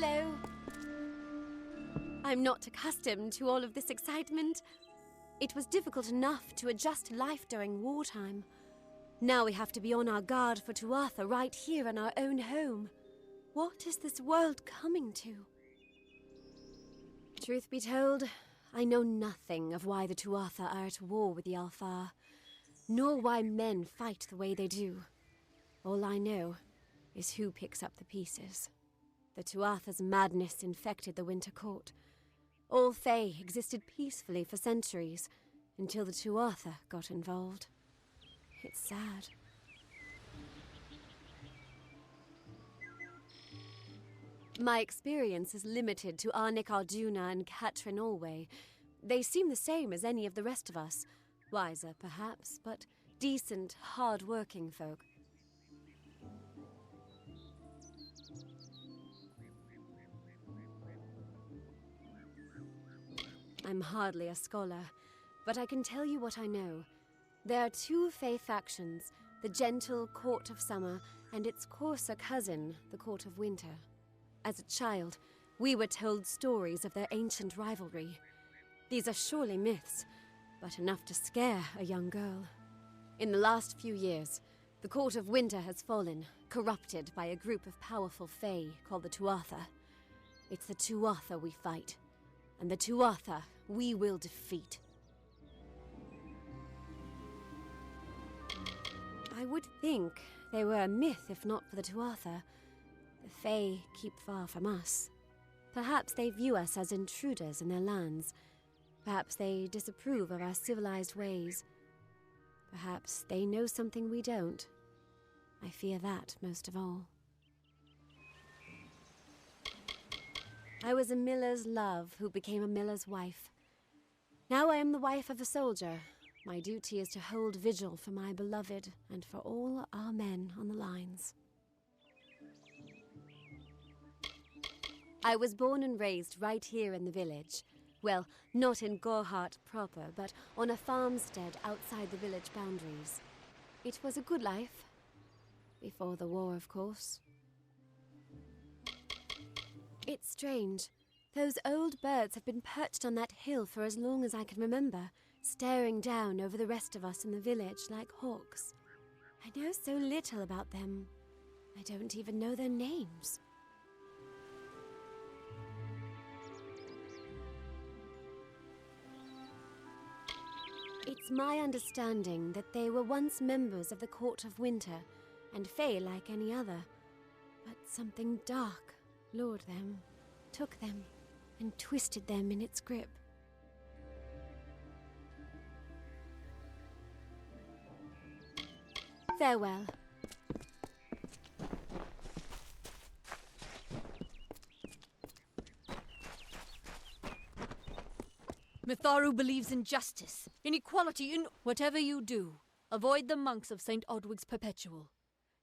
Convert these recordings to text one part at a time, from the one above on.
Hello. I'm not accustomed to all of this excitement. It was difficult enough to adjust to life during wartime. Now we have to be on our guard for Tuatha right here in our own home. What is this world coming to? Truth be told, I know nothing of why the Tuatha are at war with the Alfar, nor why men fight the way they do. All I know is who picks up the pieces. The Tuatha's madness infected the Winter Court. All Fae existed peacefully for centuries, until the Tuatha got involved. It's sad. My experience is limited to Arnik Arjuna and Katrin Allway. They seem the same as any of the rest of us. Wiser, perhaps, but decent, hard-working folk. I'm hardly a scholar, but I can tell you what I know. There are two Fae factions, the gentle Court of Summer and its coarser cousin, the Court of Winter. As a child, we were told stories of their ancient rivalry. These are surely myths, but enough to scare a young girl. In the last few years, the Court of Winter has fallen, corrupted by a group of powerful Fae called the Tuatha. It's the Tuatha we fight, and the Tuatha we will defeat. I would think they were a myth if not for the Tuatha. The Fae keep far from us. Perhaps they view us as intruders in their lands. Perhaps they disapprove of our civilized ways. Perhaps they know something we don't. I fear that most of all. I was a miller's love who became a miller's wife. Now I am the wife of a soldier. My duty is to hold vigil for my beloved and for all our men on the lines. I was born and raised right here in the village. Well, not in Gorhart proper, but on a farmstead outside the village boundaries. It was a good life. Before the war, of course. It's strange. Those old birds have been perched on that hill for as long as I can remember, staring down over the rest of us in the village like hawks. I know so little about them. I don't even know their names. It's my understanding that they were once members of the Court of Winter, and Fae like any other. But something dark lured them, took them, and twisted them in its grip. Farewell. Mitharu believes in justice, in equality, in whatever you do. Avoid the monks of St. Odwig's Perpetual.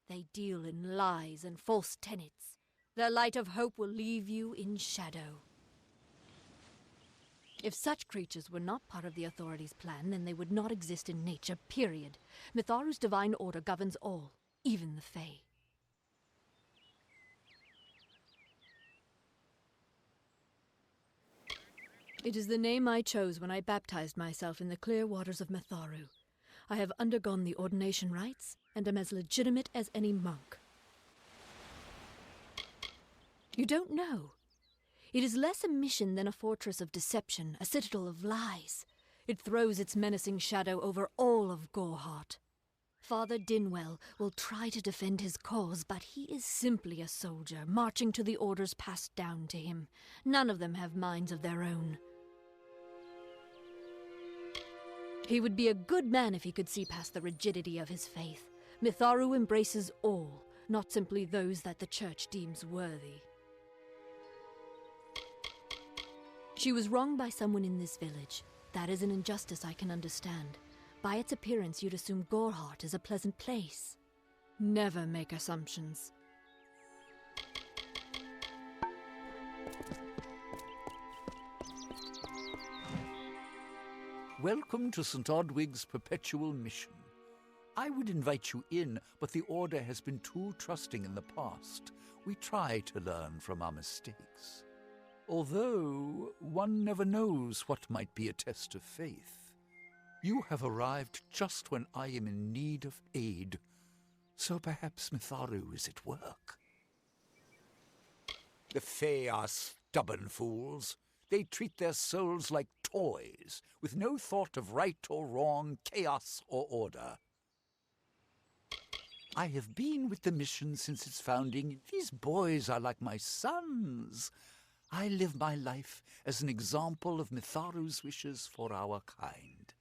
They deal in lies and false tenets. Their light of hope will leave you in shadow. If such creatures were not part of the authorities' plan, then they would not exist in nature, period. Mitharu's divine order governs all, even the Fae. It is the name I chose when I baptized myself in the clear waters of Mitharu. I have undergone the ordination rites and am as legitimate as any monk. You don't know. It is less a mission than a fortress of deception, a citadel of lies. It throws its menacing shadow over all of Gorhart. Father Dinwell will try to defend his cause, but he is simply a soldier, marching to the orders passed down to him. None of them have minds of their own. He would be a good man if he could see past the rigidity of his faith. Mitharu embraces all, not simply those that the church deems worthy. She was wronged by someone in this village. That is an injustice I can understand. By its appearance, you'd assume Gorhart is a pleasant place. Never make assumptions. Welcome to St. Odwig's Perpetual Mission. I would invite you in, but the Order has been too trusting in the past. We try to learn from our mistakes. Although one never knows what might be a test of faith. You have arrived just when I am in need of aid, so perhaps Mitharu is at work. The Fae are stubborn fools. They treat their souls like toys, with no thought of right or wrong, chaos or order. I have been with the mission since its founding. These boys are like my sons. I live my life as an example of Mitharu's wishes for our kind.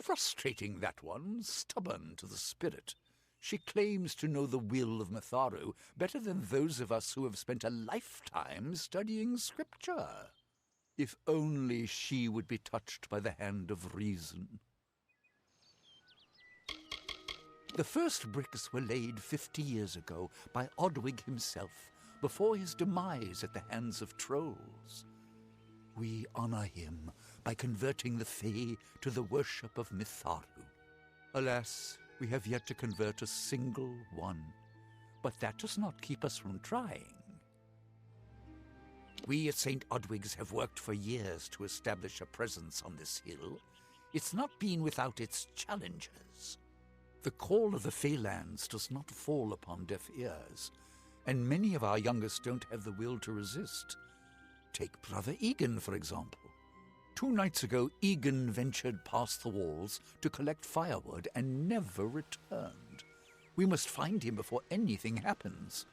Frustrating, that one, stubborn to the spirit. She claims to know the will of Mitharu better than those of us who have spent a lifetime studying scripture. If only she would be touched by the hand of reason. The first bricks were laid 50 years ago by Odwig himself, before his demise at the hands of trolls. We honor him by converting the Fae to the worship of Mitharu. Alas, we have yet to convert a single one, but that does not keep us from trying. We at St. Odwig's have worked for years to establish a presence on this hill. It's not been without its challenges. The call of the Faelands does not fall upon deaf ears, and many of our youngest don't have the will to resist. Take Brother Egan, for example. 2 nights ago, Egan ventured past the walls to collect firewood and never returned. We must find him before anything happens.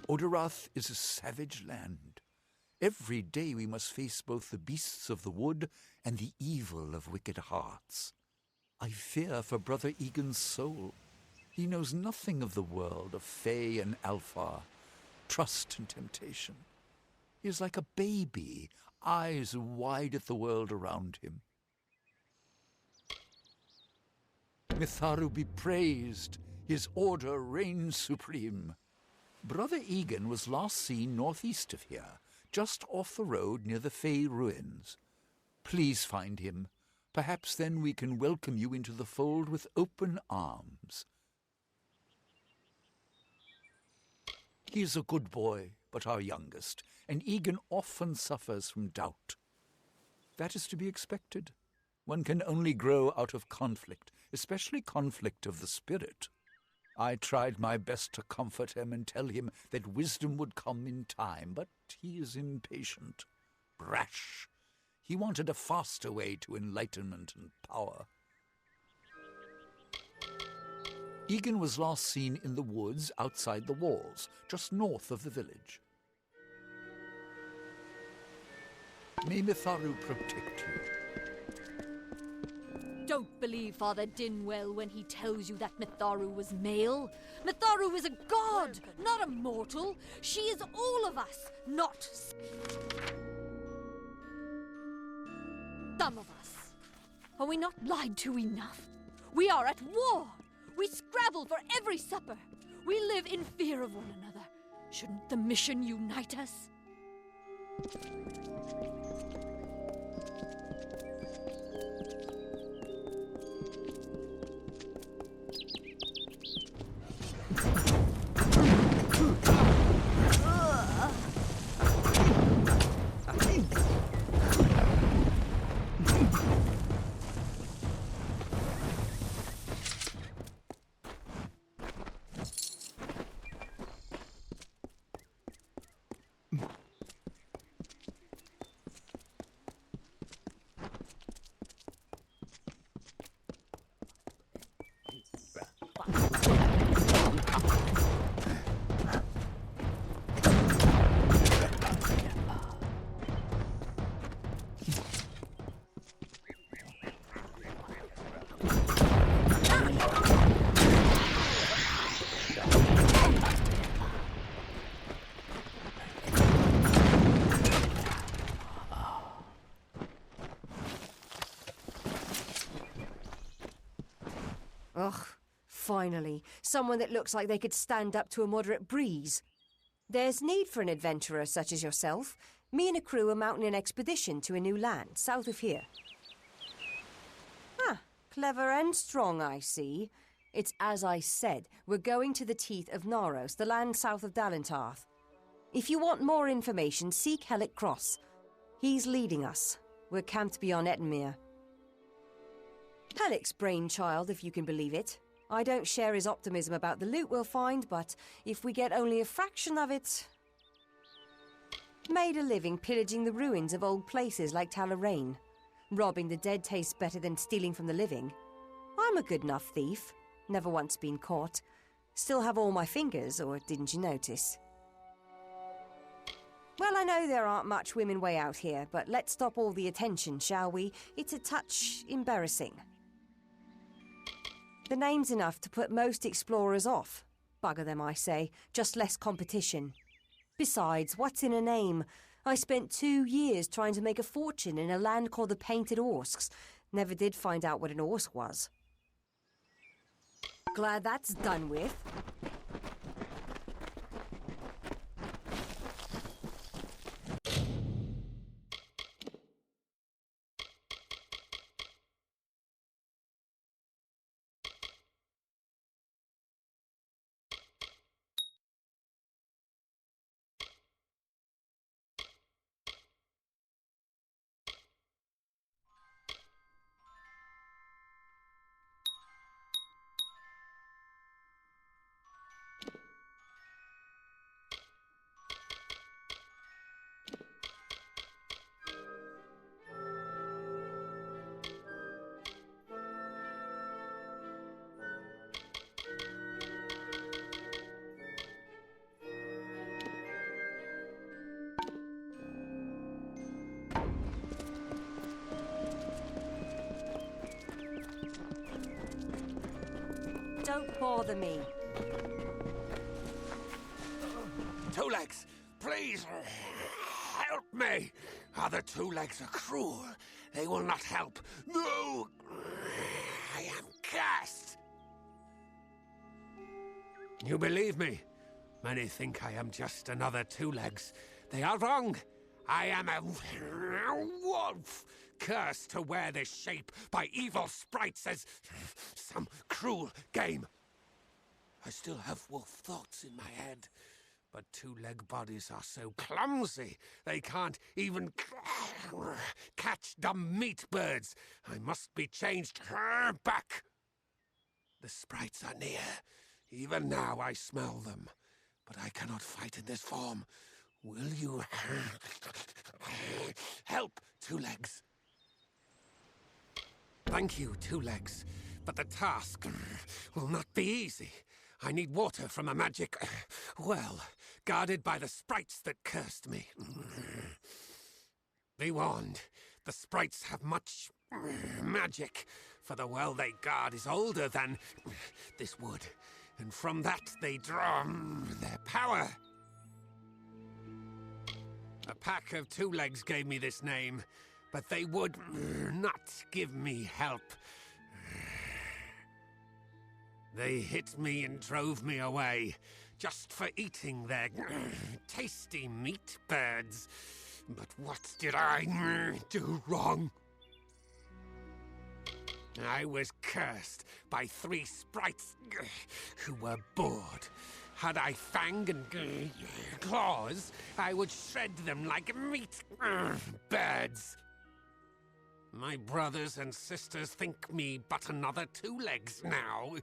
Oderath is a savage land. Every day we must face both the beasts of the wood and the evil of wicked hearts. I fear for Brother Egan's soul. He knows nothing of the world of Fae and Alpha, trust and temptation. He is like a baby, eyes wide at the world around him. Mitharu be praised, his order reigns supreme. Brother Egan was last seen northeast of here, just off the road near the Fae ruins. Please find him. Perhaps then we can welcome you into the fold with open arms. He is a good boy, but our youngest, and Egan often suffers from doubt. That is to be expected. One can only grow out of conflict, especially conflict of the spirit. I tried my best to comfort him and tell him that wisdom would come in time, but he is impatient, brash. He wanted a faster way to enlightenment and power. Egan was last seen in the woods outside the walls, just north of the village. May Mitharu protect you. Don't believe Father Dinwell when he tells you that Mitharu was male. Mitharu is a god, not a mortal. She is all of us, not some of us. Are we not lied to enough? We are at war. We scrabble for every supper. We live in fear of one another. Shouldn't the mission unite us? Ugh, finally, someone that looks like they could stand up to a moderate breeze. There's need for an adventurer such as yourself. Me and a crew are mounting an expedition to a new land, south of here. Clever and strong, I see. It's as I said, we're going to the teeth of Naros, the land south of Dalentarth. If you want more information, seek Hellick Cross. He's leading us. We're camped beyond Ettenmere. Hellick's brainchild, if you can believe it. I don't share his optimism about the loot we'll find, but if we get only a fraction of it... Made a living pillaging the ruins of old places like Talarain. Robbing the dead tastes better than stealing from the living. I'm a good enough thief. Never once been caught. Still have all my fingers, or didn't you notice? Well, I know there aren't much women way out here, but let's stop all the attention, shall we? It's a touch embarrassing. The name's enough to put most explorers off. Bugger them, I say. Just less competition. Besides, what's in a name? I spent 2 years trying to make a fortune in a land called the Painted Orsks. Never did find out what an Orsk was. Glad that's done with. Don't bother me. Two Legs, please help me. Other Two Legs are cruel. They will not help. No! I am cursed. You believe me? Many think I am just another Two Legs. They are wrong. I am a wolf, cursed to wear this shape by evil sprites as some cruel game. I still have wolf thoughts in my head, but two-leg bodies are so clumsy, they can't even catch dumb meat birds. I must be changed back. The sprites are near. Even now I smell them, but I cannot fight in this form. Will you help, Two Legs? Thank you, Two Legs, but the task will not be easy. I need water from a magic well, guarded by the sprites that cursed me. Be warned, the sprites have much magic, for the well they guard is older than this wood, and from that they draw their power. A pack of Two Legs gave me this name, but they would not give me help. They hit me and drove me away, just for eating their tasty meat birds. But what did I do wrong? I was cursed by 3 sprites who were bored. Had I fang and claws, I would shred them like meat birds. My brothers and sisters think me but another Two Legs now,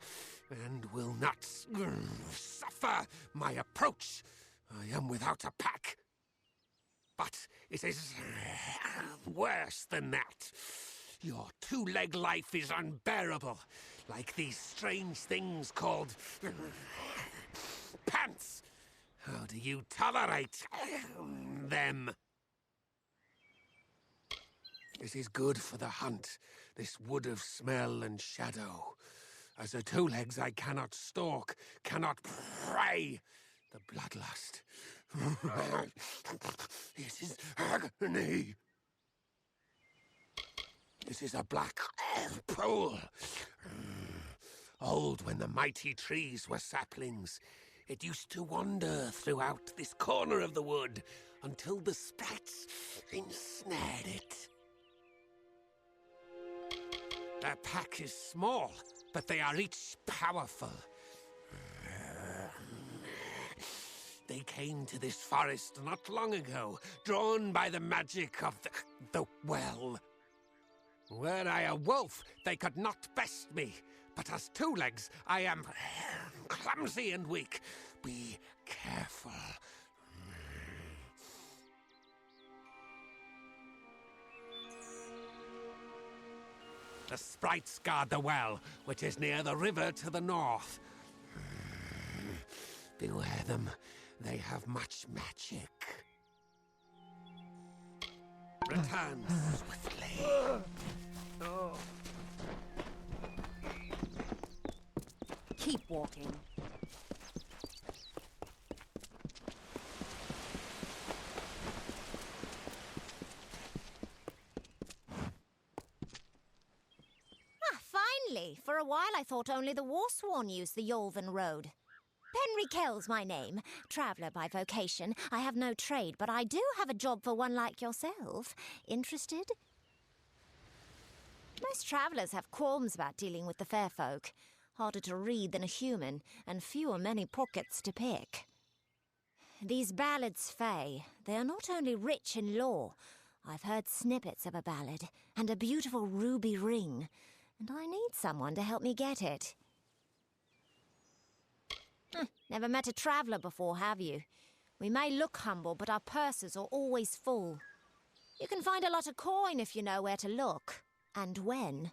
and will not suffer my approach. I am without a pack. But it is worse than that. Your two-leg life is unbearable, like these strange things called pants. How do you tolerate them? It is good for the hunt, this wood of smell and shadow. As a Two Legs, I cannot stalk, cannot prey. The bloodlust. It is agony. This is a black pool. Old when the mighty trees were saplings. It used to wander throughout this corner of the wood until the sprites ensnared it. Their pack is small, but they are each powerful. They came to this forest not long ago, drawn by the magic of the well. Were I a wolf, they could not best me, but as two legs, I am clumsy and weak. Be careful. The sprites guard the well, which is near the river to the north. Beware them. They have much magic. Return swiftly. Keep walking. Finally! For a while I thought only the Warsworn used the Yolven Road. Penry Kell's my name. Traveller by vocation. I have no trade, but I do have a job for one like yourself. Interested? Most travellers have qualms about dealing with the fair folk. Harder to read than a human, and fewer many pockets to pick. These ballads, Fae, they are not only rich in lore. I've heard snippets of a ballad, and a beautiful ruby ring, and I need someone to help me get it. Never met a traveller before, have you? We may look humble, but our purses are always full. You can find a lot of coin if you know where to look, and when.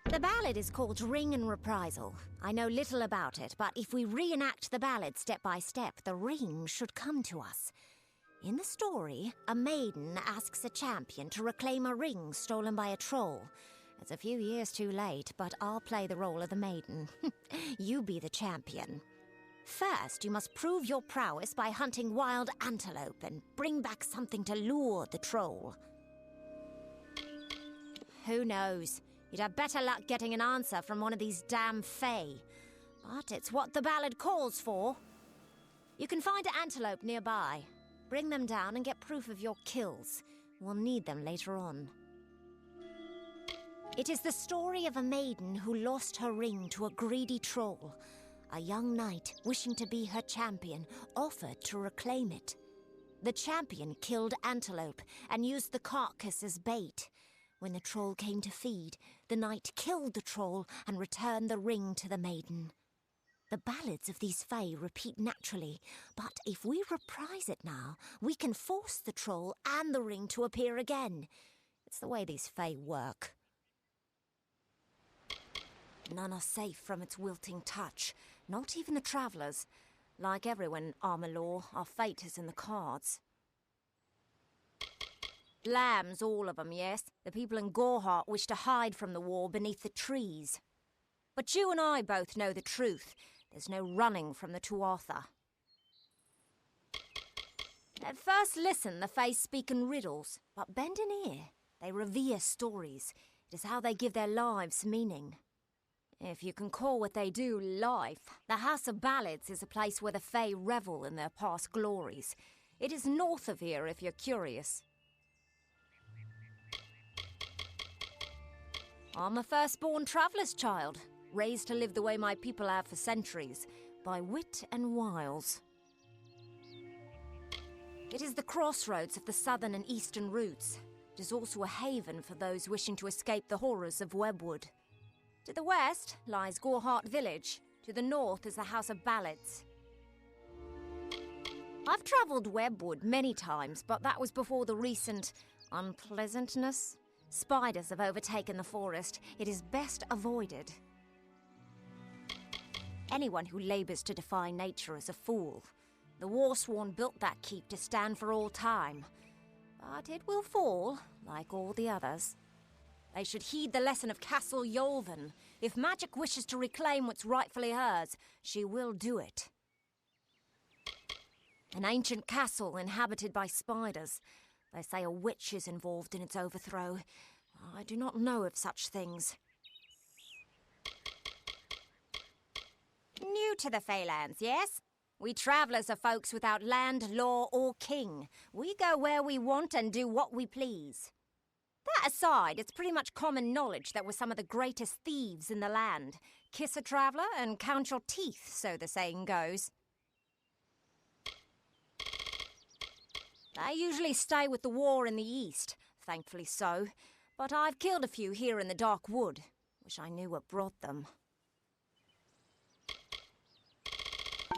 The ballad is called Ring and Reprisal. I know little about it, but if we reenact the ballad step by step, the ring should come to us. In the story, a maiden asks a champion to reclaim a ring stolen by a troll. It's a few years too late, but I'll play the role of the maiden. You be the champion. First, you must prove your prowess by hunting wild antelope and bring back something to lure the troll. Who knows? You'd have better luck getting an answer from one of these damn fae. But it's what the ballad calls for. You can find an antelope nearby. Bring them down and get proof of your kills. We'll need them later on. It is the story of a maiden who lost her ring to a greedy troll. A young knight, wishing to be her champion, offered to reclaim it. The champion killed antelope and used the carcass as bait. When the troll came to feed, the knight killed the troll and returned the ring to the maiden. The ballads of these fae repeat naturally, but if we reprise it now, we can force the troll and the ring to appear again. It's the way these fae work. None are safe from its wilting touch, not even the travellers. Like everyone in Amalur, our fate is in the cards. Lambs, all of them, yes. The people in Gorehart wish to hide from the war beneath the trees. But you and I both know the truth. There's no running from the Tuatha. At first listen, the Fae speak in riddles, but bend an ear. They revere stories. It is how they give their lives meaning. If you can call what they do life, the House of Ballads is a place where the Fae revel in their past glories. It is north of here if you're curious. I'm a firstborn traveller's child, raised to live the way my people have for centuries, by wit and wiles. It is the crossroads of the southern and eastern routes. It is also a haven for those wishing to escape the horrors of Webwood. To the west lies Gorehart Village. To the north is the House of Ballads. I've travelled Webwood many times, but that was before the recent unpleasantness. Spiders have overtaken the forest. It is best avoided. Anyone who labours to defy nature is a fool. The Warsworn built that keep to stand for all time. But it will fall, like all the others. They should heed the lesson of Castle Yolven. If magic wishes to reclaim what's rightfully hers, she will do it. An ancient castle inhabited by spiders. They say a witch is involved in its overthrow. I do not know of such things. New to the Feylands, yes? We travellers are folks without land, law, or king. We go where we want and do what we please. That aside, it's pretty much common knowledge that we're some of the greatest thieves in the land. Kiss a traveller and count your teeth, so the saying goes. They usually stay with the war in the east, thankfully so. But I've killed a few here in the Dark Wood. Wish I knew what brought them.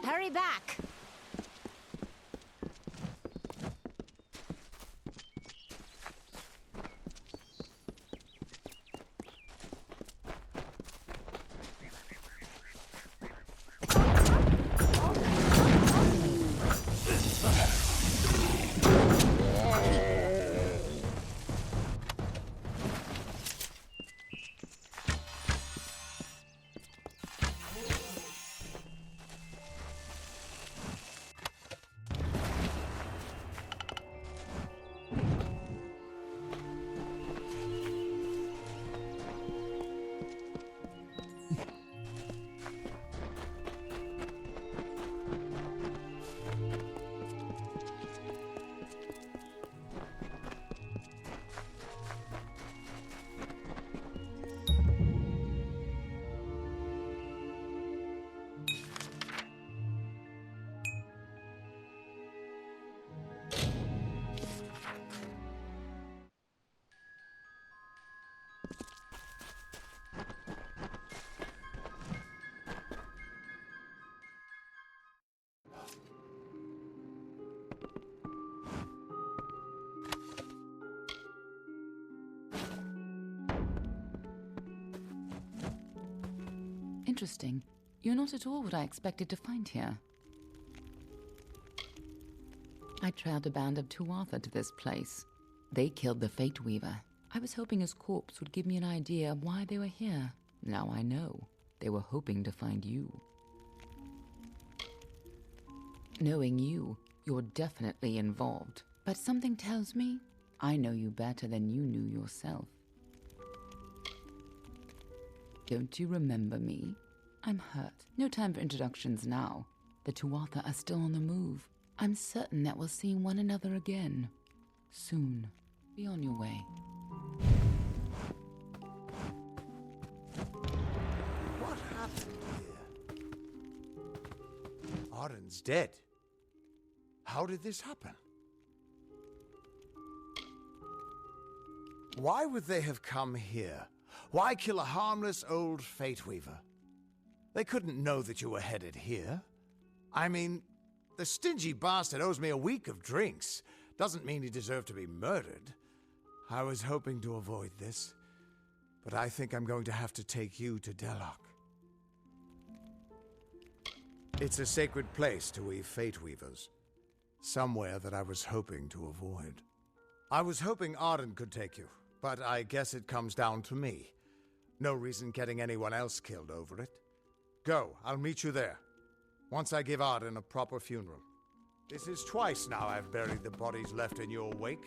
Hurry back! Interesting. You're not at all what I expected to find here. I trailed a band of Tuatha to this place. They killed the Fate Weaver. I was hoping his corpse would give me an idea of why they were here. Now I know. They were hoping to find you. Knowing you, you're definitely involved. But something tells me I know you better than you knew yourself. Don't you remember me? I'm hurt. No time for introductions now. The Tuatha are still on the move. I'm certain that we'll see one another again. Soon. Be on your way. What happened here? Arden's dead. How did this happen? Why would they have come here? Why kill a harmless old Fate Weaver? They couldn't know that you were headed here. I mean, the stingy bastard owes me a week of drinks. Doesn't mean he deserved to be murdered. I was hoping to avoid this, but I think I'm going to have to take you to Delok. It's a sacred place to we Fate Weavers. Somewhere that I was hoping to avoid. I was hoping Arden could take you, but I guess it comes down to me. No reason getting anyone else killed over it. Go, I'll meet you there. Once I give Arden a proper funeral. This is twice now I've buried the bodies left in your wake.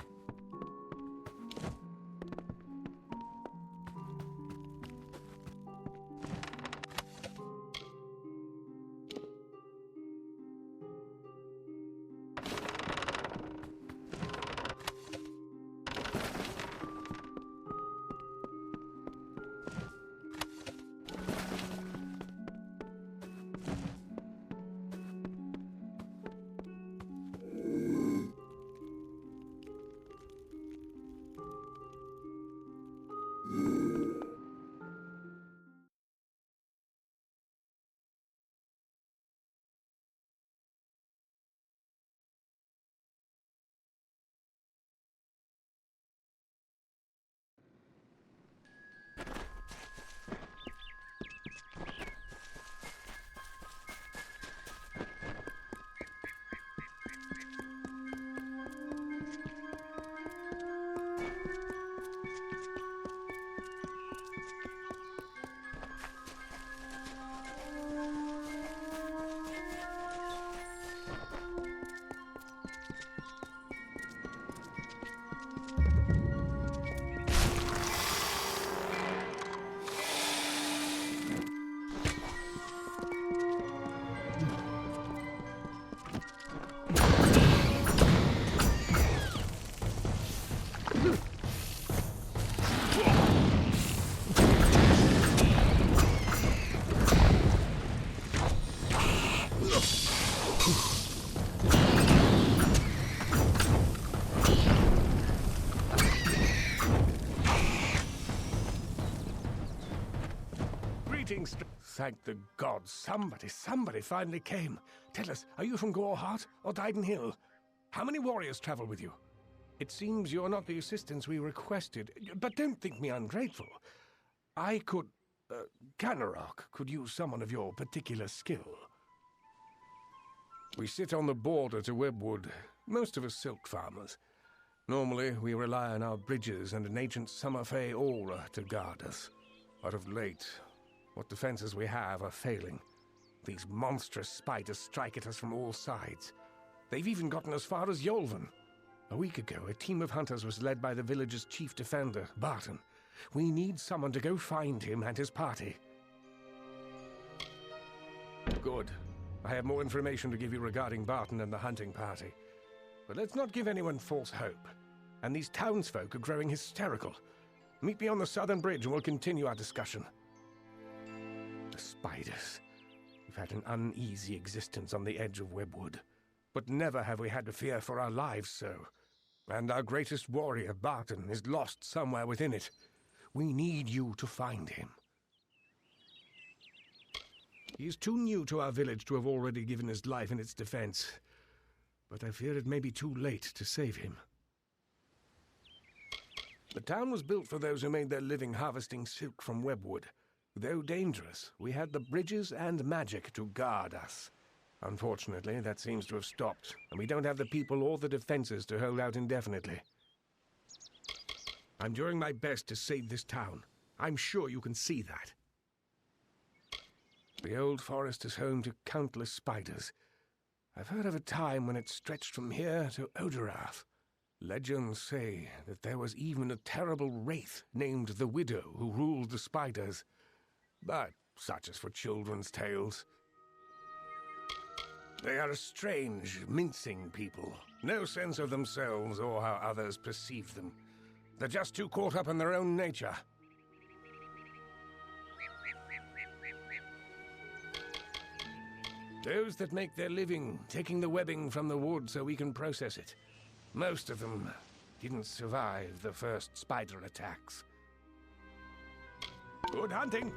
Greetings. Thank the gods. Somebody finally came. Tell us, are you from Goreheart or Dyden Hill? How many warriors travel with you? It seems you're not the assistance we requested, but don't think me ungrateful. Canarok could use someone of your particular skill. We sit on the border to Webwood, most of us silk farmers. Normally, we rely on our bridges and an ancient Summerfey aura to guard us. But of late, what defenses we have are failing. These monstrous spiders strike at us from all sides. They've even gotten as far as Yolven. A week ago, a team of hunters was led by the village's chief defender, Barton. We need someone to go find him and his party. Good. I have more information to give you regarding Barton and the hunting party. But let's not give anyone false hope. And these townsfolk are growing hysterical. Meet me on the southern bridge and we'll continue our discussion. The spiders. We've had an uneasy existence on the edge of Webwood. But never have we had to fear for our lives so. And our greatest warrior, Barton, is lost somewhere within it. We need you to find him. He is too new to our village to have already given his life in its defense. But I fear it may be too late to save him. The town was built for those who made their living harvesting silk from Webwood. Though dangerous, we had the bridges and magic to guard us. Unfortunately, that seems to have stopped, and we don't have the people or the defenses to hold out indefinitely. I'm doing my best to save this town. I'm sure you can see that. The old forest is home to countless spiders. I've heard of a time when it stretched from here to Oderath. Legends say that there was even a terrible wraith named the Widow who ruled the spiders. But such is for children's tales. They are a strange, mincing people. No sense of themselves or how others perceive them. They're just too caught up in their own nature. Those that make their living taking the webbing from the wood so we can process it. Most of them didn't survive the first spider attacks. Good hunting!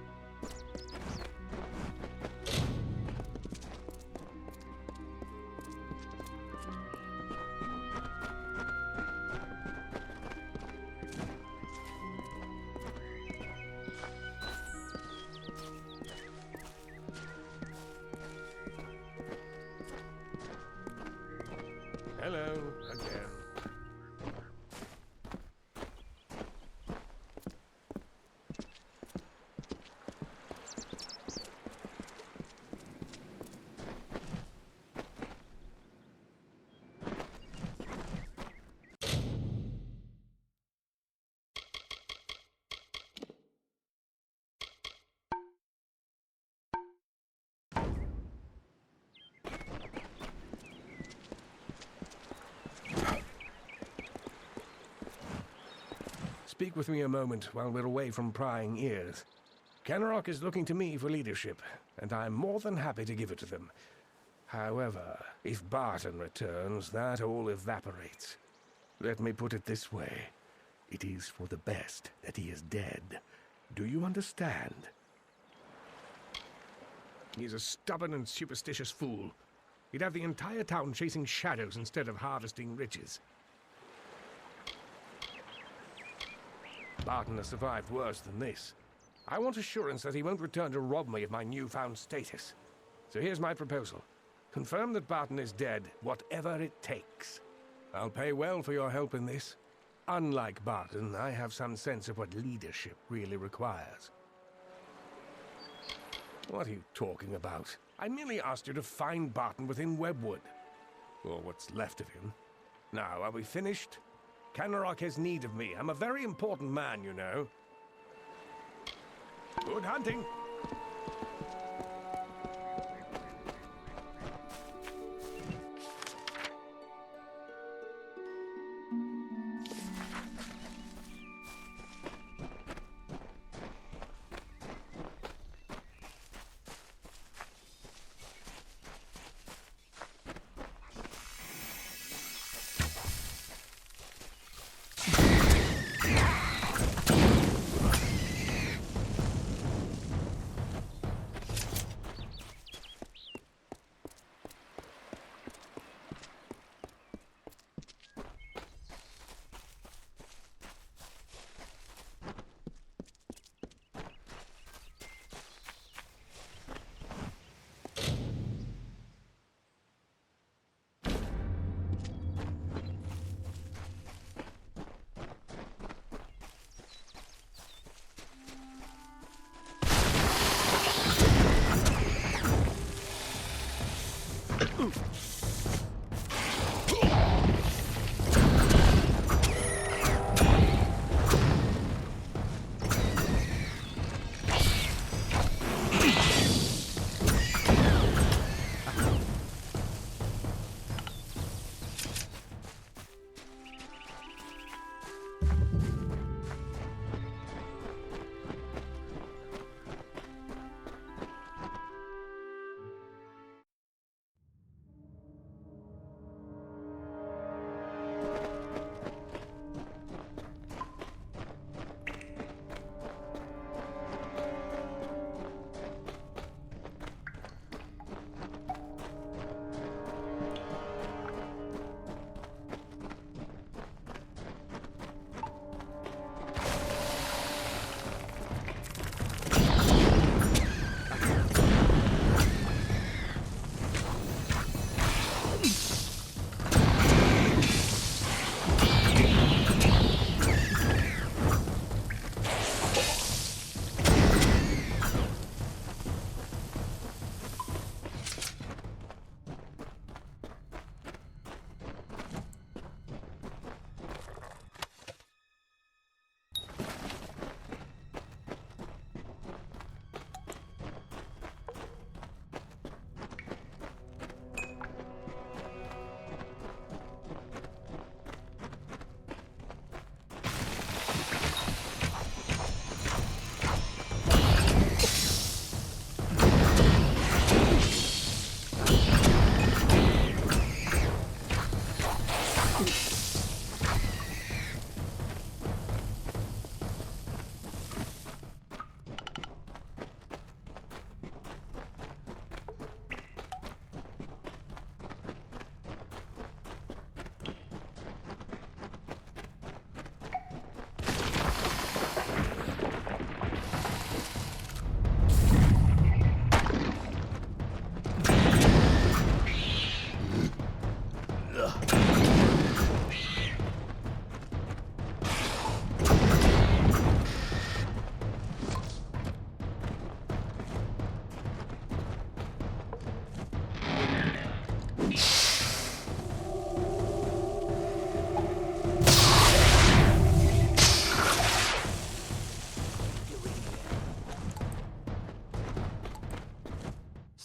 Hello, again. Speak with me a moment while we're away from prying ears. Canarok is looking to me for leadership, and I'm more than happy to give it to them. However, if Barton returns, that all evaporates. Let me put it this way. It is for the best that he is dead. Do you understand? He's a stubborn and superstitious fool. He'd have the entire town chasing shadows instead of harvesting riches. Barton has survived worse than this. I want assurance that he won't return to rob me of my newfound status. So here's my proposal. Confirm that Barton is dead, whatever it takes. I'll pay well for your help in this. Unlike Barton, I have some sense of what leadership really requires. What are you talking about? I merely asked you to find Barton within Webwood. Or what's left of him. Now, are we finished? Canarok has need of me. I'm a very important man, you know. Good hunting!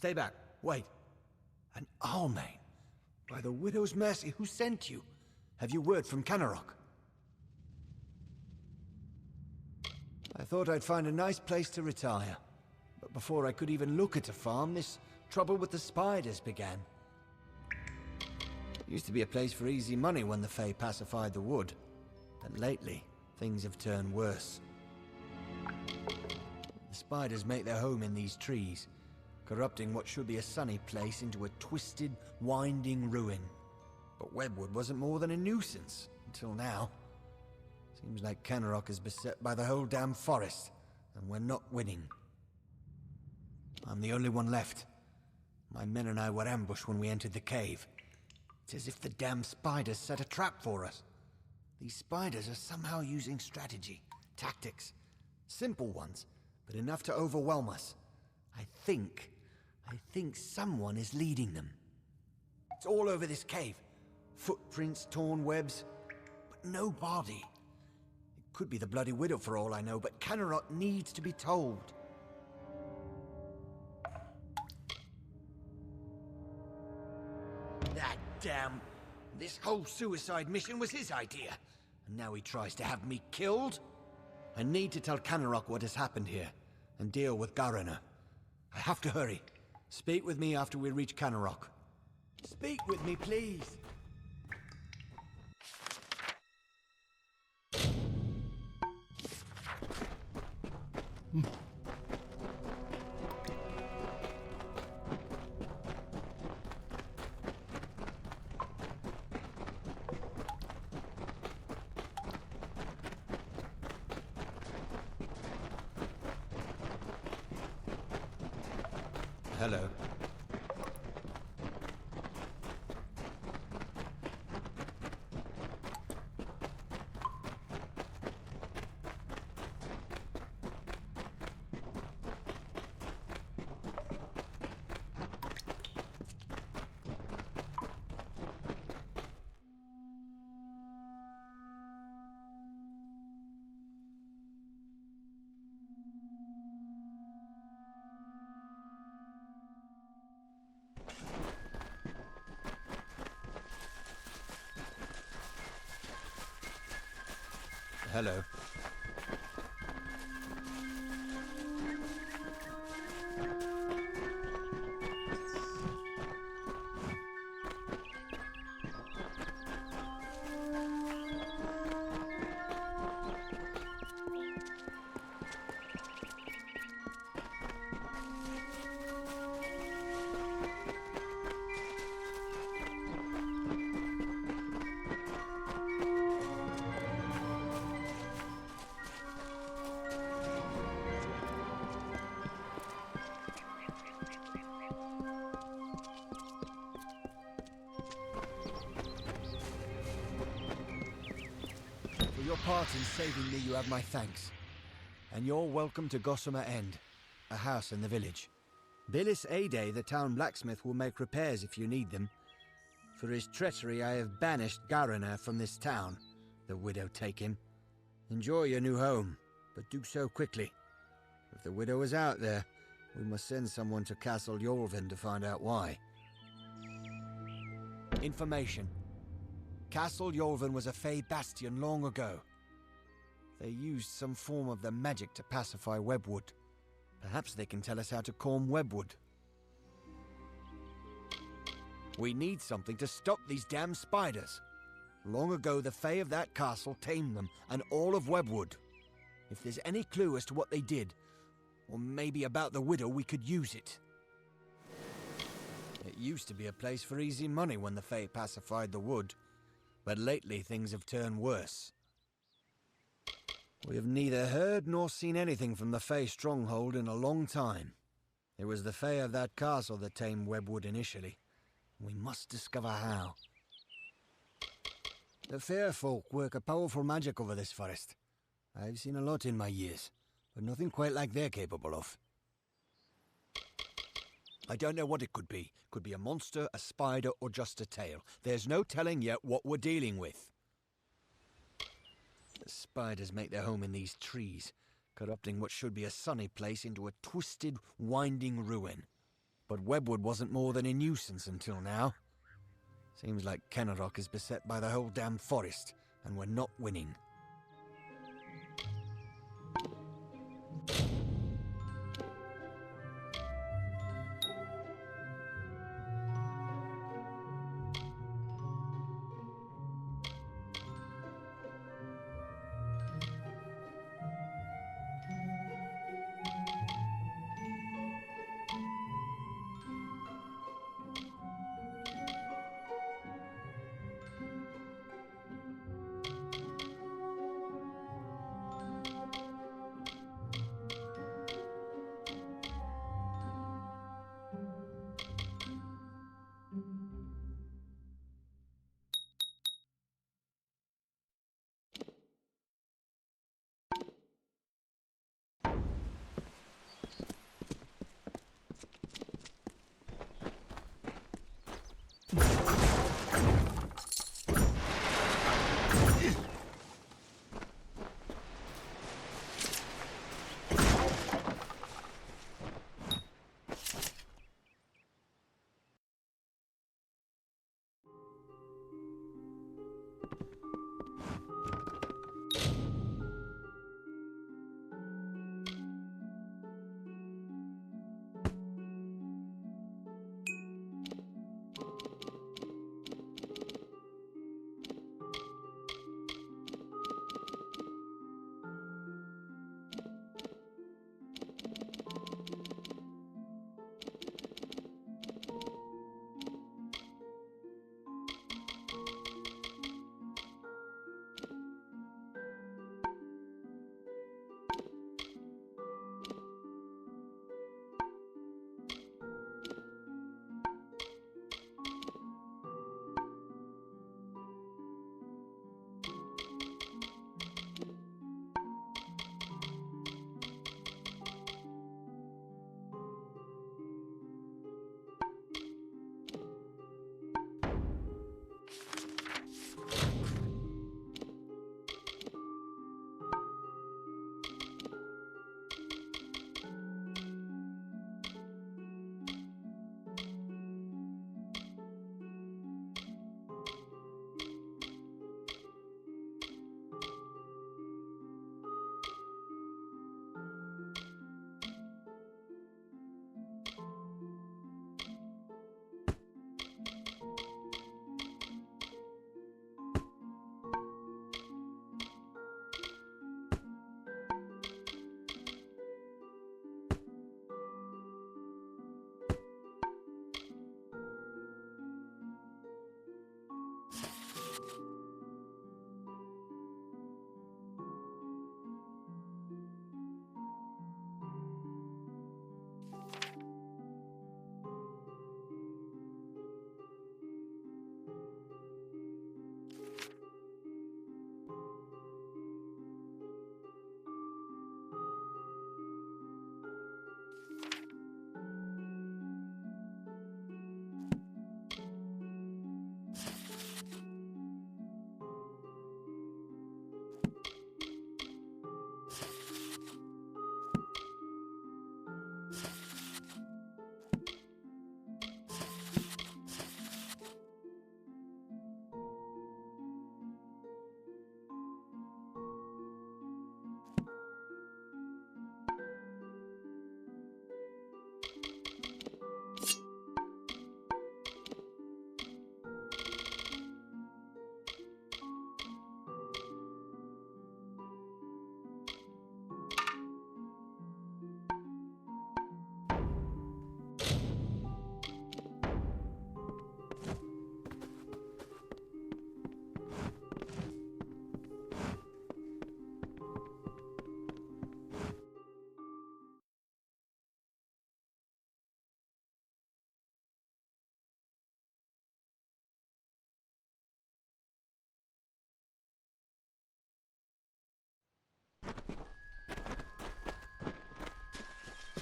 Stay back. Wait. An Almain? By the Widow's mercy, who sent you? Have you word from Canarok? I thought I'd find a nice place to retire. But before I could even look at a farm, this trouble with the spiders began. It used to be a place for easy money when the Fae pacified the wood. But lately, things have turned worse. The spiders make their home in these trees, corrupting what should be a sunny place into a twisted, winding ruin. But Webwood wasn't more than a nuisance, until now. Seems like Canarok is beset by the whole damn forest, and we're not winning. I'm the only one left. My men and I were ambushed when we entered the cave. It's as if the damn spiders set a trap for us. These spiders are somehow using strategy, tactics. Simple ones, but enough to overwhelm us. I think someone is leading them. It's all over this cave. Footprints, torn webs, but no body. It could be the bloody widow for all I know, but Canarok needs to be told. That damn... This whole suicide mission was his idea. And now he tries to have me killed? I need to tell Canarok what has happened here, and deal with Garana. I have to hurry. Speak with me after we reach Canarok. Speak with me, please. Hello. Hello. For your part in saving me, you have my thanks. And you're welcome to Gossamer End, a house in the village. Billis Ade, the town blacksmith, will make repairs if you need them. For his treachery, I have banished Garana from this town. The widow take him. Enjoy your new home, but do so quickly. If the widow is out there, we must send someone to Castle Yolvin to find out why. Information. Castle Yolvin was a Fey bastion long ago. They used some form of the magic to pacify Webwood. Perhaps they can tell us how to calm Webwood. We need something to stop these damn spiders. Long ago, the Fey of that castle tamed them, and all of Webwood. If there's any clue as to what they did, or maybe about the widow, we could use it. It used to be a place for easy money when the Fey pacified the wood, but lately things have turned worse. We have neither heard nor seen anything from the Fey stronghold in a long time. It was the Fey of that castle that tamed Webwood initially. We must discover how. The fair folk work a powerful magic over this forest. I've seen a lot in my years, but nothing quite like they're capable of. I don't know what it could be. Could be a monster, a spider, or just a tail. There's no telling yet what we're dealing with. The spiders make their home in these trees, corrupting what should be a sunny place into a twisted, winding ruin. but Webwood wasn't more than a nuisance until now. Seems like Kennerock is beset by the whole damn forest, and we're not winning.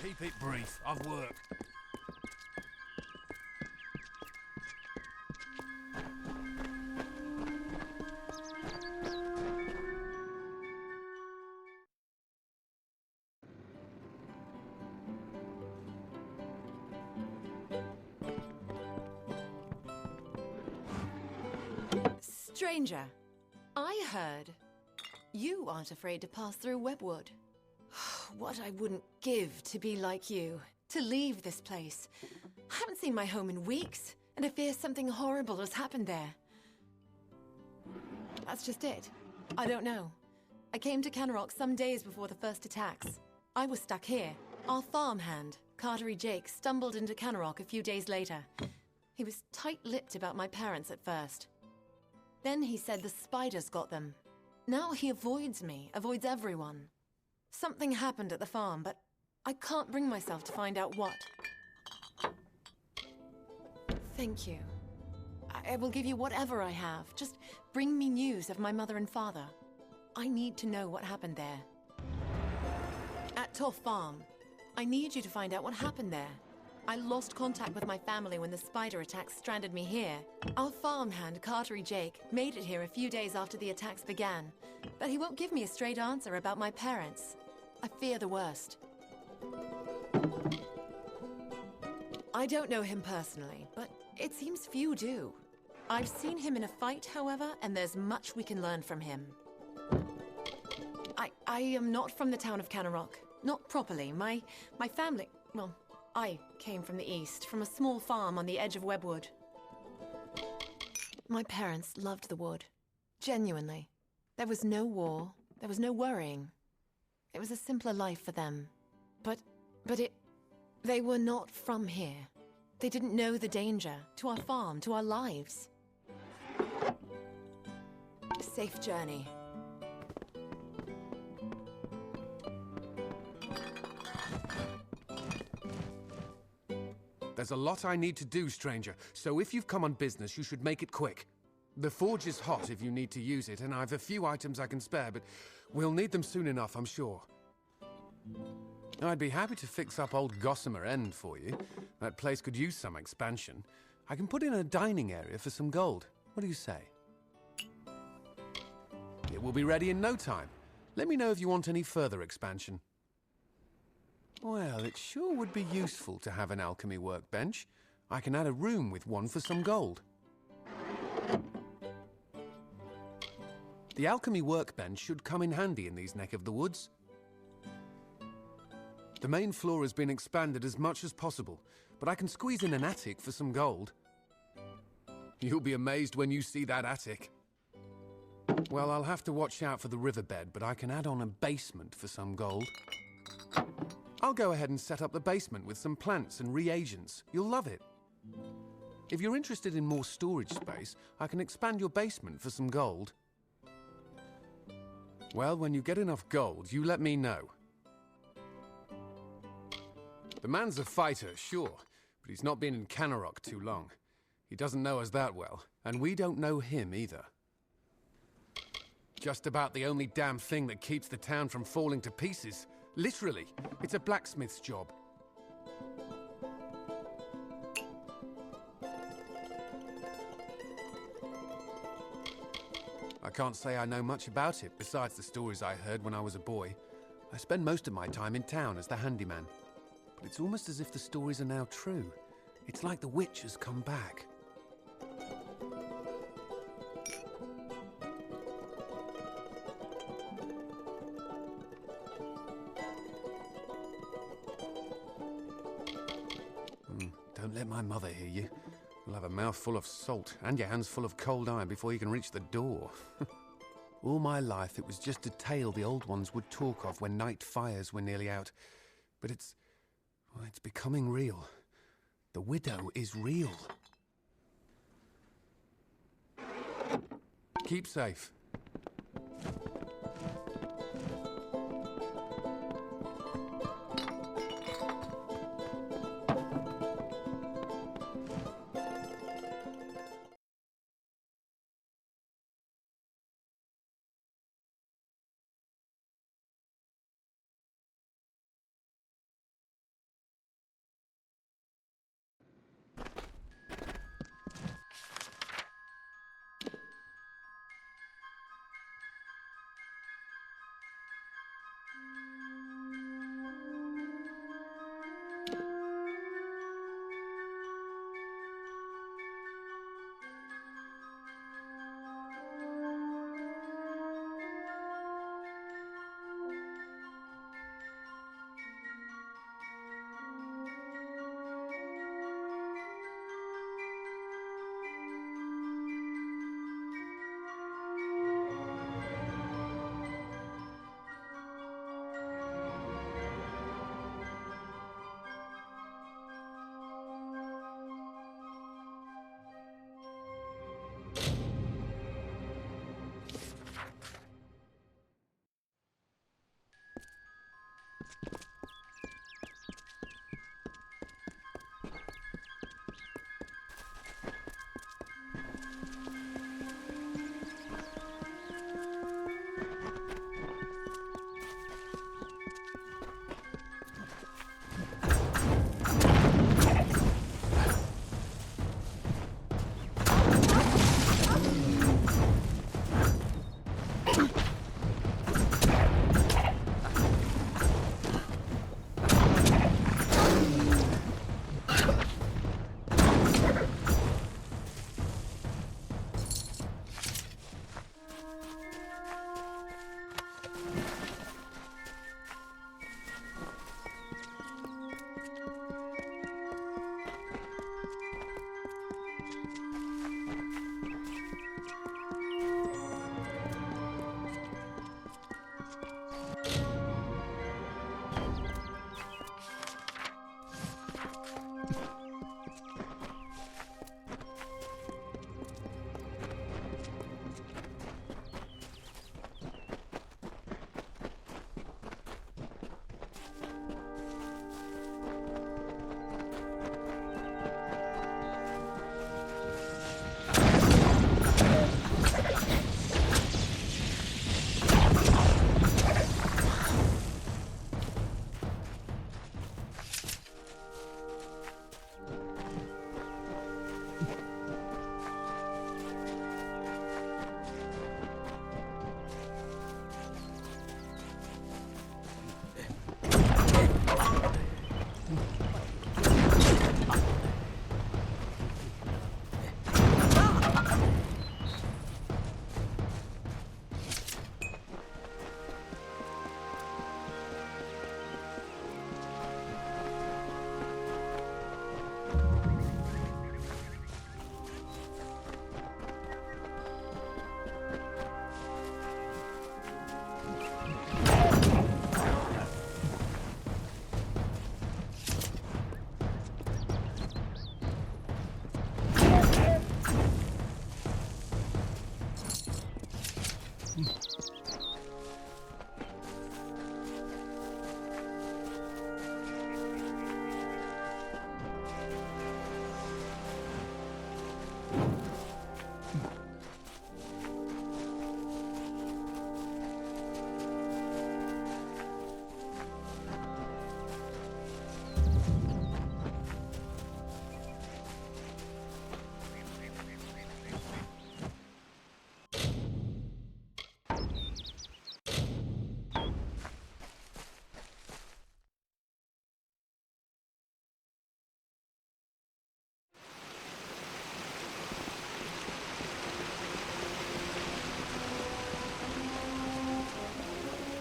Keep it brief. I've work. Stranger, I heard you aren't afraid to pass through Webwood. What I wouldn't give to be like you, to leave this place. I haven't seen my home in weeks, and I fear something horrible has happened there. That's just it. I don't know. I came to Canrock some days before the first attacks. I was stuck here. Our farmhand, Cartery Jake, stumbled into Canrock a few days later. He was tight-lipped about my parents at first. Then he said the spiders got them. Now he avoids me, avoids everyone. Something happened at the farm, but I can't bring myself to find out what. Thank you. I will give you whatever I have. Just bring me news of my mother and father. I need to know what happened there. At Toff Farm, I need you to find out what happened there. I lost contact with my family when the spider attacks stranded me here. Our farmhand, Cartery Jake, made it here a few days after the attacks began, but he won't give me a straight answer about my parents. I fear the worst. I don't know him personally, but it seems few do. I've seen him in a fight, however, and there's much we can learn from him. I am not from the town of Canrock. Not properly. My family... well, I came from the east, from a small farm on the edge of Webwood. My parents loved the wood. Genuinely. There was no war. There was no worrying. It was a simpler life for them. But they were not from here. They didn't know the danger to our farm, to our lives. Safe journey. There's a lot I need to do, stranger, so if you've come on business, you should make it quick. The forge is hot if you need to use it, and I've a few items I can spare, but we'll need them soon enough, I'm sure. I'd be happy to fix up old Gossamer End for you. That place could use some expansion. I can put in a dining area for some gold. What do you say? It will be ready in no time. Let me know if you want any further expansion. Well, it sure would be useful to have an alchemy workbench. I can add a room with one for some gold. The alchemy workbench should come in handy in these neck of the woods. The main floor has been expanded as much as possible, but I can squeeze in an attic for some gold. You'll be amazed when you see that attic. Well, I'll have to watch out for the riverbed, but I can add on a basement for some gold. I'll go ahead and set up the basement with some plants and reagents. You'll love it. If you're interested in more storage space, I can expand your basement for some gold. Well, when you get enough gold, you let me know. The man's a fighter, sure, but he's not been in Canrock too long. He doesn't know us that well, and we don't know him either. Just about the only damn thing that keeps the town from falling to pieces. Literally, it's a blacksmith's job. I can't say I know much about it, besides the stories I heard when I was a boy. I spend most of my time in town as the handyman. But it's almost as if the stories are now true. It's like the witch has come back. Don't let my mother hear you. You'll have a mouth full of salt and your hands full of cold iron before you can reach the door. All my life it was just a tale the old ones would talk of when night fires were nearly out. But it's becoming real. The widow is real. Keep safe.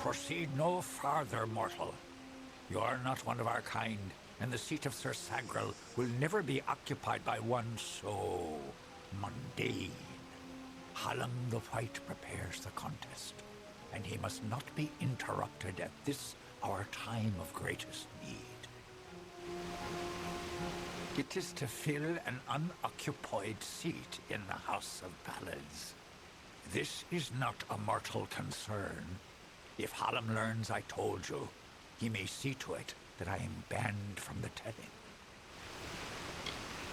Proceed no farther, mortal. You are not one of our kind, and the seat of Sir Sagrel will never be occupied by one so mundane. Hallam the White prepares the contest, and he must not be interrupted at this our time of greatest need. It is to fill an unoccupied seat in the House of Ballads. This is not a mortal concern. If Hallam learns I told you, he may see to it that I am banned from the telling.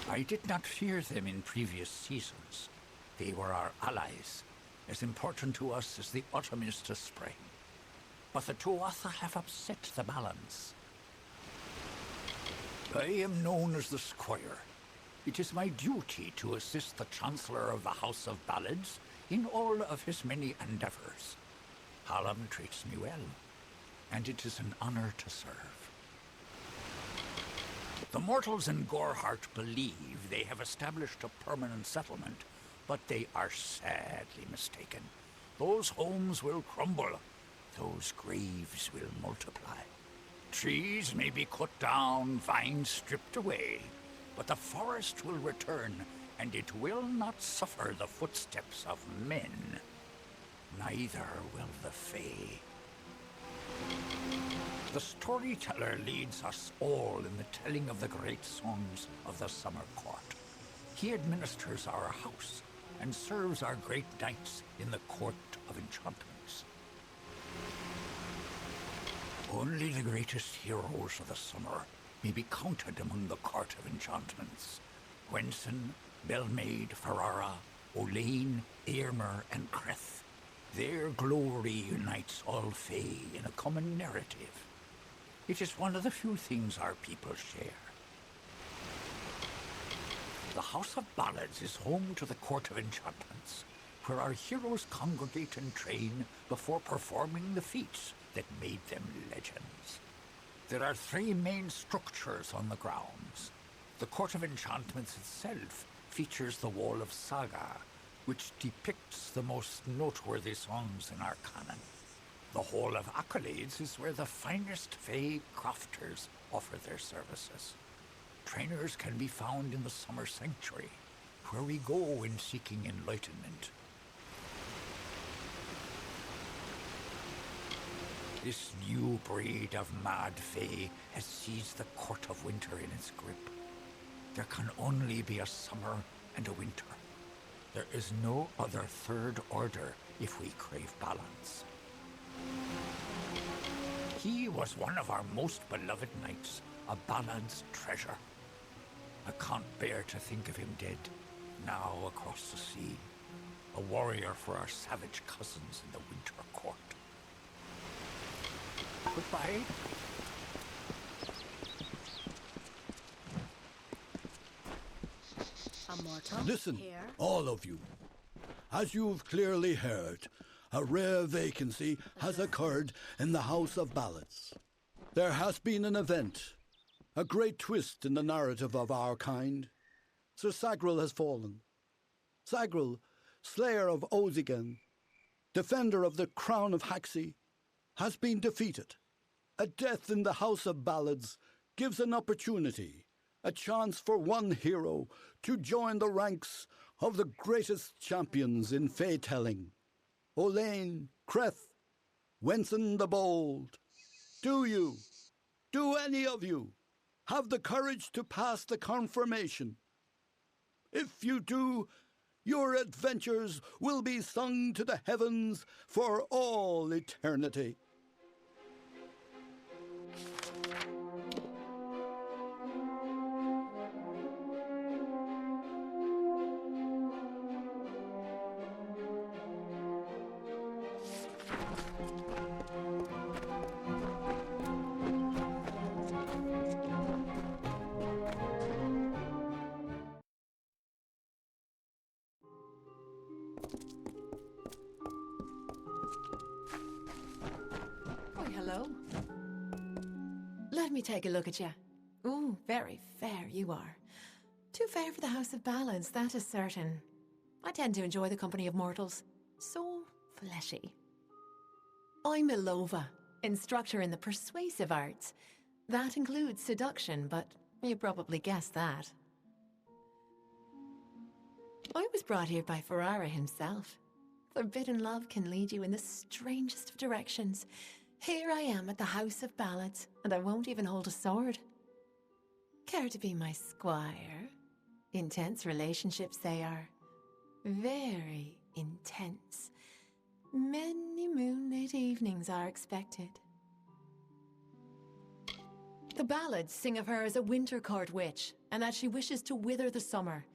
I did not fear them in previous seasons. They were our allies, as important to us as the autumn is to spring. But the Tuatha have upset the balance. I am known as the Squire. It is my duty to assist the Chancellor of the House of Ballads in all of his many endeavors. Hallam treats me well, and it is an honor to serve. The mortals in Gorehart believe they have established a permanent settlement, but they are sadly mistaken. Those homes will crumble. Those graves will multiply. Trees may be cut down, vines stripped away, but the forest will return, and it will not suffer the footsteps of men. Neither will the Fae. The storyteller leads us all in the telling of the great songs of the Summer Court. He administers our house and serves our great knights in the Court of Enchantments. Only the greatest heroes of the summer may be counted among the Court of Enchantments. Gwenson, Belmaid, Ferrara, Olaine, Eärmer, and Creth. Their glory unites all Fae in a common narrative. It is one of the few things our people share. The House of Ballads is home to the Court of Enchantments, where our heroes congregate and train before performing the feats that made them legends. There are 3 main structures on the grounds. The Court of Enchantments itself features the Wall of Saga, which depicts the most noteworthy songs in our canon. The Hall of Accolades is where the finest Fae crafters offer their services. Trainers can be found in the Summer Sanctuary, where we go in seeking enlightenment. This new breed of mad Fae has seized the Court of Winter in its grip. There can only be a summer and a winter. There is no other third order if we crave balance. He was one of our most beloved knights, a Ballad's treasure. I can't bear to think of him dead, now across the sea, a warrior for our savage cousins in the Winter Court. Goodbye. A mortal? Listen, Here? all of you. As you've clearly heard, a rare vacancy has occurred in the House of Ballads. There has been an event, a great twist in the narrative of our kind. Sir Sagrel has fallen. Sagrel, slayer of Ozigan, defender of the crown of Haxi, has been defeated. A death in the House of Ballads gives an opportunity, a chance for one hero to join the ranks of the greatest champions in Fae-telling. Olaine, Creth, Wenson the Bold. Do any of you have the courage to pass the confirmation? If you do, your adventures will be sung to the heavens for all eternity. Why, hello. Let me take a look at you. Ooh, very fair you are. Too fair for the House of Ballads, that is certain. I tend to enjoy the company of mortals. So fleshy. I'm Ilova, instructor in the persuasive arts. That includes seduction, but you probably guessed that. I was brought here by Ferrara himself. Forbidden love can lead you in the strangest of directions. Here I am at the House of Ballads, and I won't even hold a sword. Care to be my squire? Intense relationships they are. Very intense. Many moonlit evenings are expected. The ballads sing of her as a winter court witch, and that she wishes to wither the summer.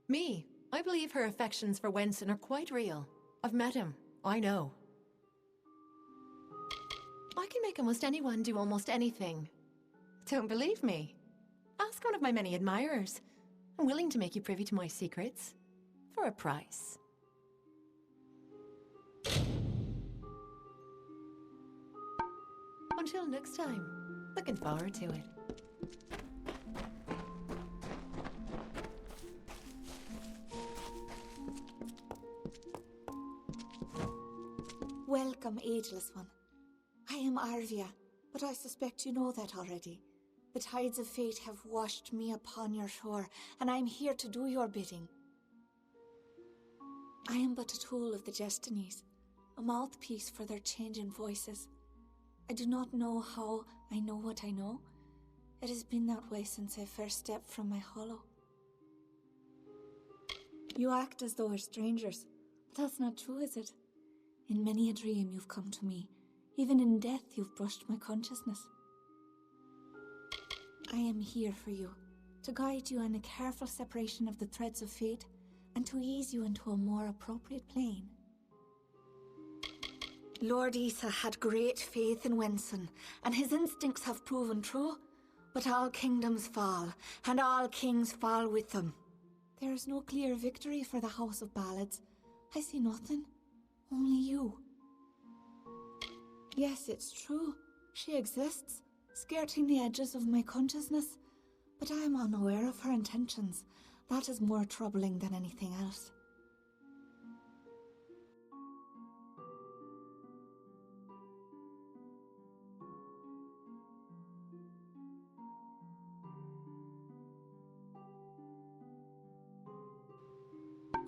Me, I believe her affections for Wenson are quite real. I've met him, I know. I can make almost anyone do almost anything. Don't believe me? Ask one of my many admirers. I'm willing to make you privy to my secrets. For a price. Until next time. Looking forward to it. Welcome, Ageless One. I am Arvia, but I suspect you know that already. The tides of fate have washed me upon your shore, and I am here to do your bidding. I am but a tool of the Destinies, a mouthpiece for their changing voices. I do not know how I know what I know. It has been that way since I first stepped from my hollow. You act as though we're strangers, but that's not true, is it? In many a dream you've come to me. Even in death you've brushed my consciousness. I am here for you, to guide you in a careful separation of the threads of fate, and to ease you into a more appropriate plane. Lord Issa had great faith in Wenson, and his instincts have proven true. But all kingdoms fall, and all kings fall with them. There is no clear victory for the House of Ballads. I see nothing. Only you. Yes, it's true. She exists, skirting the edges of my consciousness. But I am unaware of her intentions. That is more troubling than anything else.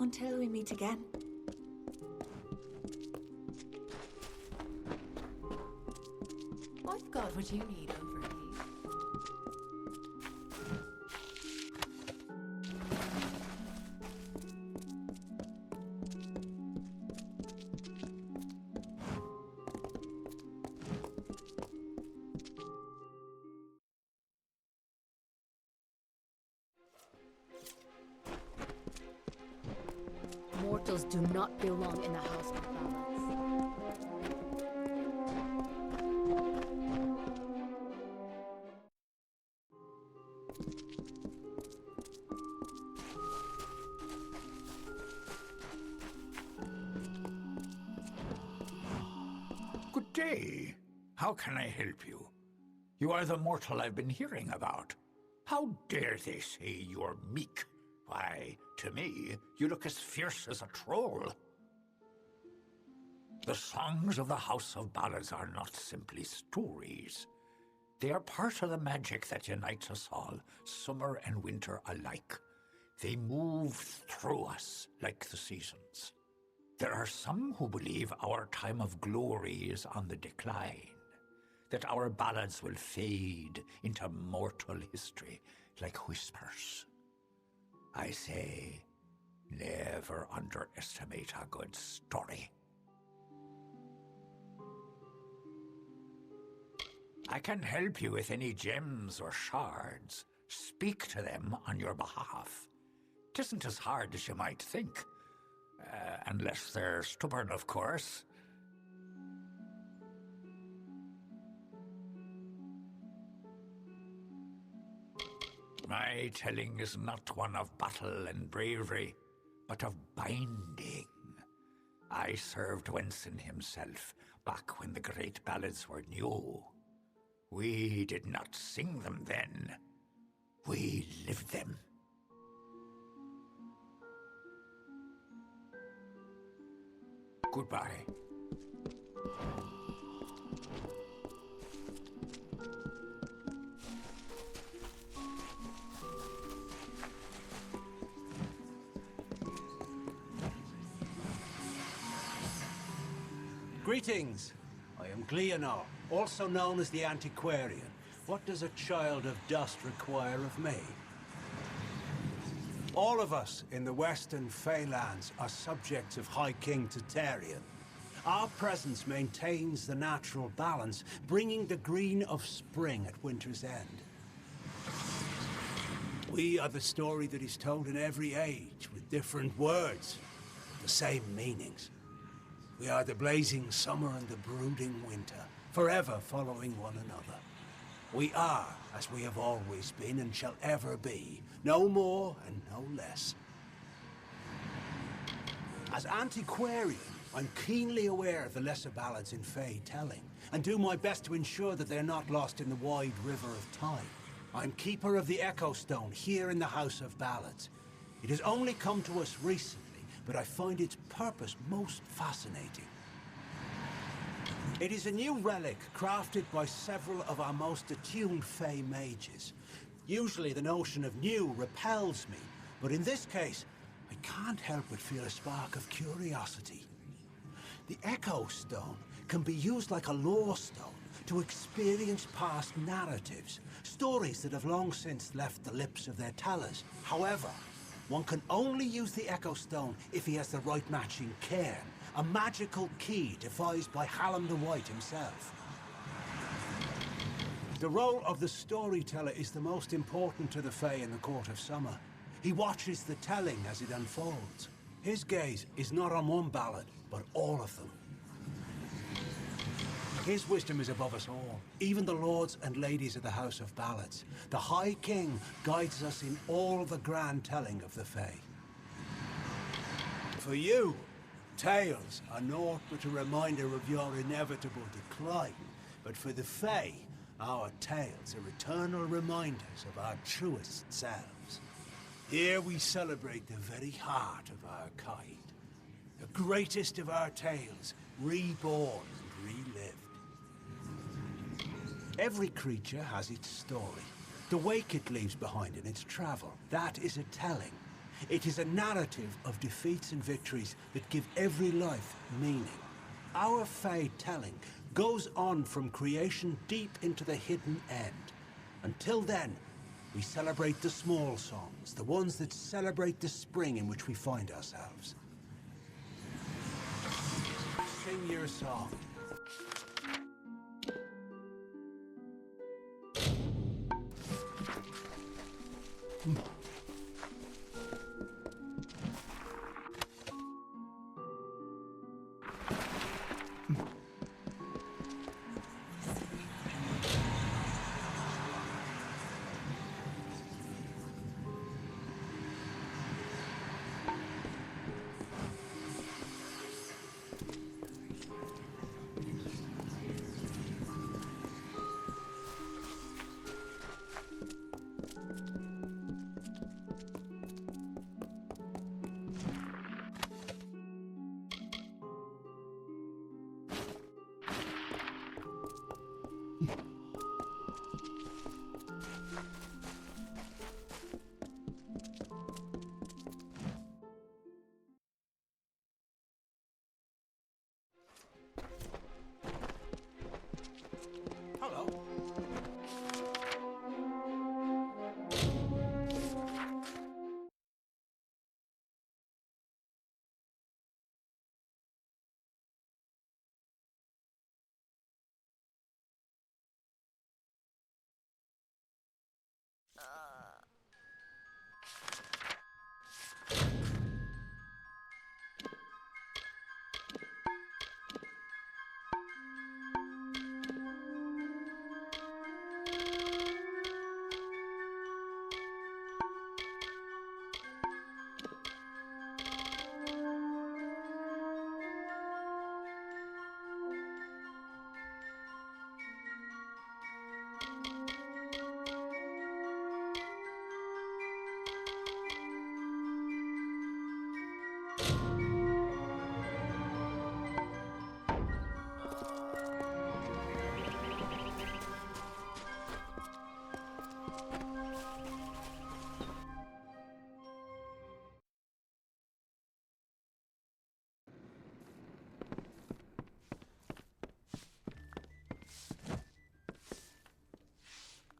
Until we meet again. I've got what you need over here. Mortals do not belong in the House of Ballads. Good day. How can I help you? You are the mortal I've been hearing about. How dare they say you're meek? Why, to me, you look as fierce as a troll. The songs of the House of Ballads are not simply stories. They are part of the magic that unites us all, summer and winter alike. They move through us like the seasons. There are some who believe our time of glory is on the decline, that our ballads will fade into mortal history like whispers. I say, never underestimate a good story. I can help you with any gems or shards. Speak to them on your behalf. It isn't as hard as you might think. Unless they're stubborn, of course. My telling is not one of battle and bravery, but of binding. I served Wenson himself back when the great ballads were new. We did not sing them then. We lived them. Goodbye. Greetings. I am Gleonor, also known as the Antiquarian. What does a child of dust require of me? All of us in the Western Feylands are subjects of High King Tatarian. Our presence maintains the natural balance, bringing the green of spring at winter's end. We are the story that is told in every age, with different words, the same meanings. We are the blazing summer and the brooding winter, forever following one another. We are, as we have always been and shall ever be, no more and no less. As Antiquarian, I'm keenly aware of the lesser ballads in Fey telling, and do my best to ensure that they're not lost in the wide river of time. I'm keeper of the Echo Stone here in the House of Ballads. It has only come to us recently, but I find its purpose most fascinating. It is a new relic crafted by several of our most attuned Fey mages. Usually the notion of new repels me, but in this case, I can't help but feel a spark of curiosity. The Echo Stone can be used like a lore stone to experience past narratives, stories that have long since left the lips of their tellers. However, one can only use the Echo Stone if he has the right matching cairn, a magical key devised by Hallam the White himself. The role of the storyteller is the most important to the Fae in the Court of Summer. He watches the telling as it unfolds. His gaze is not on one ballad, but all of them. His wisdom is above us all, even the lords and ladies of the House of Ballads. The High King guides us in all the grand telling of the Fae. For you, tales are naught but a reminder of your inevitable decline. But for the Fae, our tales are eternal reminders of our truest selves. Here we celebrate the very heart of our kind. The greatest of our tales, reborn and relived. Every creature has its story. The wake it leaves behind in its travel. That is a telling. It is a narrative of defeats and victories that give every life meaning. Our Fae telling goes on from creation deep into the hidden end. Until then, we celebrate the small songs, the ones that celebrate the spring in which we find ourselves. Sing your song.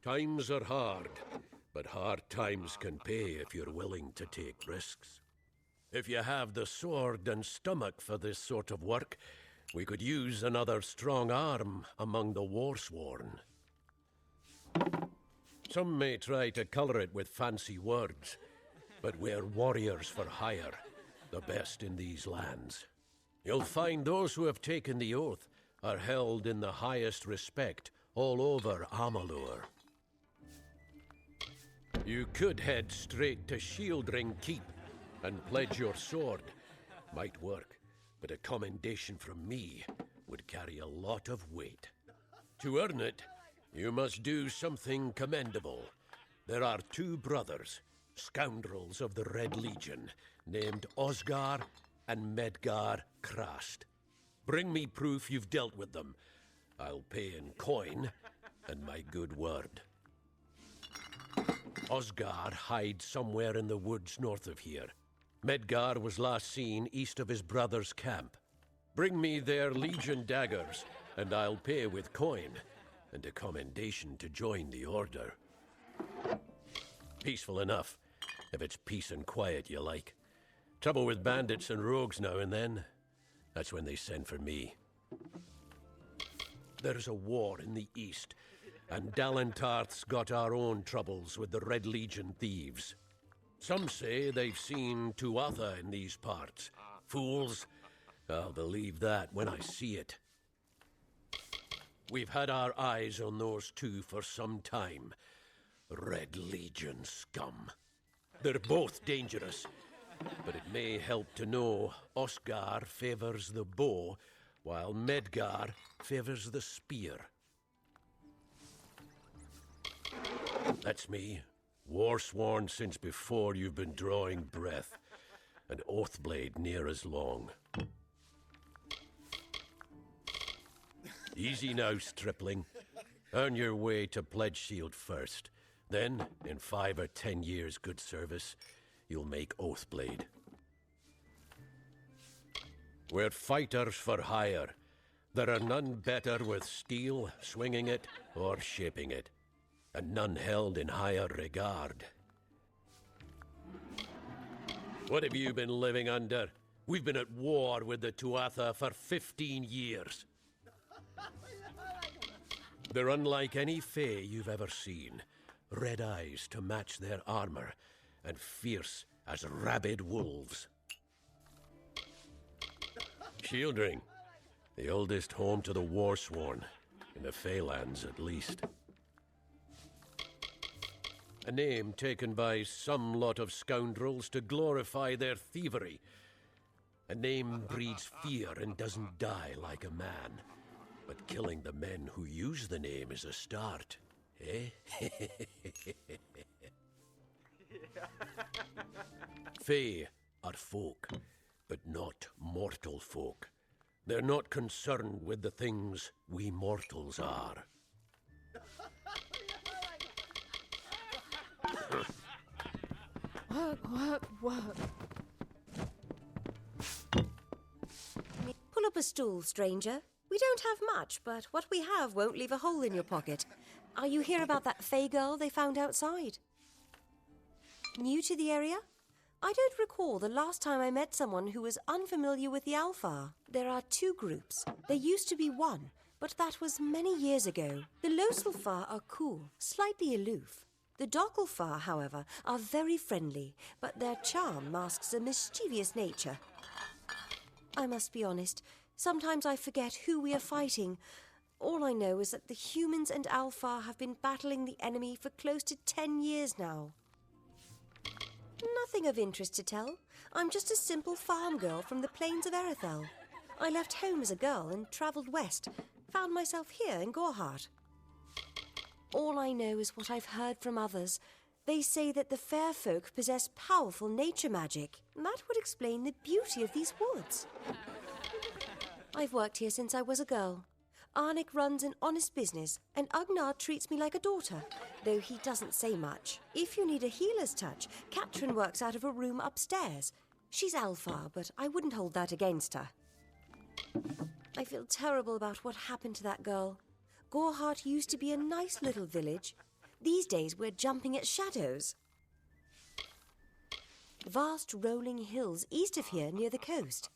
Times are hard, but hard times can pay if you're willing to take risks. If you have the sword and stomach for this sort of work, we could use another strong arm among the warsworn. Some may try to colour it with fancy words, but we're warriors for hire, the best in these lands. You'll find those who have taken the oath are held in the highest respect all over Amalur. You could head straight to Shieldring Keep and pledge your sword. Might work, but a commendation from me would carry a lot of weight. To earn it, you must do something commendable. There are two brothers, scoundrels of the Red Legion, named Osgar and Medgar Krast. Bring me proof you've dealt with them. I'll pay in coin and my good word. Osgar hides somewhere in the woods north of here. Medgar was last seen east of his brother's camp. Bring me their Legion daggers, and I'll pay with coin, and a commendation to join the order. Peaceful enough, if it's peace and quiet you like. Trouble with bandits and rogues now and then, that's when they send for me. There's a war in the east, and Dalentarth's got our own troubles with the Red Legion thieves. Some say they've seen Tuatha in these parts. Fools, I'll believe that when I see it. We've had our eyes on those two for some time. Red Legion scum. They're both dangerous, but it may help to know Osgar favors the bow, while Medgar favors the spear. That's me, war-sworn since before you've been drawing breath, an oathblade near as long. Easy now, stripling. Earn your way to Pledge Shield first. Then, in 5 or 10 years' good service, you'll make Oathblade. We're fighters for hire. There are none better with steel, swinging it, or shaping it, and none held in higher regard. What have you been living under? We've been at war with the Tuatha for 15 years. They're unlike any Fae you've ever seen. Red eyes to match their armor, and fierce as rabid wolves. Shieldring, the oldest home to the Warsworn, in the Feylands at least. A name taken by some lot of scoundrels to glorify their thievery. A name breeds fear and doesn't die like a man. But killing the men who use the name is a start, eh? Fae are folk, but not mortal folk. They're not concerned with the things we mortals are. Work. Pull up a stool, stranger. We don't have much, but what we have won't leave a hole in your pocket. Are you here about that Fae girl they found outside? New to the area? I don't recall the last time I met someone who was unfamiliar with the Alfar. There are 2 groups. There used to be one, but that was many years ago. The Loselfar are cool, slightly aloof. The Dockelfar, however, are very friendly, but their charm masks a mischievous nature. I must be honest, sometimes I forget who we are fighting. All I know is that the humans and Alfar have been battling the enemy for close to 10 years now. Nothing of interest to tell. I'm just a simple farm girl from the plains of Erethel. I left home as a girl and travelled west. Found myself here in Gorhart. All I know is what I've heard from others. They say that the fair folk possess powerful nature magic. That would explain the beauty of these woods. I've worked here since I was a girl. Arnik runs an honest business, and Ugnar treats me like a daughter, though he doesn't say much. If you need a healer's touch, Katrin works out of a room upstairs. She's Alfar, but I wouldn't hold that against her. I feel terrible about what happened to that girl. Gorhart used to be a nice little village. These days we're jumping at shadows. Vast rolling hills east of here near the coast.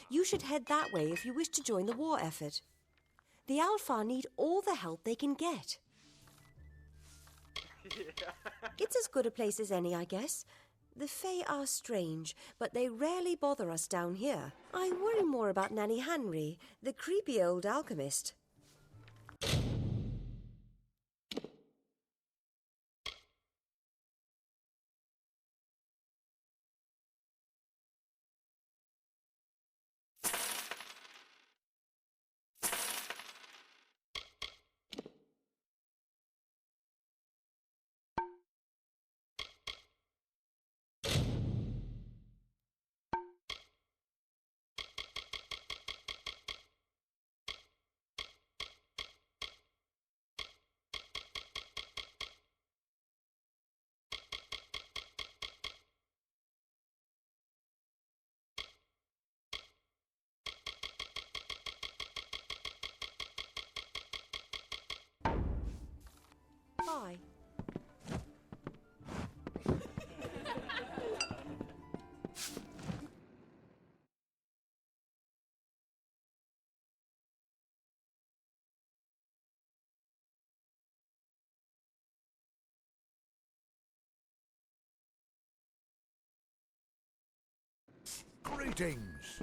You should head that way if you wish to join the war effort. The Alfar need all the help they can get. It's as good a place as any, I guess. The Fae are strange, but they rarely bother us down here. I worry more about Nanny Henry, the creepy old alchemist. Bye. Greetings.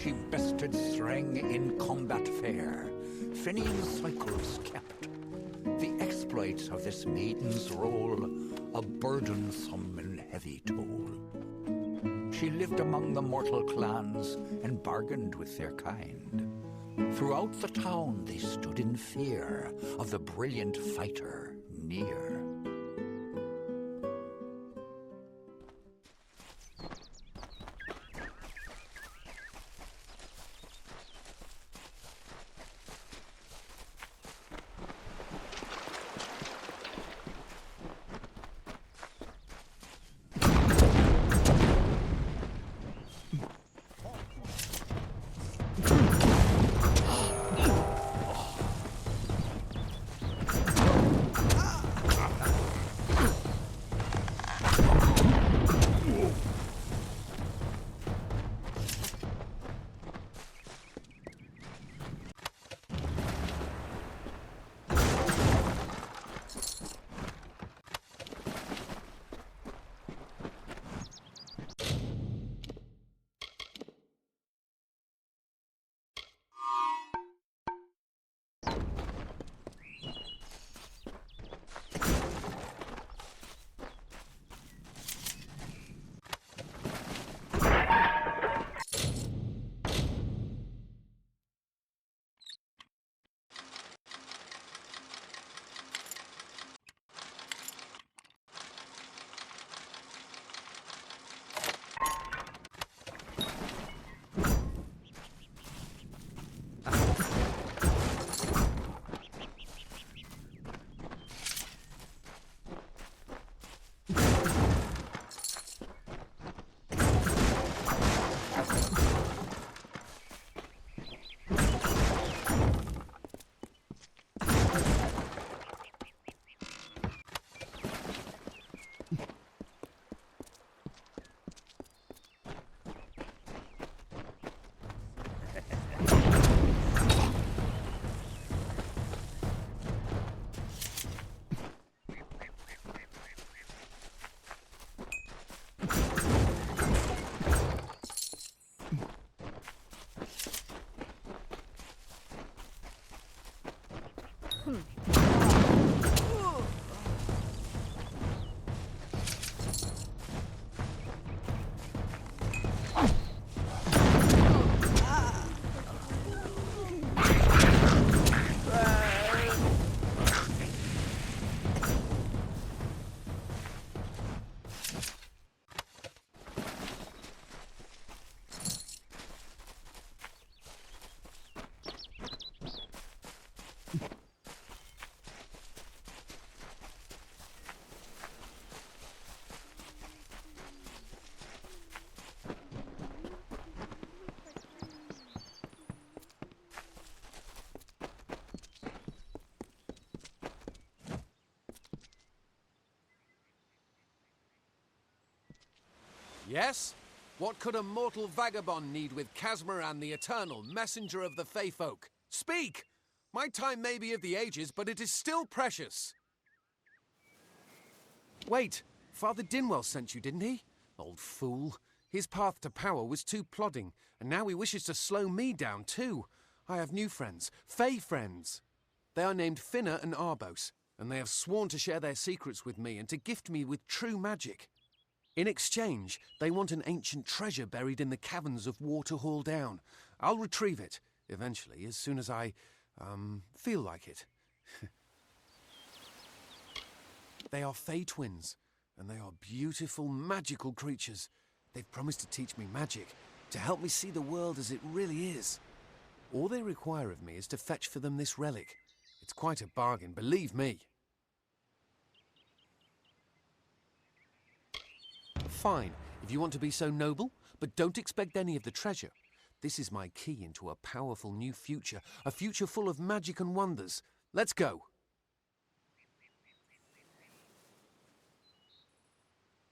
She bested Threng in combat fair. Finian's cycles kept. The exploits of this maiden's role, a burdensome and heavy toll. She lived among the mortal clans and bargained with their kind. Throughout the town they stood in fear of the brilliant fighter near. Yes? What could a mortal vagabond need with Casmaran the Eternal, messenger of the Fey folk? Speak! My time may be of the ages, but it is still precious. Wait, Father Dinwell sent you, didn't he? Old fool. His path to power was too plodding, and now he wishes to slow me down too. I have new friends, Fey friends. They are named Finna and Arbos, and they have sworn to share their secrets with me and to gift me with true magic. In exchange, they want an ancient treasure buried in the caverns of Waterhall Down. I'll retrieve it, eventually, as soon as I, feel like it. They are Fey twins, and they are beautiful, magical creatures. They've promised to teach me magic, to help me see the world as it really is. All they require of me is to fetch for them this relic. It's quite a bargain, believe me. Fine, if you want to be so noble, but don't expect any of the treasure. This is my key into a powerful new future, a future full of magic and wonders. Let's go.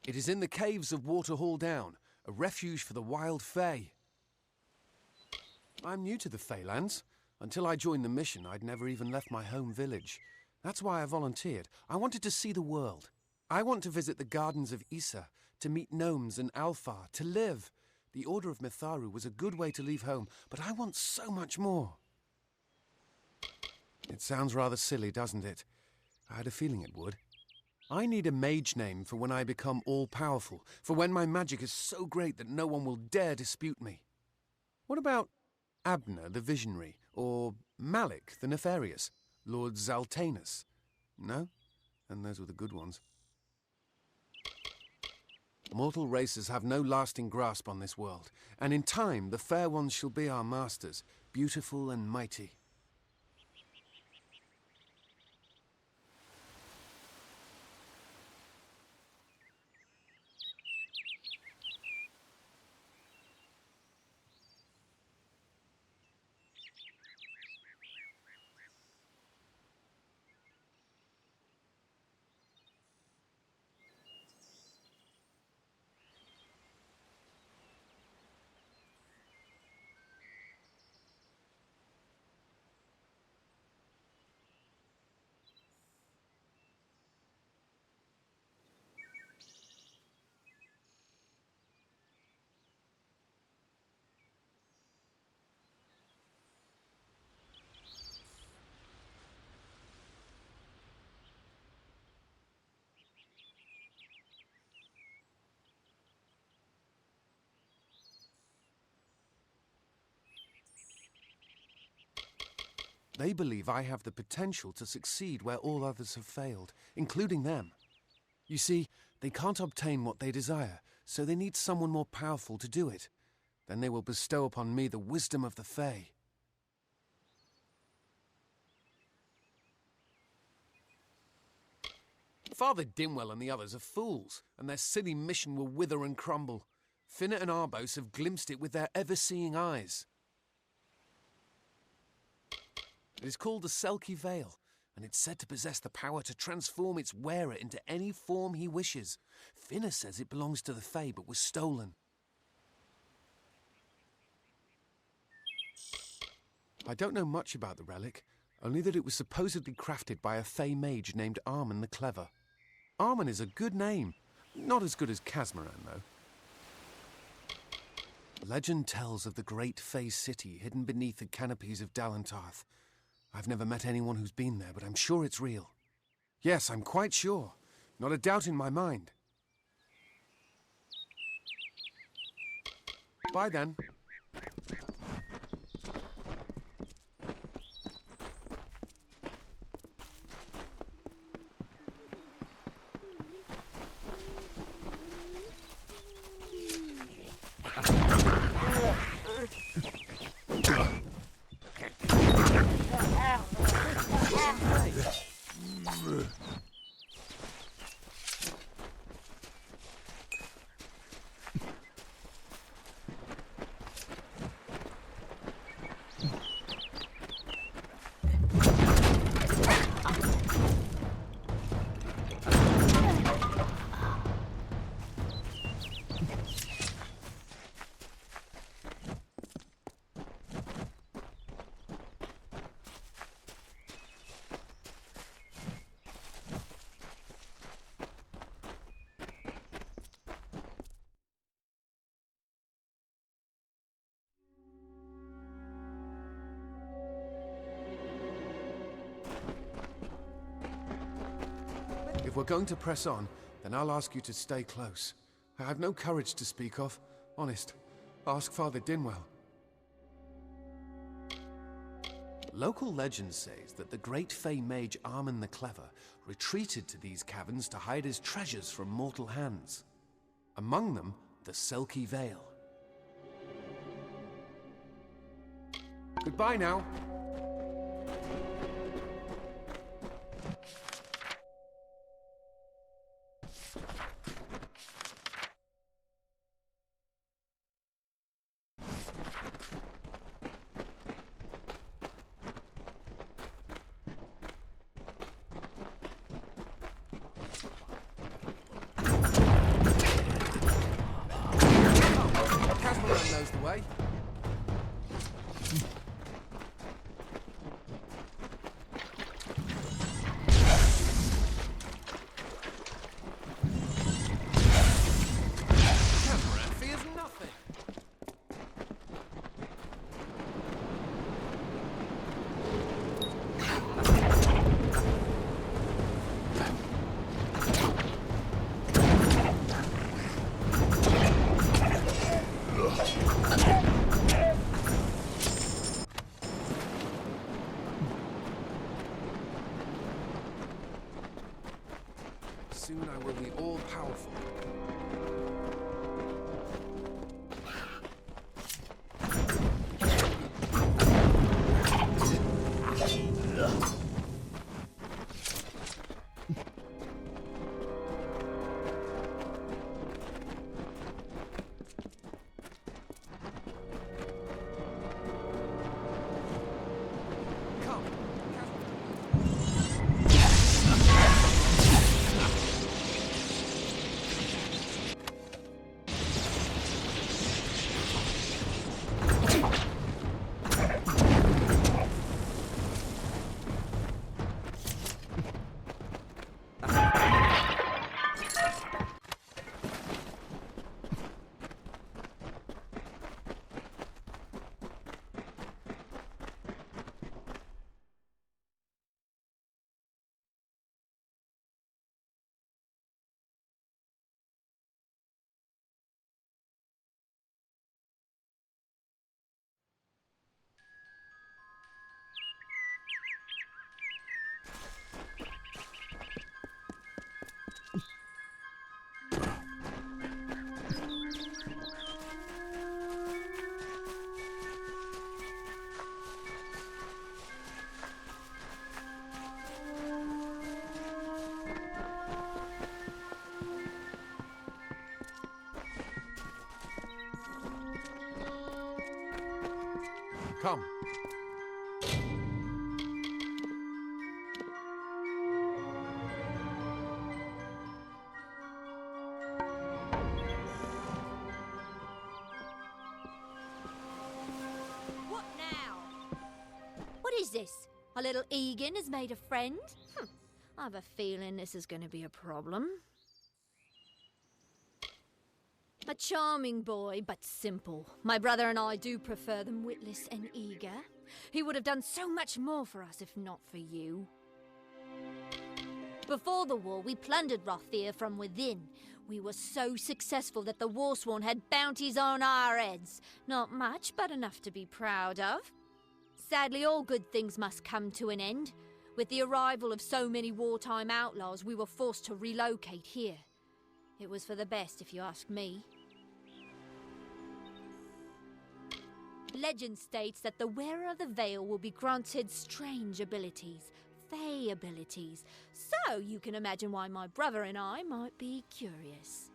It is in the caves of Waterhall Down, a refuge for the wild Fey. I'm new to the Feylands. Until I joined the mission, I'd never even left my home village. That's why I volunteered. I wanted to see the world. I want to visit the gardens of Issa, to meet gnomes and Alfar, to live. The Order of Mitharu was a good way to leave home, but I want so much more. It sounds rather silly, doesn't it? I had a feeling it would. I need a mage name for when I become all-powerful, for when my magic is so great that no one will dare dispute me. What about Abner the Visionary, or Malik the Nefarious, Lord Zaltanus? No? And those were the good ones. Mortal races have no lasting grasp on this world, and in time the fair ones shall be our masters, beautiful and mighty. They believe I have the potential to succeed where all others have failed, including them. You see, they can't obtain what they desire, so they need someone more powerful to do it. Then they will bestow upon me the wisdom of the Fae. Father Dinwell and the others are fools, and their silly mission will wither and crumble. Finna and Arbos have glimpsed it with their ever-seeing eyes. It is called the Selkie Veil, and it's said to possess the power to transform its wearer into any form he wishes. Finna says it belongs to the Fae, but was stolen. I don't know much about the relic, only that it was supposedly crafted by a Fey mage named Armen the Clever. Armen is a good name. Not as good as Casmaran, though. Legend tells of the great Fey city hidden beneath the canopies of Dalantarth. I've never met anyone who's been there, but I'm sure it's real. Yes, I'm quite sure. Not a doubt in my mind. Bye then. If we're going to press on, then I'll ask you to stay close. I have no courage to speak of. Honest. Ask Father Dinwell. Local legend says that the great Fey mage Armin the Clever retreated to these caverns to hide his treasures from mortal hands. Among them, the Selkie Veil. Goodbye now. Knows the way. Catamaran fears nothing. Soon I will be all-powerful. Come. What now? What is this? Our little Egan has made a friend? I have a feeling this is going to be a problem. A charming boy, but simple. My brother and I do prefer them witless and eager. He would have done so much more for us if not for you. Before the war, we plundered Rothier from within. We were so successful that the Warsworn had bounties on our heads. Not much, but enough to be proud of. Sadly, all good things must come to an end. With the arrival of so many wartime outlaws, we were forced to relocate here. It was for the best, if you ask me. Legend states that the wearer of the veil will be granted strange abilities, fey abilities. So you can imagine why my brother and I might be curious.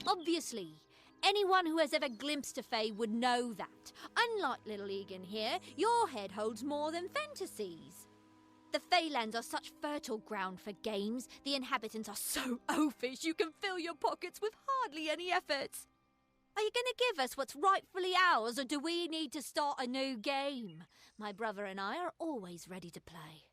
Obviously, anyone who has ever glimpsed a fey would know that. Unlike little Egan here, your head holds more than fantasies. The Feylands are such fertile ground for games. The inhabitants are so oafish you can fill your pockets with hardly any effort. Are you going to give us what's rightfully ours, or do we need to start a new game? My brother and I are always ready to play.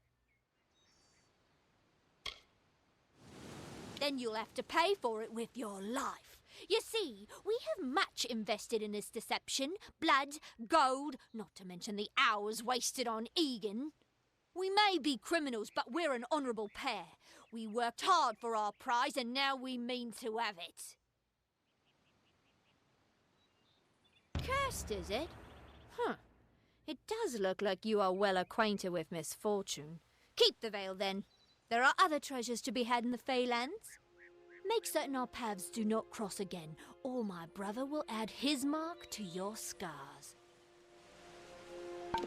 Then you'll have to pay for it with your life. You see, we have much invested in this deception. Blood, gold, not to mention the hours wasted on Egan. We may be criminals, but we're an honourable pair. We worked hard for our prize, and now we mean to have it. Cursed, is it? Huh. It does look like you are well acquainted with misfortune. Keep the veil, then. There are other treasures to be had in the Feylands. Make certain our paths do not cross again, or my brother will add his mark to your scars.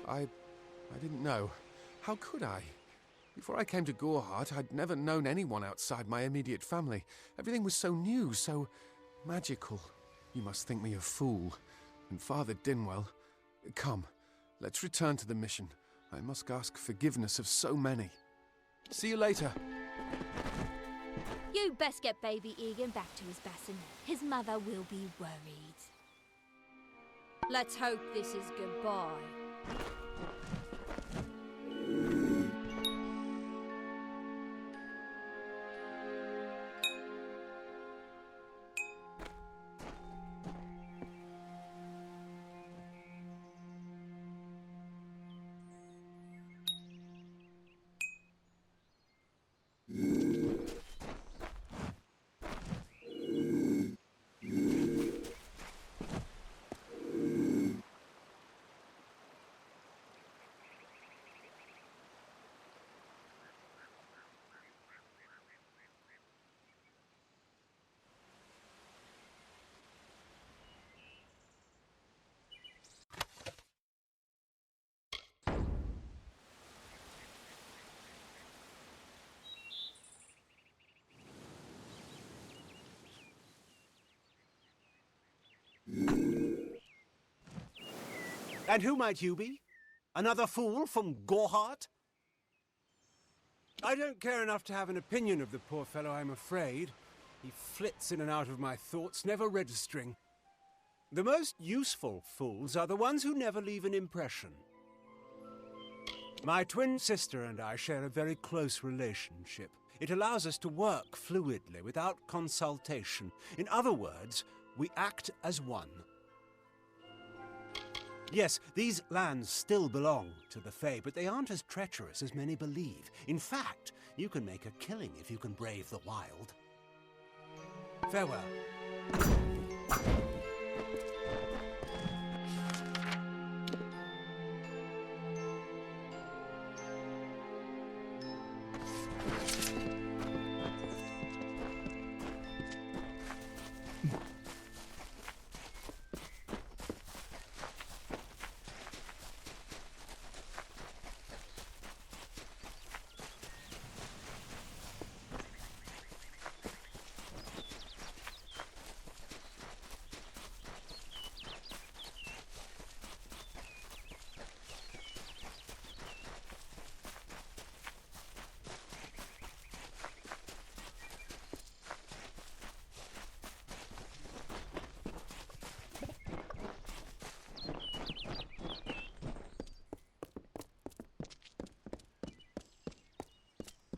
I didn't know. How could I? Before I came to Gorehart, I'd never known anyone outside my immediate family. Everything was so new, so magical. You must think me a fool. And Father Dinwell... Come, let's return to the mission. I must ask forgiveness of so many. See you later. You best get baby Egan back to his bassinet. His mother will be worried. Let's hope this is goodbye. And who might you be? Another fool from Gorehart? I don't care enough to have an opinion of the poor fellow, I'm afraid. He flits in and out of my thoughts, never registering. The most useful fools are the ones who never leave an impression. My twin sister and I share a very close relationship. It allows us to work fluidly, without consultation. In other words, we act as one. Yes, these lands still belong to the Fae, but they aren't as treacherous as many believe. In fact, you can make a killing if you can brave the wild. Farewell.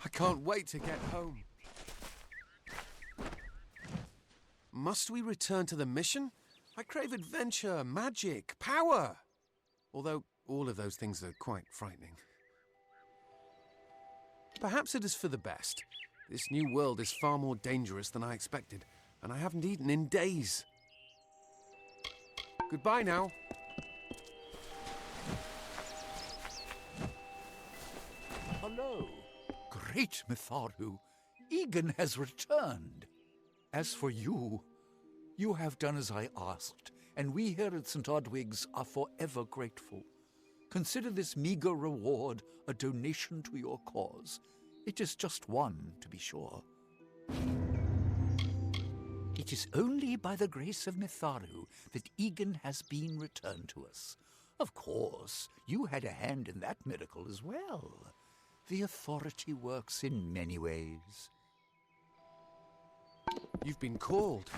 I can't wait to get home. Must we return to the mission? I crave adventure, magic, power. Although all of those things are quite frightening. Perhaps it is for the best. This new world is far more dangerous than I expected, and I haven't eaten in days. Goodbye now. Hello. Great Mitharu. Egan has returned. As for you, you have done as I asked, and we here at St. Odwig's are forever grateful. Consider this meager reward a donation to your cause. It is just one, to be sure. It is only by the grace of Mitharu that Egan has been returned to us. Of course, you had a hand in that miracle as well. The authority works in many ways. You've been called.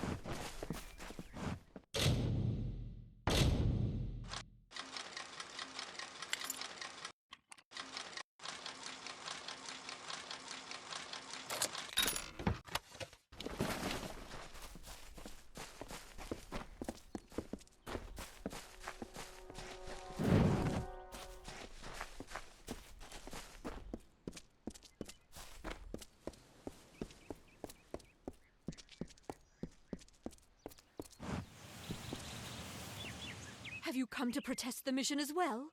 Have you come to protest the mission as well?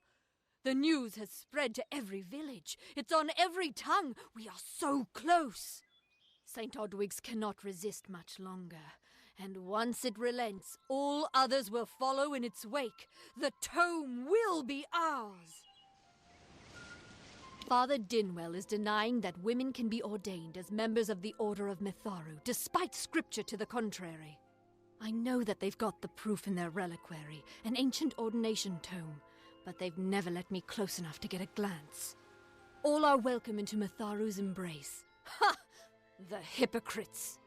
The news has spread to every village. It's on every tongue. We are so close. St. Odwig's cannot resist much longer. And once it relents, all others will follow in its wake. The tome will be ours. Father Dinwell is denying that women can be ordained as members of the Order of Mitharu, despite scripture to the contrary. I know that they've got the proof in their reliquary, an ancient ordination tome, but they've never let me close enough to get a glance. All are welcome into Mitharu's embrace. Ha! The hypocrites!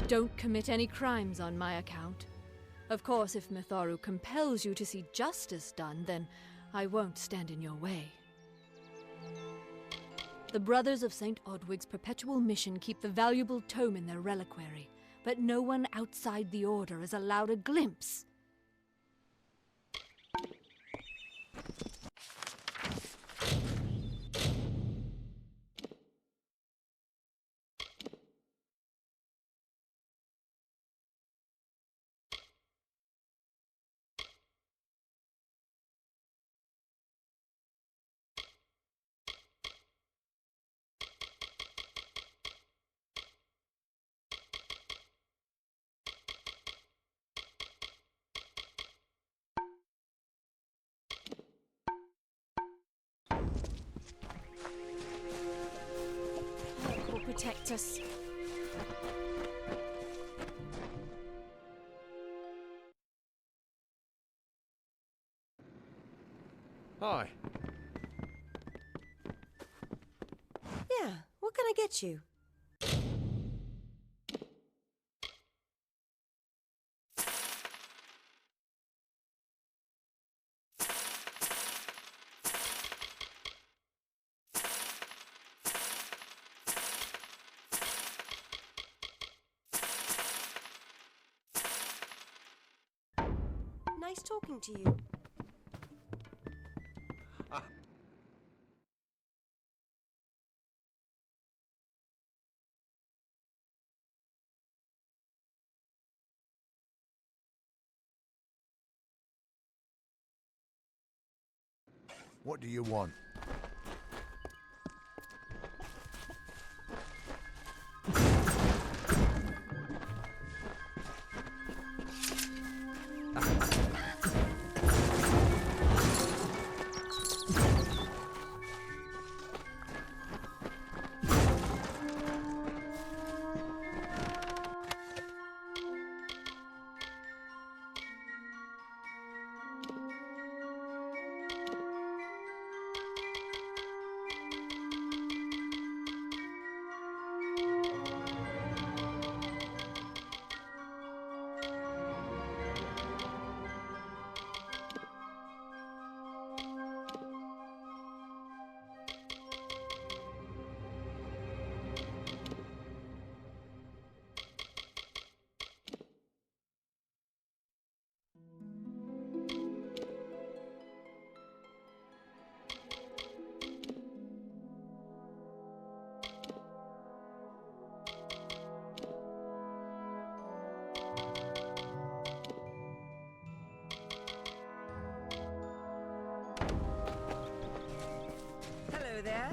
Don't commit any crimes on my account. Of course, if Mitharu compels you to see justice done, then I won't stand in your way. The Brothers of St. Odwig's perpetual mission keep the valuable tome in their reliquary, but no one outside the Order is allowed a glimpse. Help will protect us. Hi. Yeah, what can I get you? Nice talking to you. What do you want? Hello there.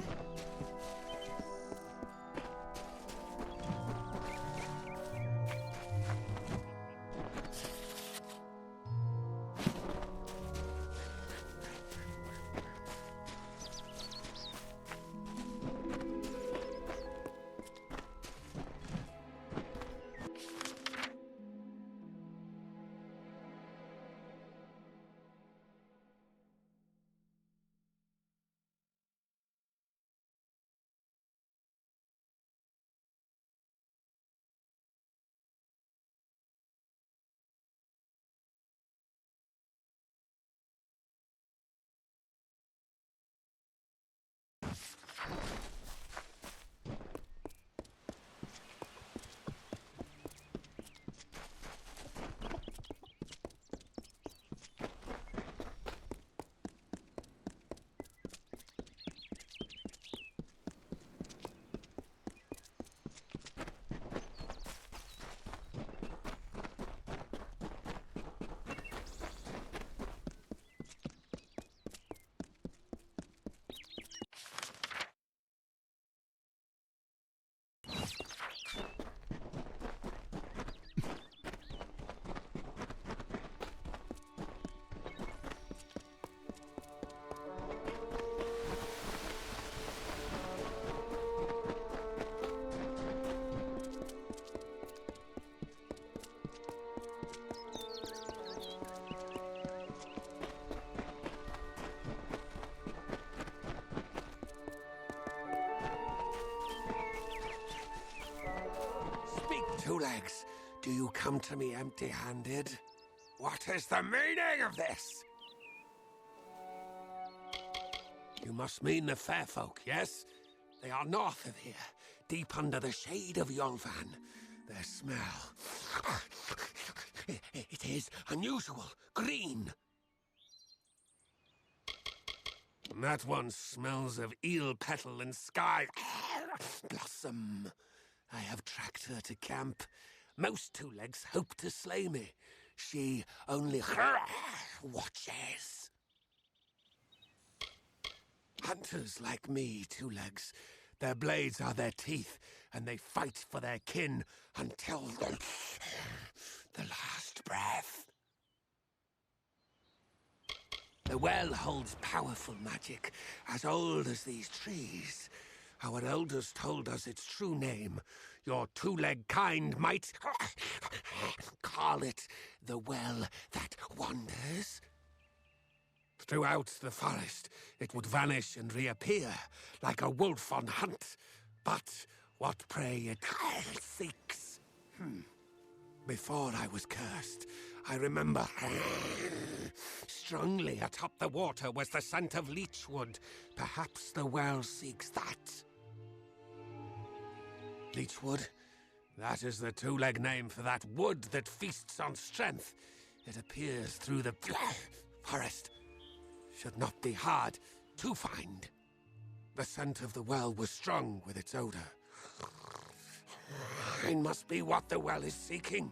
Two-Legs, do you come to me empty-handed? What is the meaning of this? You must mean the fair folk, yes? They are north of here, deep under the shade of Yolvan. Their smell... It is unusual, green. That one smells of eel petal and sky blossom. I have tracked her to camp. Most Two-Legs hope to slay me. She only watches. Hunters like me, Two-Legs. Their blades are their teeth, and they fight for their kin until the last breath. The well holds powerful magic, as old as these trees. Our elders told us its true name. Your two-leg kind might call it the well that wanders. Throughout the forest, it would vanish and reappear, like a wolf on hunt. But what prey it seeks. Before I was cursed, I remember strongly atop the water was the scent of leechwood. Perhaps the well seeks that. Leechwood? That is the two-leg name for that wood that feasts on strength. It appears through the forest. Should not be hard to find. The scent of the well was strong with its odor. Mine must be what the well is seeking.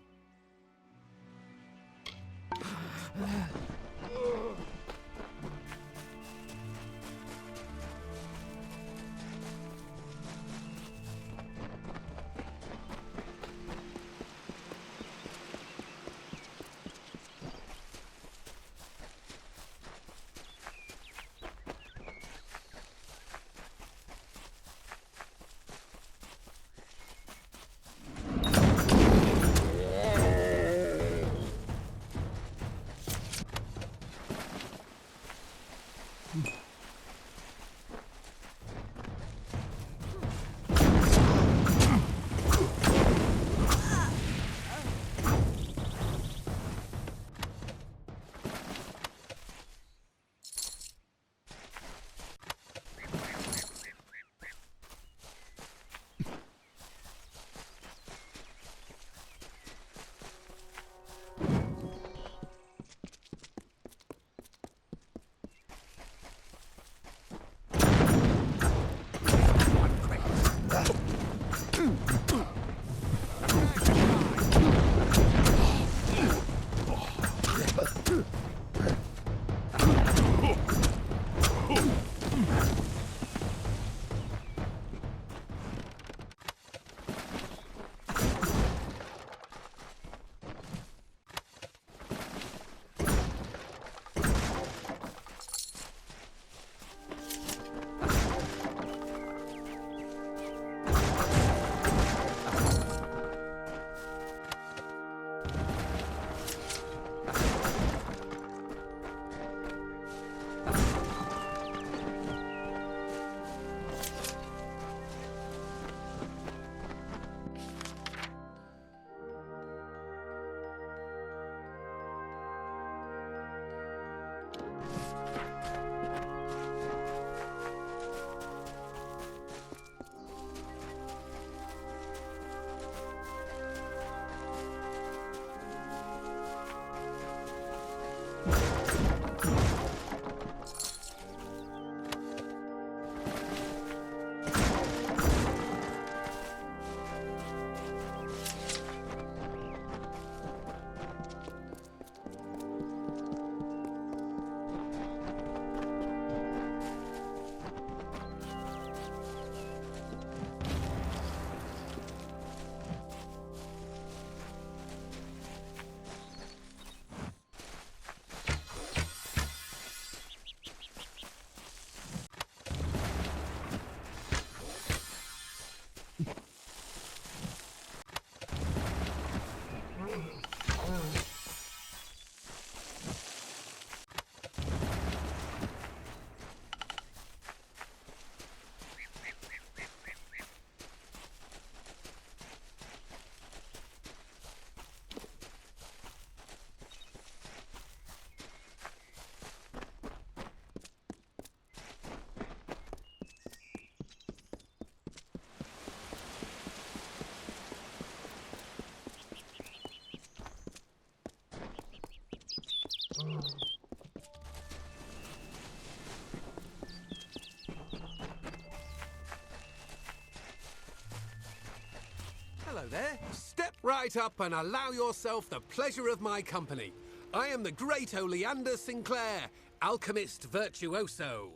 Hello there. Step right up and allow yourself the pleasure of my company. I am the great Oleander Sinclair, alchemist virtuoso.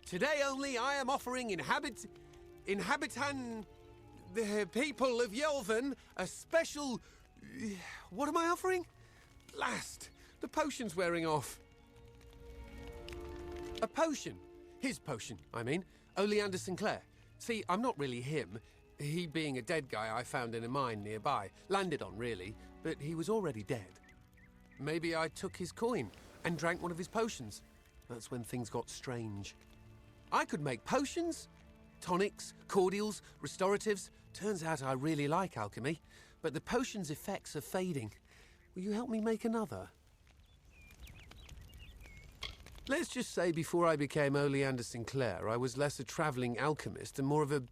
Today only I am offering the people of Yelvan a special... What am I offering? Blast! The potion's wearing off. A potion. His potion, I mean. Oleander Sinclair. See, I'm not really him. He being a dead guy I found in a mine nearby. Landed on, really, but he was already dead. Maybe I took his coin and drank one of his potions. That's when things got strange. I could make potions, tonics, cordials, restoratives. Turns out I really like alchemy, but the potion's effects are fading. Will you help me make another? Let's just say before I became Oleander Sinclair, I was less a travelling alchemist and more of a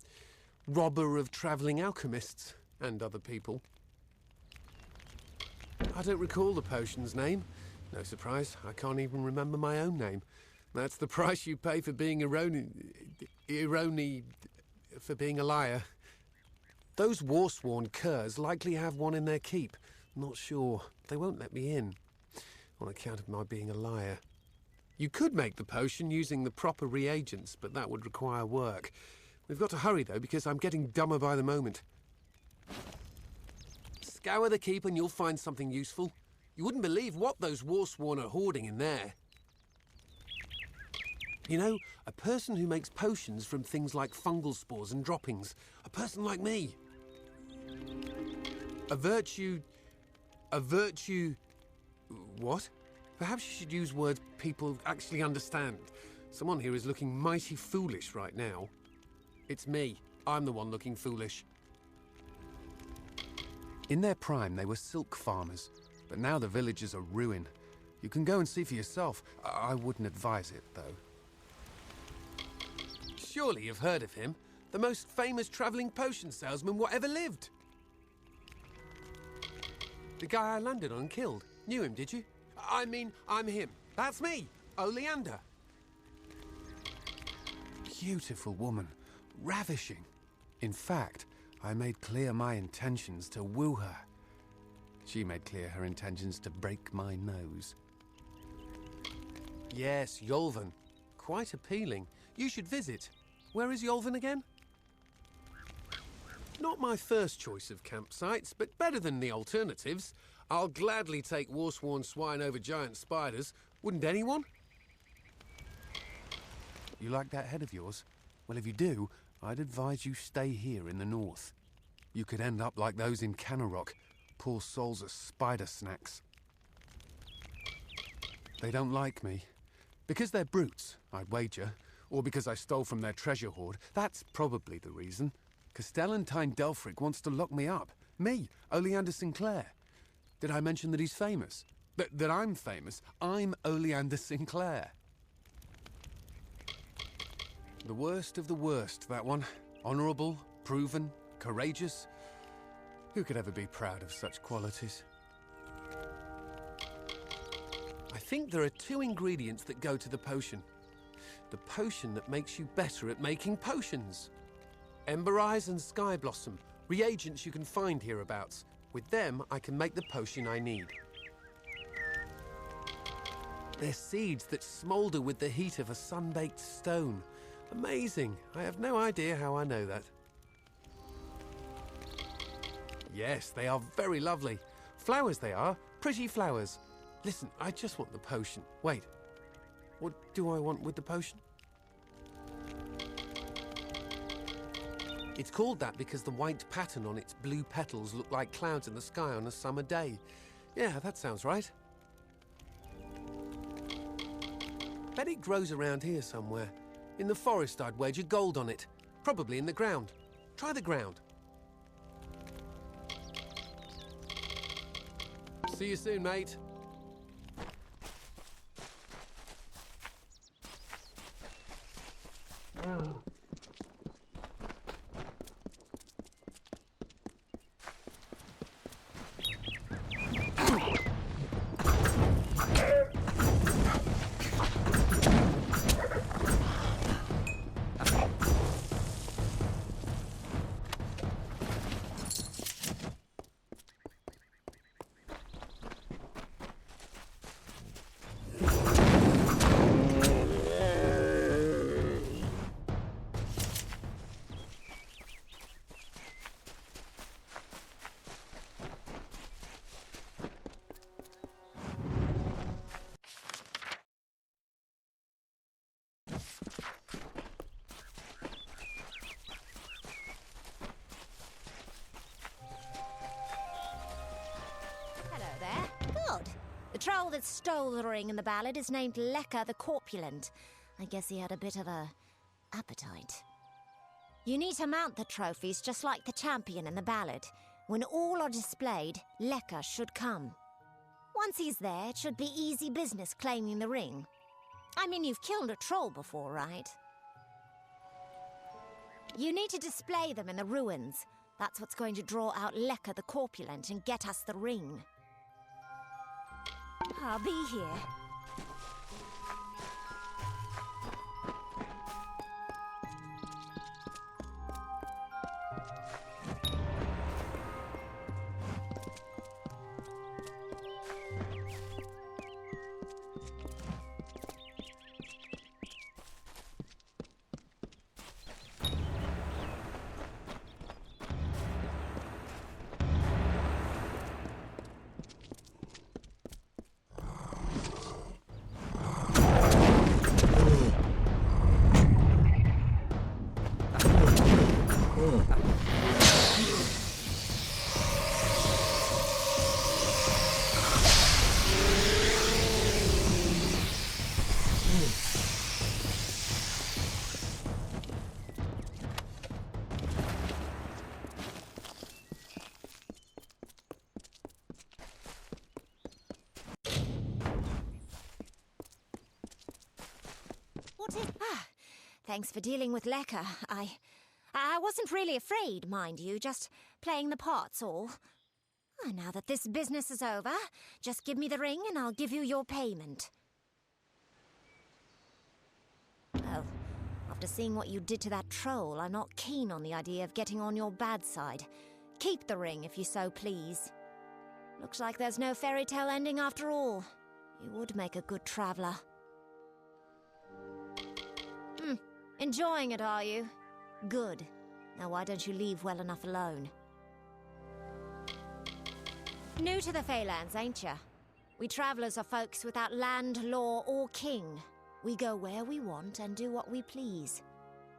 robber of travelling alchemists and other people. I don't recall the potion's name. No surprise, I can't even remember my own name. That's the price you pay for being for being a liar. Those war-sworn curs likely have one in their keep. Not sure. They won't let me in on account of my being a liar. You could make the potion using the proper reagents, but that would require work. We've got to hurry, though, because I'm getting dumber by the moment. Scour the keep and you'll find something useful. You wouldn't believe what those war-sworn are hoarding in there. You know, a person who makes potions from things like fungal spores and droppings. A person like me. A virtue... What? Perhaps you should use words people actually understand. Someone here is looking mighty foolish right now. It's me. I'm the one looking foolish. In their prime, they were silk farmers, but now the village is a ruin. You can go and see for yourself. I wouldn't advise it, though. Surely you've heard of him. The most famous travelling potion salesman what ever lived. The guy I landed on and killed. Knew him, did you? I mean, I'm him. That's me, Oleander. Beautiful woman. Ravishing. In fact, I made clear my intentions to woo her. She made clear her intentions to break my nose. Yes, Yolvan. Quite appealing. You should visit. Where is Yolvan again? Not my first choice of campsites, but better than the alternatives. I'll gladly take war-sworn swine over giant spiders. Wouldn't anyone? You like that head of yours? Well, if you do, I'd advise you stay here in the north. You could end up like those in Canarok. Poor souls are spider snacks. They don't like me. Because they're brutes, I'd wager. Or because I stole from their treasure hoard. That's probably the reason. Castellantine Delfric wants to lock me up. Me, Oleander Sinclair. Did I mention that he's famous? That I'm famous? I'm Oleander Sinclair. The worst of the worst, that one. Honourable, proven, courageous. Who could ever be proud of such qualities? I think there are 2 ingredients that go to the potion. The potion that makes you better at making potions. Ember Eyes and Sky Blossom, reagents you can find hereabouts. With them, I can make the potion I need. They're seeds that smoulder with the heat of a sun-baked stone. Amazing. I have no idea how I know that. Yes, they are very lovely. Flowers they are. Pretty flowers. Listen, I just want the potion. Wait. What do I want with the potion? It's called that because the white pattern on its blue petals look like clouds in the sky on a summer day. Yeah, that sounds right. Bet it grows around here somewhere. In the forest, I'd wager gold on it. Probably in the ground. Try the ground. See you soon, mate. troll that stole the ring in the ballad is named Lecker the Corpulent. I guess he had a bit of a appetite. You need to mount the trophies just like the champion in the ballad. When all are displayed, Lecker should come. Once he's there, it should be easy business claiming the ring. I mean, you've killed a troll before, right? You need to display them in the ruins. That's what's going to draw out Lecker the Corpulent and get us the ring. I'll be here. Thanks for dealing with Lecker. I wasn't really afraid, mind you, just playing the part's all. Now that this business is over, just give me the ring and I'll give you your payment. Oh, after seeing what you did to that troll, I'm not keen on the idea of getting on your bad side. Keep the ring if you so please. Looks like there's no fairy tale ending after all. You would make a good traveler. Enjoying it, are you? Good. Now why don't you leave well enough alone? New to the Feylands, ain't ya? We travellers are folks without land, law, or king. We go where we want and do what we please.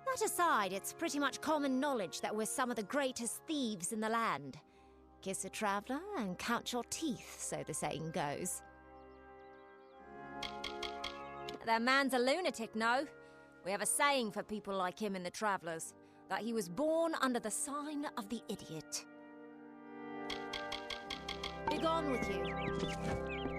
That aside, it's pretty much common knowledge that we're some of the greatest thieves in the land. Kiss a traveller and count your teeth, so the saying goes. That man's a lunatic, no? We have a saying for people like him in the Travellers, that he was born under the sign of the idiot. Be gone with you.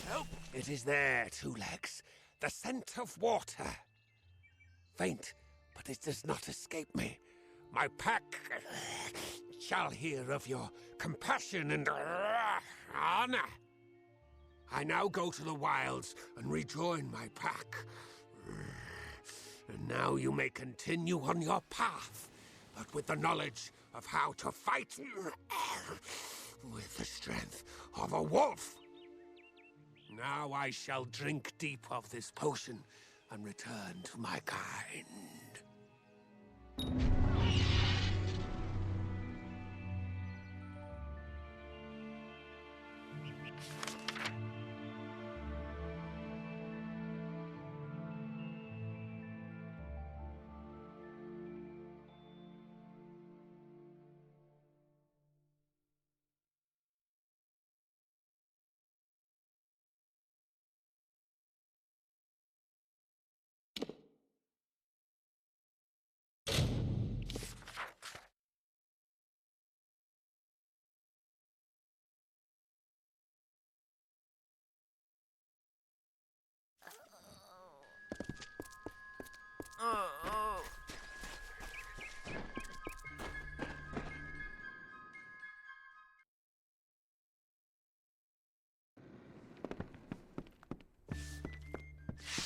Help! It is there, Two Legs. The scent of water. Faint, but it does not escape me. My pack shall hear of your compassion and honor. I now go to the wilds and rejoin my pack. And now you may continue on your path, but with the knowledge of how to fight with the strength of a wolf. Now I shall drink deep of this potion and return to my kind.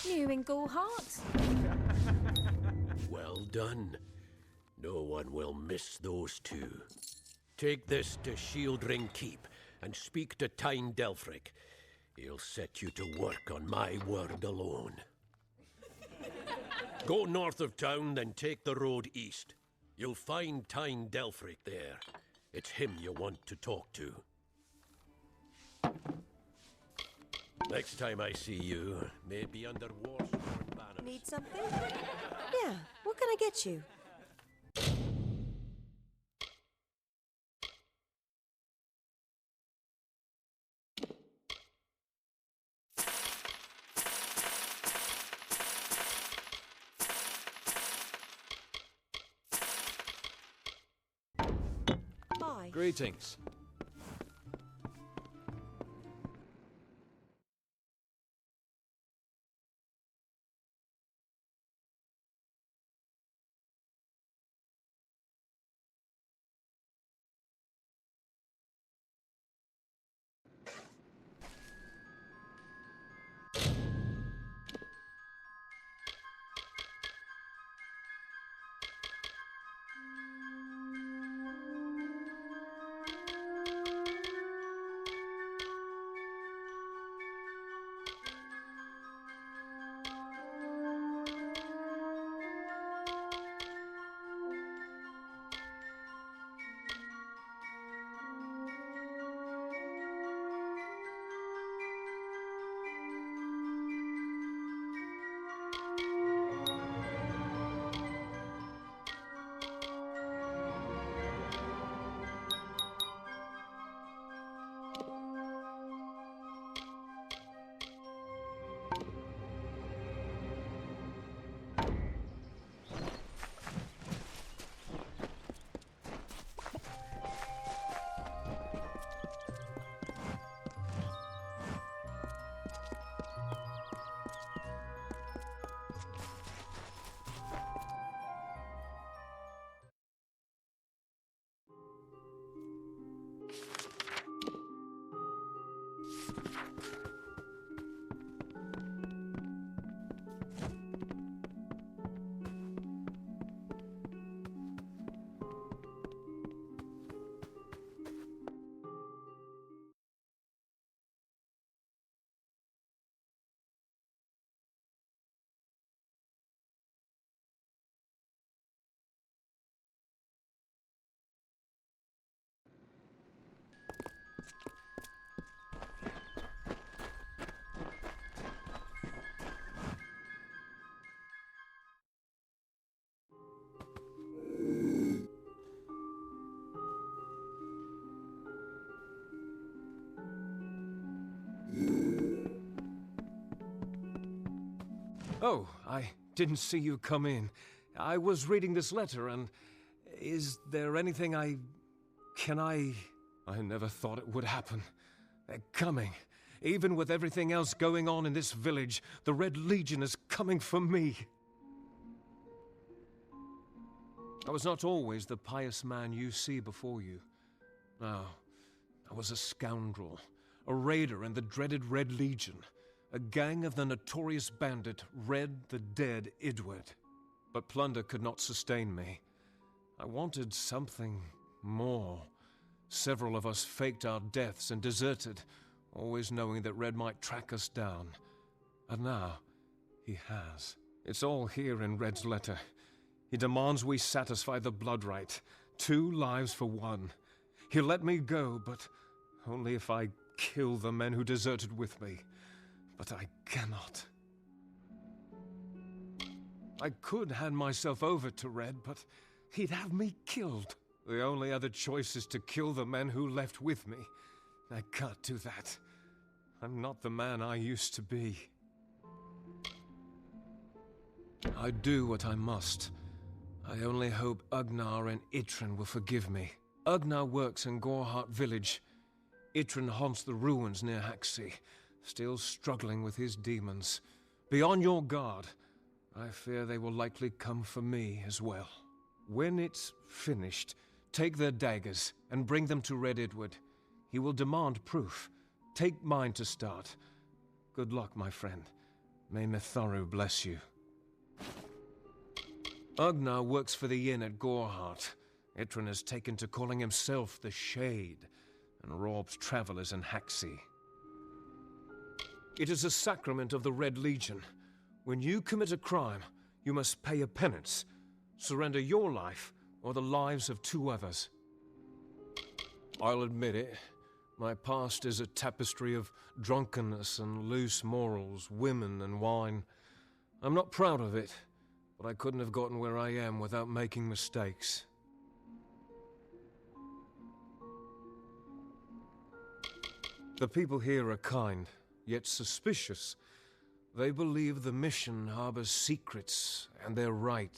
New in Gorehart? Well done. No one will miss those two. Take this to Shieldring Keep and speak to Tyne Delfric. He'll set you to work on my word alone. Go north of town, then take the road east. You'll find Tyne Delfric there. It's him you want to talk to. Next time I see you, maybe under war-sworn banners. Need something? Yeah, what can I get you? Bye. Greetings. Oh, I didn't see you come in. I was reading this letter, and is there anything I never thought it would happen. They're coming. Even with everything else going on in this village, the Red Legion is coming for me. I was not always the pious man you see before you. No, I was a scoundrel, a raider in the dreaded Red Legion, a gang of the notorious bandit Red the Dead Edward. But plunder could not sustain me. I wanted something more. Several of us faked our deaths and deserted, always knowing that Red might track us down. And now, he has. It's all here in Red's letter. He demands we satisfy the blood rite. 2 lives for 1. He'll let me go, but only if I kill the men who deserted with me. But I cannot. I could hand myself over to Red, but he'd have me killed. The only other choice is to kill the men who left with me. I can't do that. I'm not the man I used to be. I do what I must. I only hope Ugnar and Itrin will forgive me. Ugnar works in Gorhart village. Itrin haunts the ruins near Haxi, still struggling with his demons. Be on your guard. I fear they will likely come for me as well. When it's finished, take their daggers and bring them to Red Edward. He will demand proof. Take mine to start. Good luck, my friend. May Mitharu bless you. Ugnar works for the inn at Gorhart. Itrin has taken to calling himself the Shade, and robs travelers in Haxi. It is a sacrament of the Red Legion. When you commit a crime, you must pay a penance. Surrender your life, or the lives of 2 others. I'll admit it. My past is a tapestry of drunkenness and loose morals, women and wine. I'm not proud of it, but I couldn't have gotten where I am without making mistakes. The people here are kind, yet suspicious. They believe the mission harbors secrets, and they're right.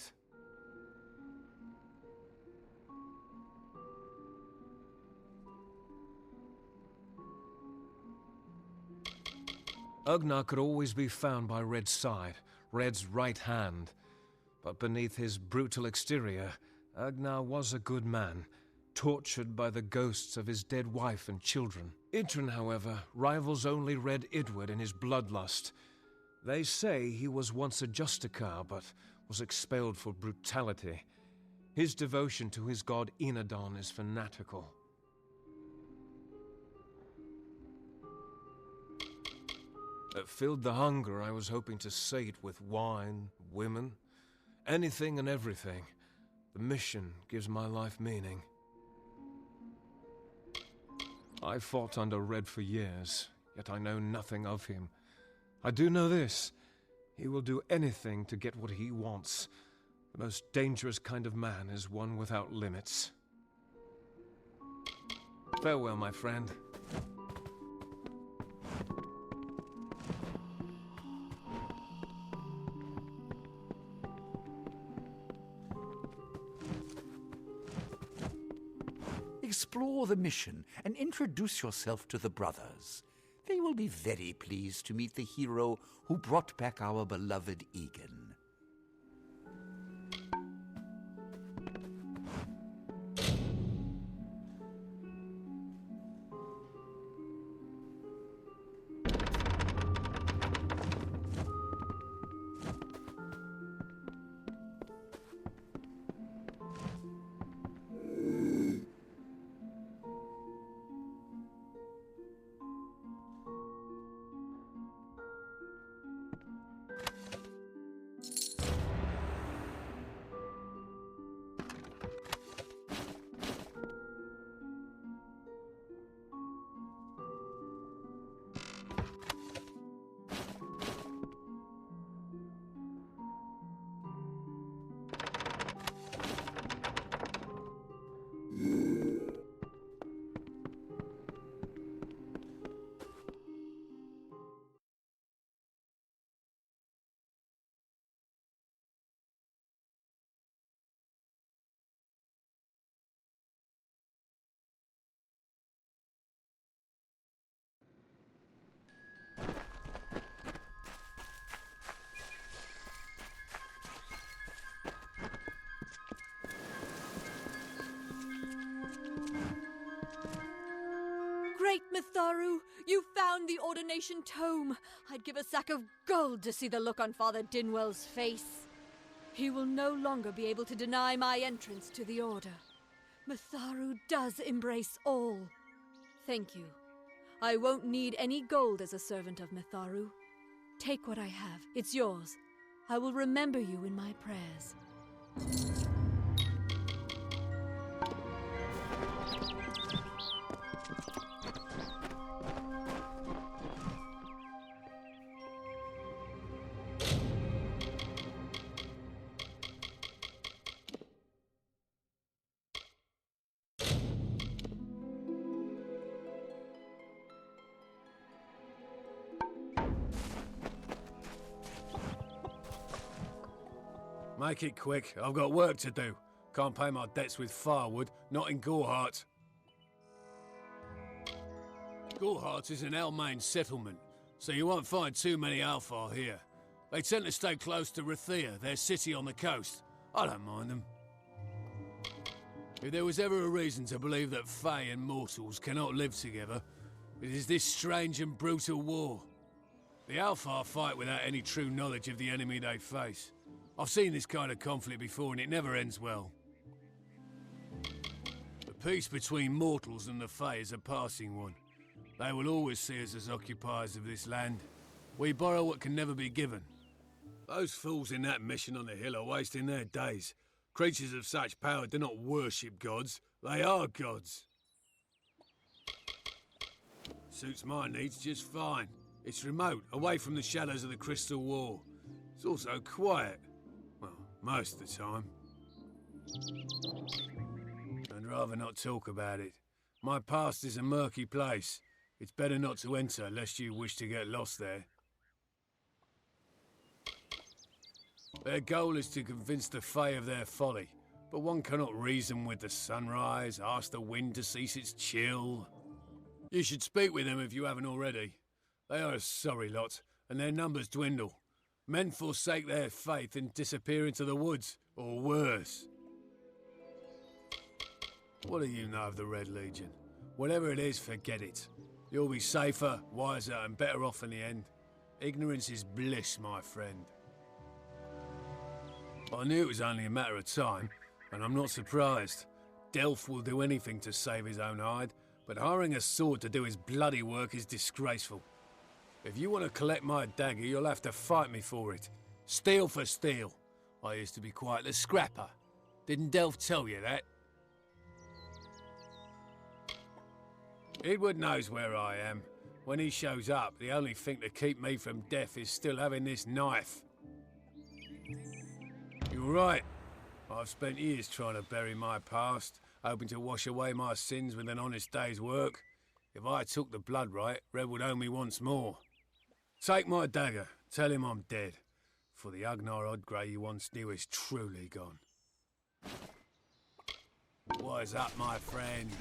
Ugnar could always be found by Red's side, Red's right hand. But beneath his brutal exterior, Ugnar was a good man, tortured by the ghosts of his dead wife and children. Itrin, however, rivals only Red Edward in his bloodlust. They say he was once a Justicar, but was expelled for brutality. His devotion to his god Enadon is fanatical. It filled the hunger I was hoping to sate with wine, women, anything and everything. The mission gives my life meaning. I fought under Red for years, yet I know nothing of him. I do know this. He will do anything to get what he wants. The most dangerous kind of man is one without limits. Farewell, my friend. Explore the mission and introduce yourself to the brothers. They will be very pleased to meet the hero who brought back our beloved Egan. Mitharu, you found the ordination tome. I'd give a sack of gold to see the look on Father Dinwell's face. He will no longer be able to deny my entrance to the Order. Mitharu does embrace all. Thank you. I won't need any gold as a servant of Mitharu. Take what I have. It's yours. I will remember you in my prayers. Make it quick. I've got work to do. Can't pay my debts with firewood, not in Gorhart. Gorhart is an Almain settlement, so you won't find too many Alfar here. They tend to stay close to Rathia, their city on the coast. I don't mind them. If there was ever a reason to believe that Fae and mortals cannot live together, it is this strange and brutal war. The Alfar fight without any true knowledge of the enemy they face. I've seen this kind of conflict before and it never ends well. The peace between mortals and the Fae is a passing one. They will always see us as occupiers of this land. We borrow what can never be given. Those fools in that mission on the hill are wasting their days. Creatures of such power do not worship gods, they are gods. Suits my needs just fine. It's remote, away from the shadows of the Crystal Wall. It's also quiet. Well, most of the time. I'd rather not talk about it. My past is a murky place. It's better not to enter, lest you wish to get lost there. Their goal is to convince the Fae of their folly, but one cannot reason with the sunrise, ask the wind to cease its chill. You should speak with them if you haven't already. They are a sorry lot, and their numbers dwindle. Men forsake their faith and disappear into the woods, or worse. What do you know of the Red Legion? Whatever it is, forget it. You'll be safer, wiser, and better off in the end. Ignorance is bliss, my friend. I knew it was only a matter of time, and I'm not surprised. Delph will do anything to save his own hide, but hiring a sword to do his bloody work is disgraceful. If you want to collect my dagger, you'll have to fight me for it. Steel for steel. I used to be quite the scrapper. Didn't Delph tell you that? Edward knows where I am. When he shows up, the only thing to keep me from death is still having this knife. You're right. I've spent years trying to bury my past, hoping to wash away my sins with an honest day's work. If I took the blood right, Red would own me once more. Take my dagger, tell him I'm dead, for the Agnar Odgrey you once knew is truly gone. Wise up, my friend.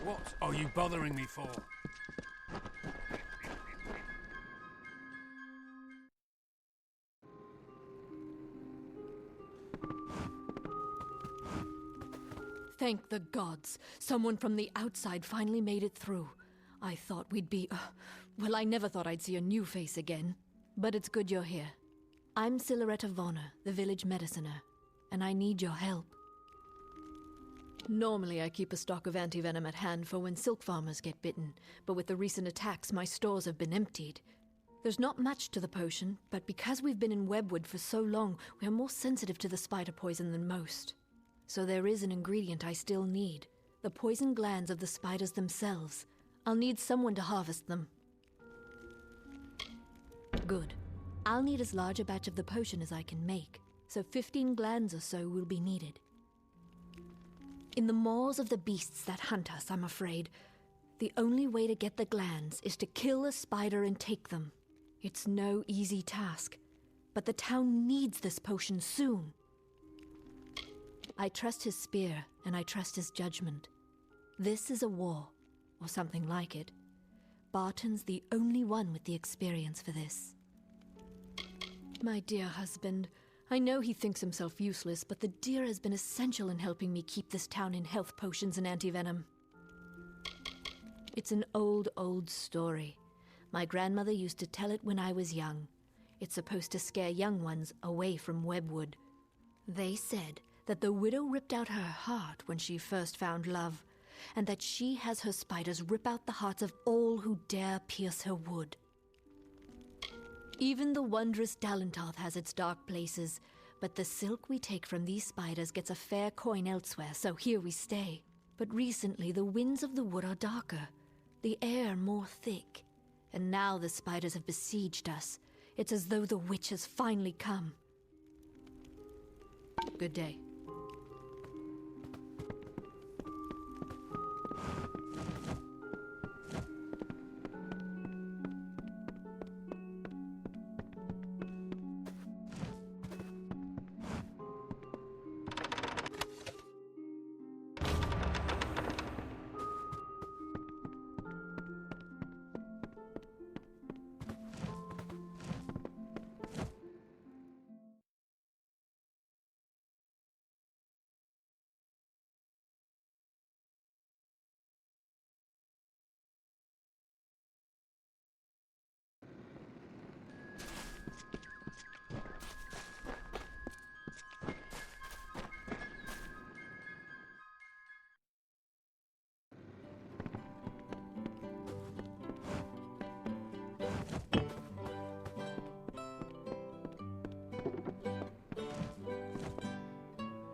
What are you bothering me for? Thank the gods. Someone from the outside finally made it through. I thought we'd be... well, I never thought I'd see a new face again. But it's good you're here. I'm Siluretta Vonner, the village mediciner, and I need your help. Normally I keep a stock of antivenom at hand for when silk farmers get bitten, but with the recent attacks my stores have been emptied. There's not much to the potion, but because we've been in Webwood for so long, we are more sensitive to the spider poison than most. So there is an ingredient I still need, the poison glands of the spiders themselves. I'll need someone to harvest them. Good. I'll need as large a batch of the potion as I can make, so 15 glands or so will be needed. In the maws of the beasts that hunt us, I'm afraid, the only way to get the glands is to kill a spider and take them. It's no easy task, but the town needs this potion soon. I trust his spear, and I trust his judgment. This is a war, or something like it. Barton's the only one with the experience for this. My dear husband, I know he thinks himself useless, but the deer has been essential in helping me keep this town in health potions and antivenom. It's an old story. My grandmother used to tell it when I was young. It's supposed to scare young ones away from Webwood. They said that the widow ripped out her heart when she first found love, and that she has her spiders rip out the hearts of all who dare pierce her wood. Even the wondrous Dalentarth has its dark places, but the silk we take from these spiders gets a fair coin elsewhere, so here we stay. But recently the winds of the wood are darker, the air more thick, and now the spiders have besieged us. It's as though the witch has finally come. Good day.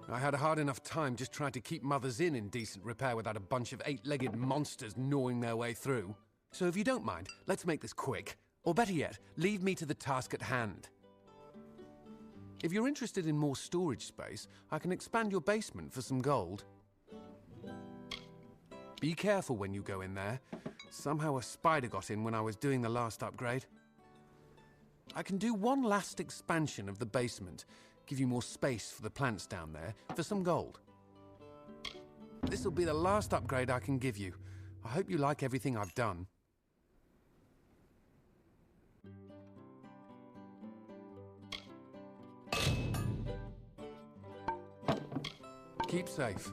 I had a hard enough time just trying to keep Mother's Inn in decent repair without a bunch of eight-legged monsters gnawing their way through. So if you don't mind, let's make this quick. Or better yet, leave me to the task at hand. If you're interested in more storage space, I can expand your basement for some gold. Be careful when you go in there. Somehow a spider got in when I was doing the last upgrade. I can do one last expansion of the basement, give you more space for the plants down there, for some gold. This'll be the last upgrade I can give you. I hope you like everything I've done. Keep safe.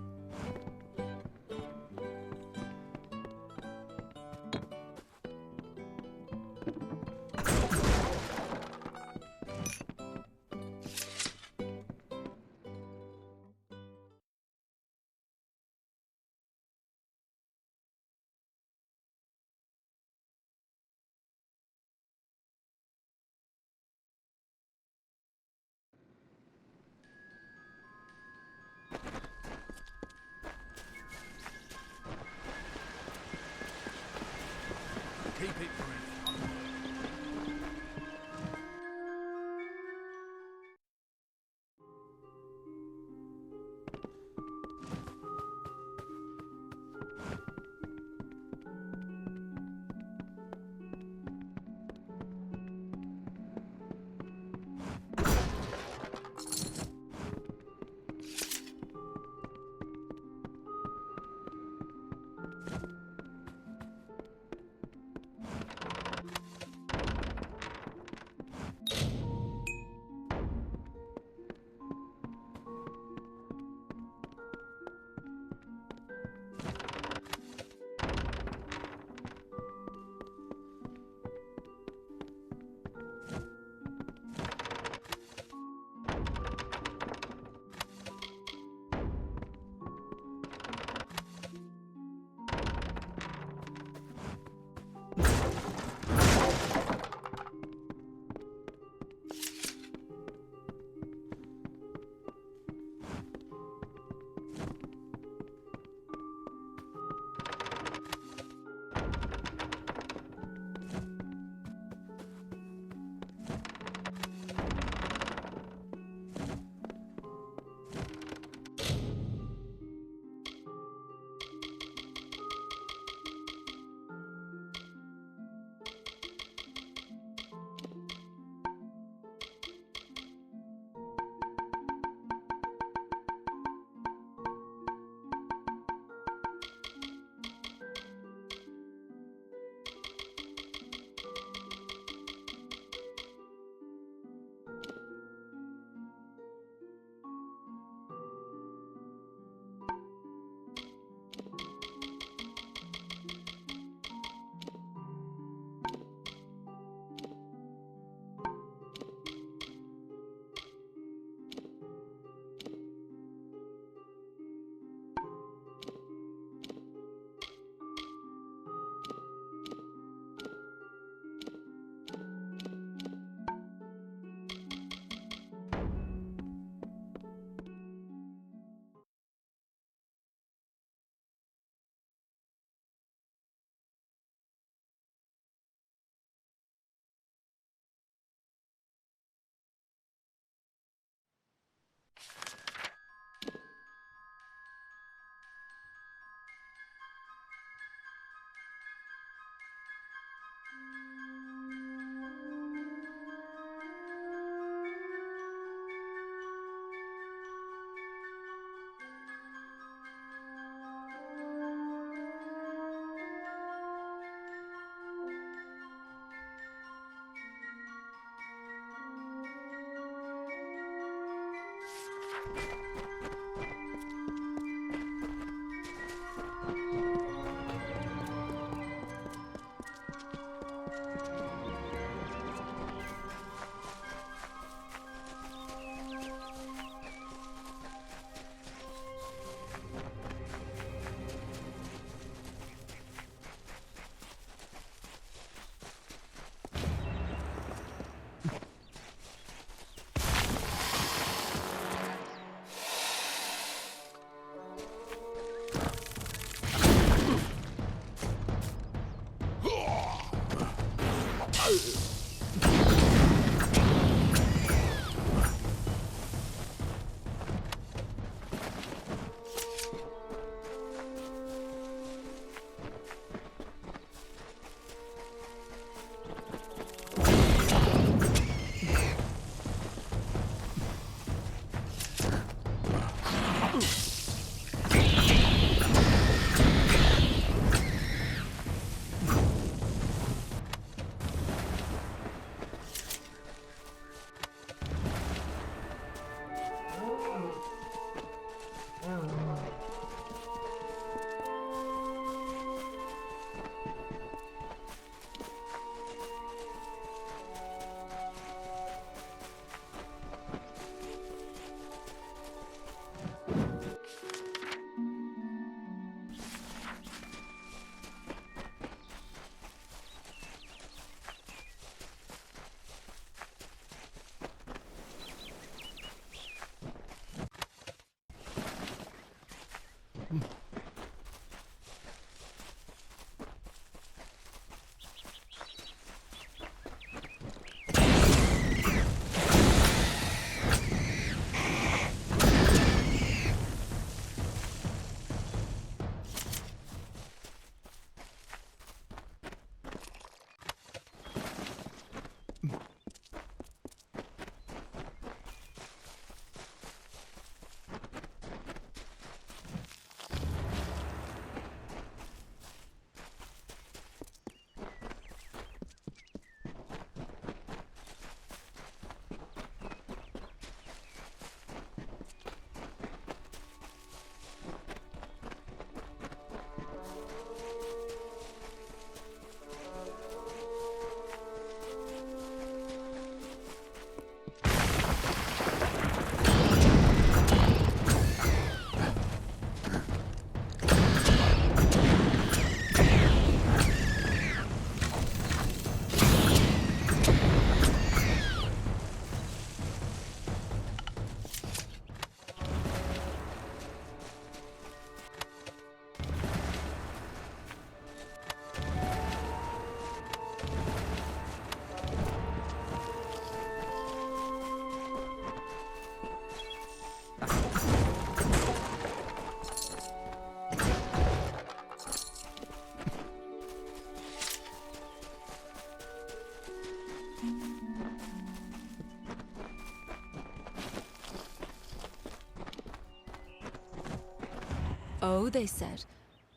Oh, they said,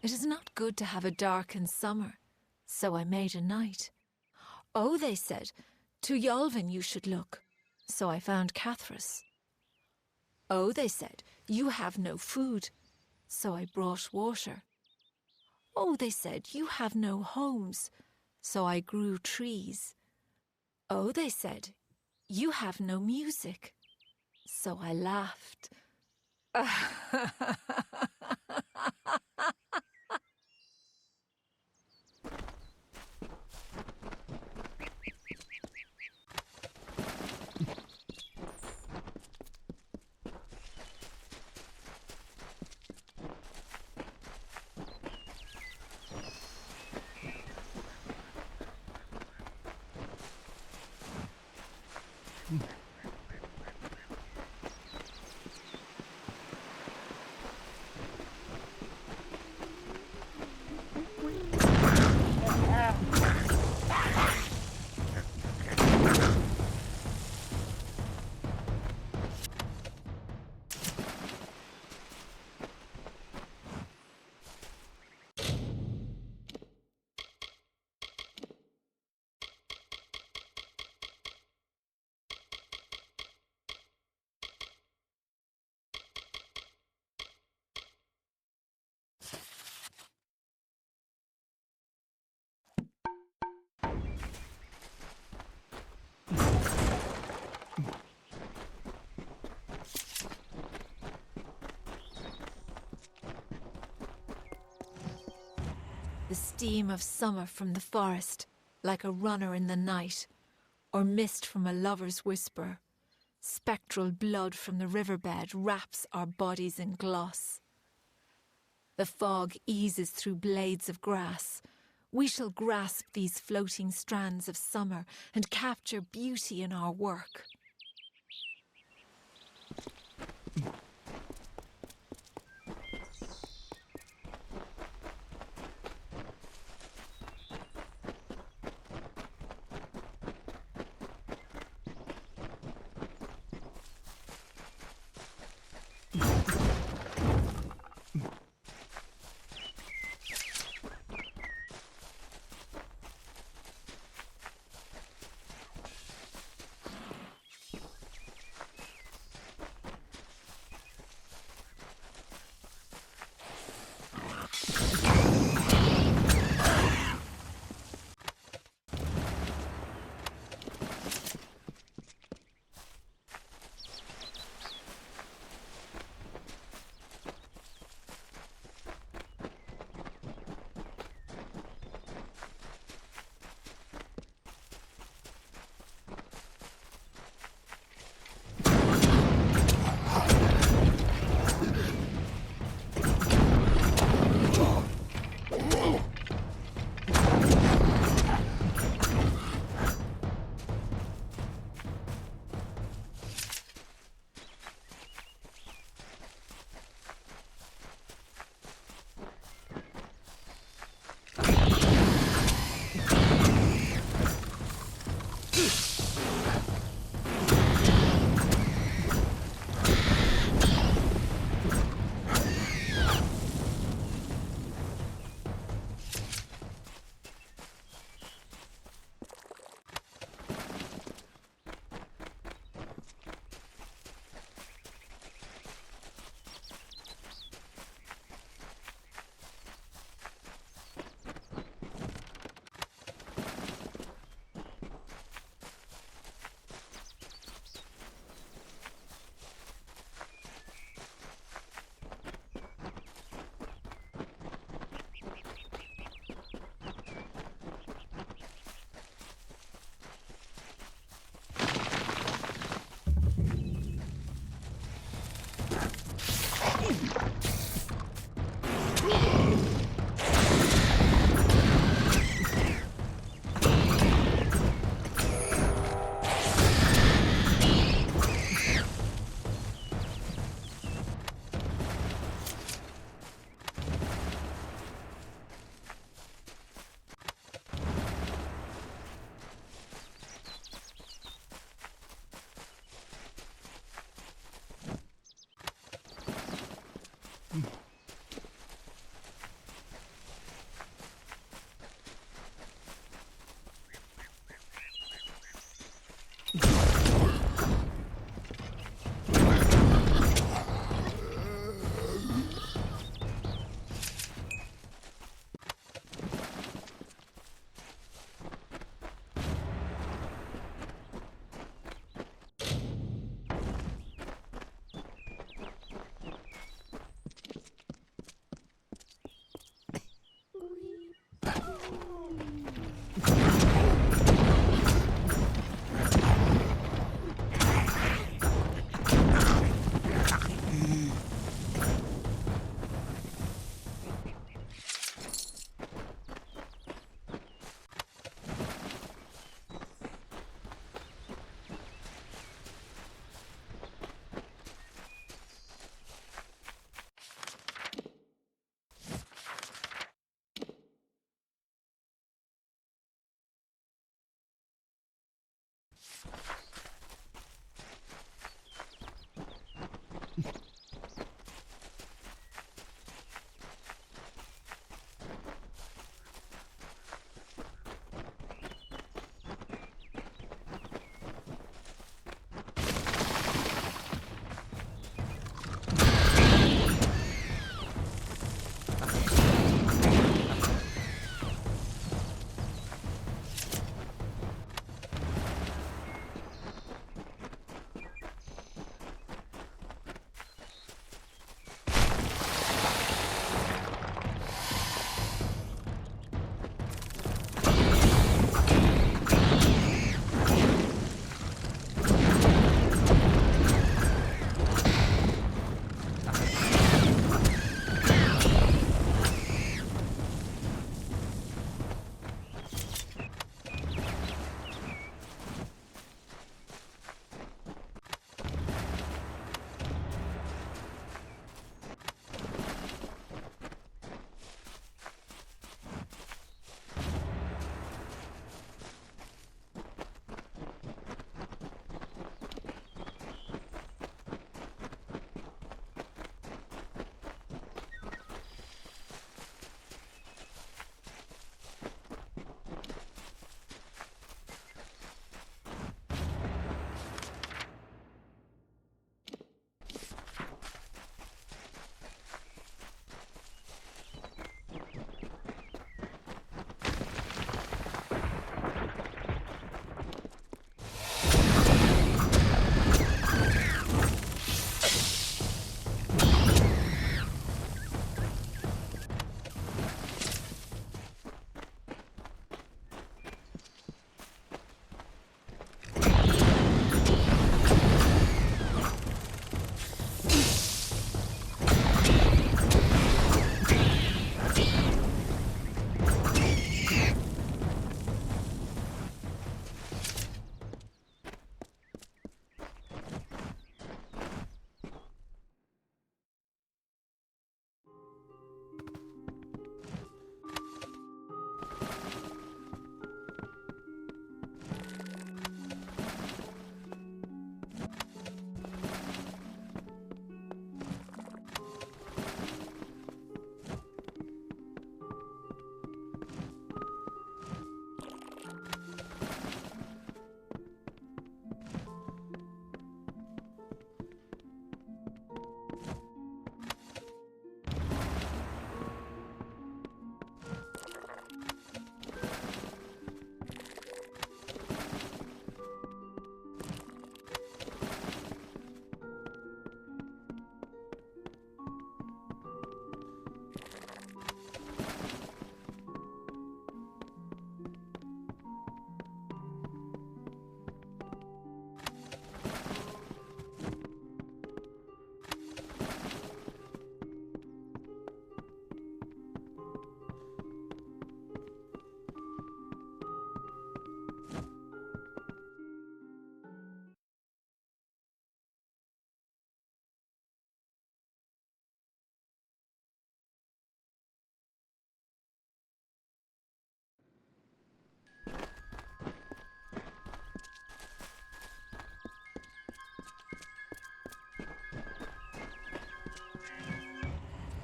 it is not good to have a darkened summer, so I made a night. Oh, they said, to Yolvin you should look, so I found Cathras. Oh, they said, you have no food, so I brought water. Oh, they said, you have no homes, so I grew trees. Oh, they said, you have no music, so I laughed. The steam of summer from the forest, like a runner in the night, or mist from a lover's whisper. Spectral blood from the riverbed wraps our bodies in gloss. The fog eases through blades of grass. We shall grasp these floating strands of summer and capture beauty in our work.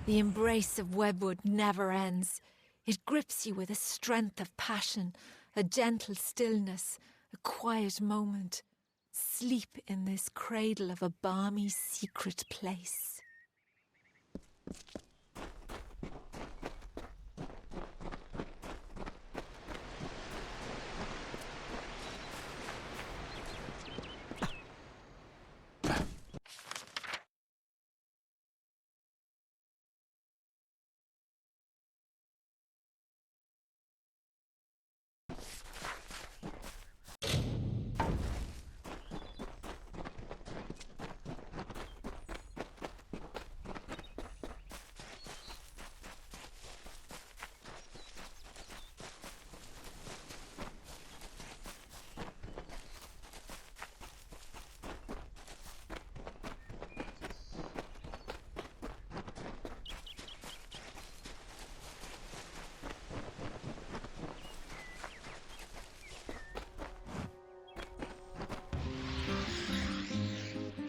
The embrace of webwood never ends. It grips you with a strength of passion, a gentle stillness, a quiet moment. Sleep in this cradle of a balmy, secret place.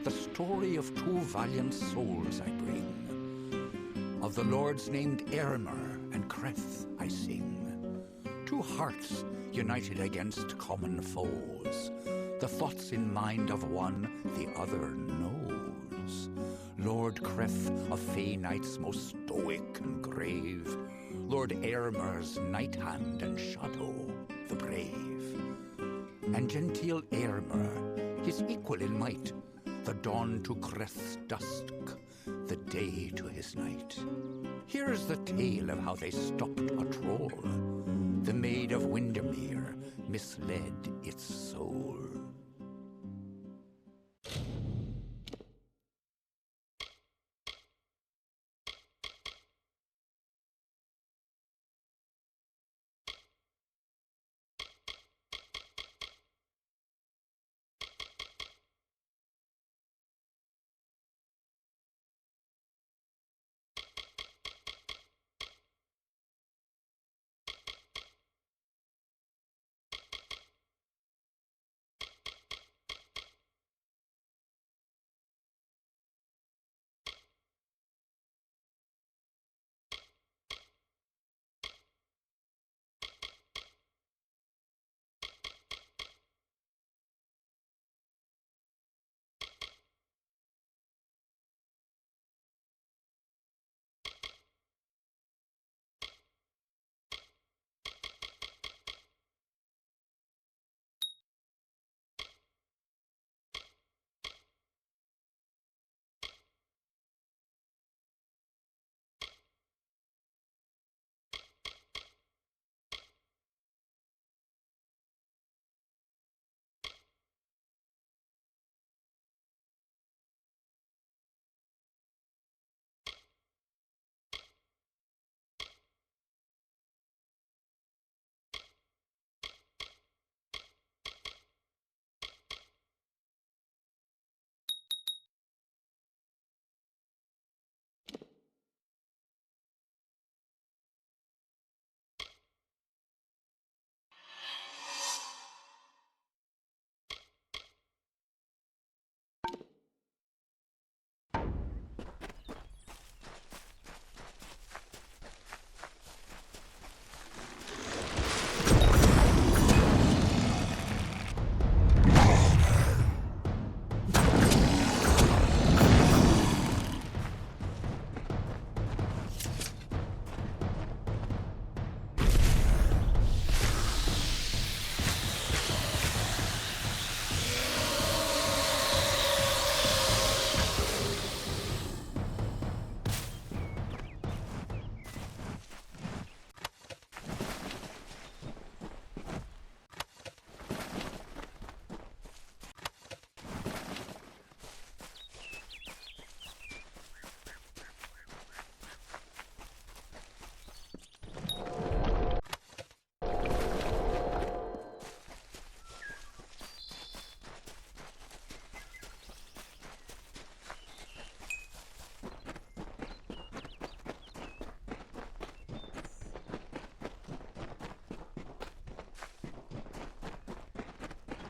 The story of two valiant souls I bring. Of the lords named Aylmer and Creth I sing. Two hearts united against common foes. The thoughts in mind of one the other knows. Lord Creth of Fey Knights most stoic and grave. Lord Aylmer's night hand and shadow, the brave. And genteel Aylmer, his equal in might, the dawn to Creth's dusk, the day to his night. Here's the tale of how they stopped a troll. The Maid of Windermere misled its soul.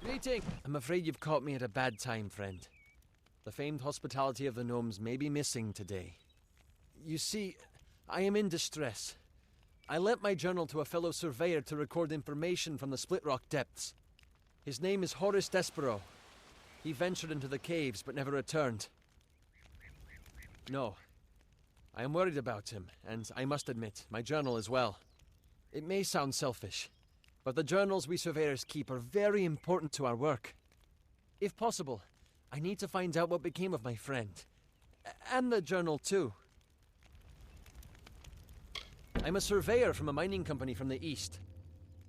Greeting! I'm afraid you've caught me at a bad time, friend. The famed hospitality of the gnomes may be missing today. You see, I am in distress. I lent my journal to a fellow surveyor to record information from the Split Rock depths. His name is Horace Despero. He ventured into the caves but never returned. No. I am worried about him, and I must admit, my journal as well. It may sound selfish, but the journals we surveyors keep are very important to our work. If possible, I need to find out what became of my friend. And the journal, too. I'm a surveyor from a mining company from the east.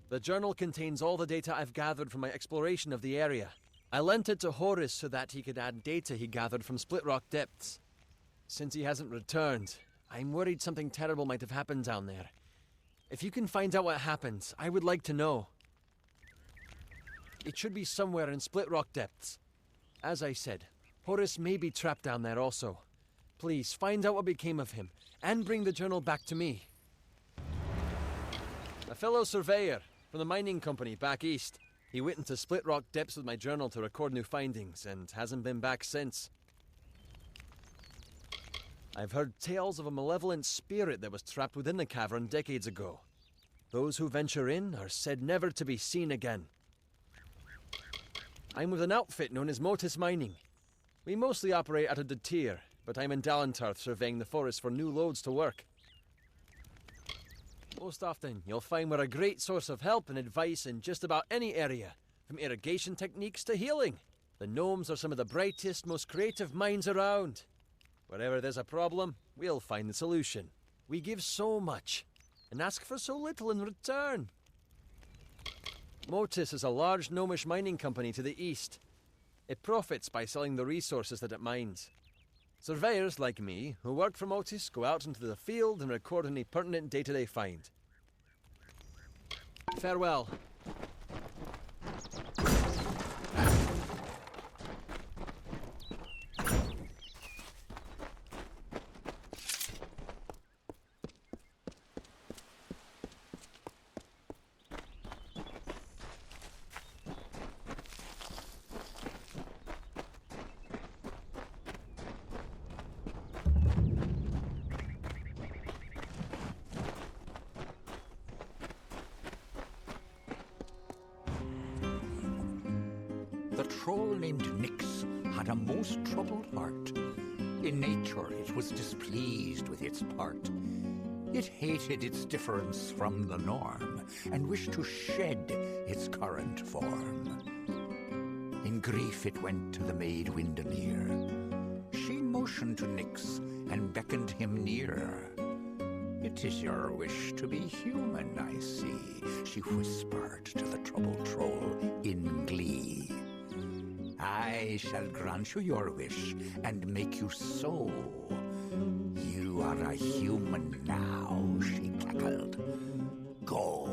The journal contains all the data I've gathered from my exploration of the area. I lent it to Horace so that he could add data he gathered from Split Rock depths. Since he hasn't returned, I'm worried something terrible might have happened down there. If you can find out what happened, I would like to know. It should be somewhere in Split Rock depths. As I said, Horace may be trapped down there also. Please, find out what became of him, and bring the journal back to me. A fellow surveyor from the mining company back east. He went into Split Rock depths with my journal to record new findings, and hasn't been back since. I've heard tales of a malevolent spirit that was trapped within the cavern decades ago. Those who venture in are said never to be seen again. I'm with an outfit known as Motus Mining. We mostly operate out of Detir, but I'm in Dalentarth surveying the forest for new loads to work. Most often, you'll find we're a great source of help and advice in just about any area, from irrigation techniques to healing. The gnomes are some of the brightest, most creative minds around. Wherever there's a problem, we'll find the solution. We give so much, and ask for so little in return. Motus is a large gnomish mining company to the east. It profits by selling the resources that it mines. Surveyors like me, who work for Motus, go out into the field and record any pertinent data they find. Farewell. The troll named Nyx had a most troubled heart. In nature it was displeased with its part. It hated its difference from the norm, and wished to shed its current form. In grief it went to the maid Windermere. She motioned to Nyx and beckoned him near. "It is your wish to be human, I see," she whispered to the troubled troll in glee. "I shall grant you your wish and make you so. You are a human now," she cackled. "Go."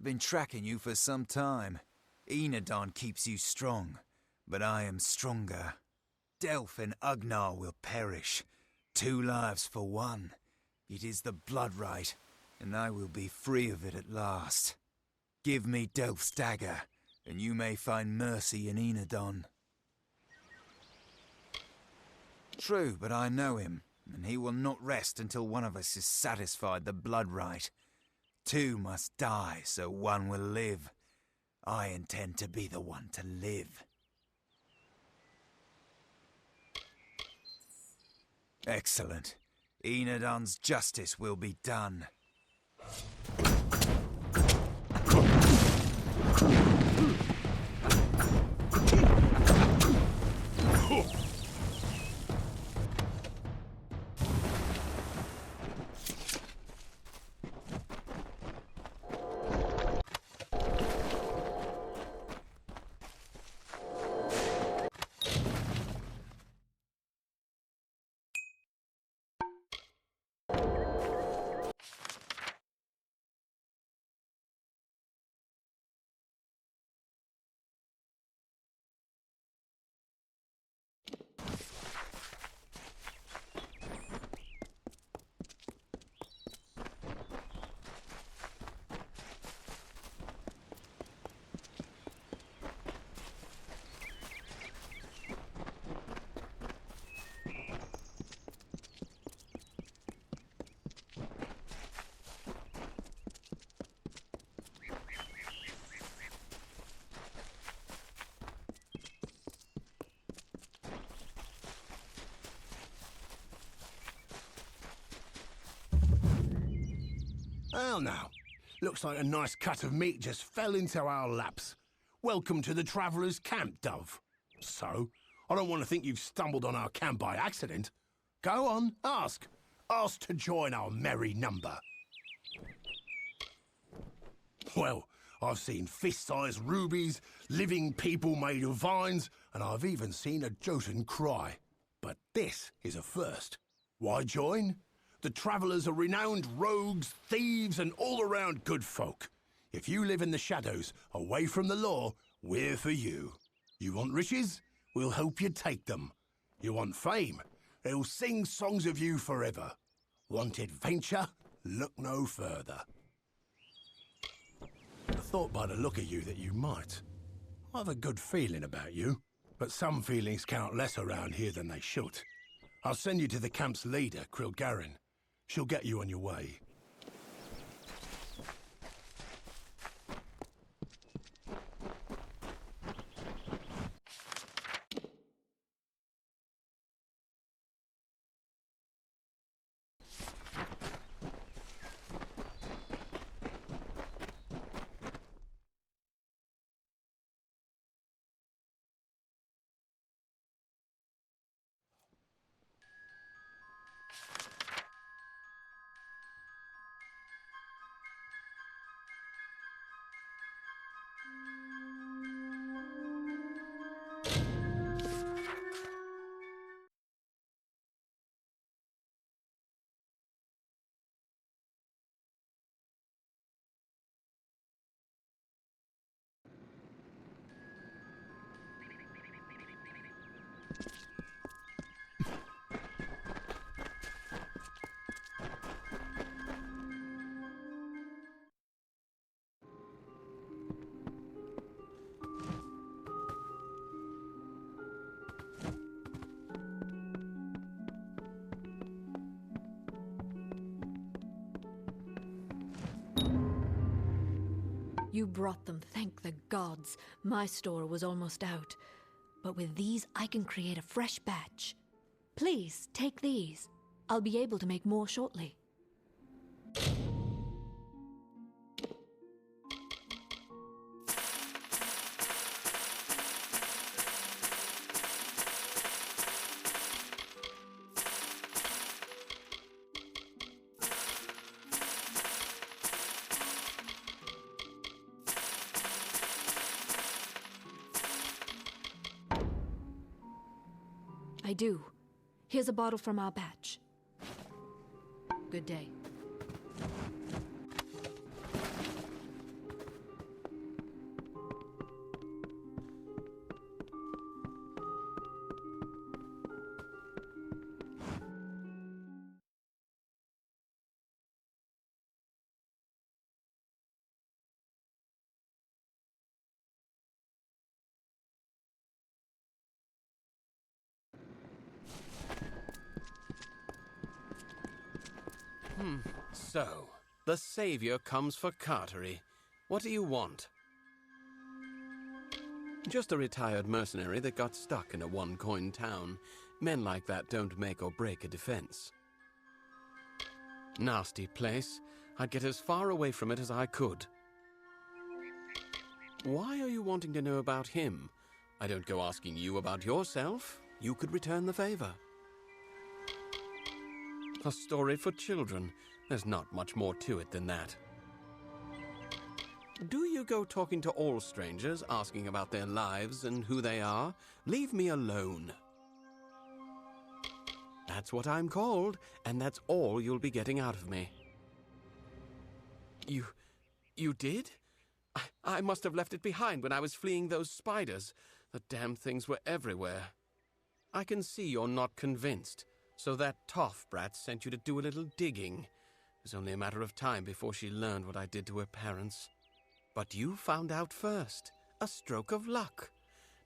I've been tracking you for some time. Enodon keeps you strong, but I am stronger. Delph and Ugnar will perish. 2 lives for one. It is the blood right, and I will be free of it at last. Give me Delph's dagger, and you may find mercy in Enodon. True, but I know him, and he will not rest until one of us is satisfied the blood right. 2 must die, so 1 will live. I intend to be the one to live. Excellent. Enodon's justice will be done. Well now, looks like a nice cut of meat just fell into our laps. Welcome to the Traveller's Camp, Dove. So, I don't want to think you've stumbled on our camp by accident. Go on, ask. Ask to join our merry number. Well, I've seen fist-sized rubies, living people made of vines, and I've even seen a Jotun cry. But this is a first. Why join? The Travellers are renowned rogues, thieves, and all-around good folk. If you live in the shadows, away from the law, we're for you. You want riches? We'll help you take them. You want fame? They'll sing songs of you forever. Want adventure? Look no further. I thought by the look of you that you might. I have a good feeling about you, but some feelings count less around here than they should. I'll send you to the camp's leader, Krilgarin. She'll get you on your way. You brought them, thank the gods. My store was almost out. But with these, I can create a fresh batch. Please, take these. I'll be able to make more shortly. I do. Here's a bottle from our batch. Good day. So, the savior comes for Cartery. What do you want? Just a retired mercenary that got stuck in a one-coin town. Men like that don't make or break a defense. Nasty place. I'd get as far away from it as I could. Why are you wanting to know about him? I don't go asking you about yourself. You could return the favor. A story for children. There's not much more to it than that. Do you go talking to all strangers, asking about their lives and who they are? Leave me alone. That's what I'm called, and that's all you'll be getting out of me. You did? I must have left it behind when I was fleeing those spiders. The damn things were everywhere. I can see you're not convinced, so that toff brat sent you to do a little digging. It was only a matter of time before she learned what I did to her parents. But you found out first. A stroke of luck.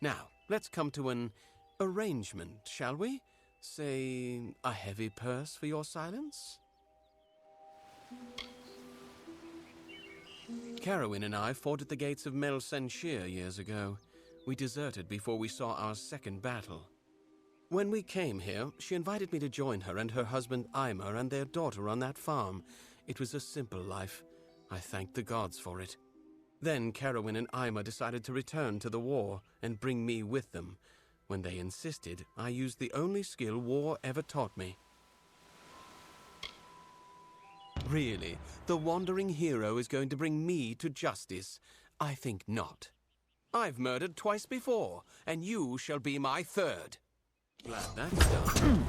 Now, let's come to an arrangement, shall we? Say, a heavy purse for your silence? Carowin and I fought at the gates of Mel Senshir years ago. We deserted before we saw our second battle. When we came here, she invited me to join her and her husband Eimer and their daughter on that farm. It was a simple life. I thanked the gods for it. Then Carowin and Eimer decided to return to the war and bring me with them. When they insisted, I used the only skill war ever taught me. Really, the wandering hero is going to bring me to justice? I think not. I've murdered twice before, and you shall be my third. Glad that's done.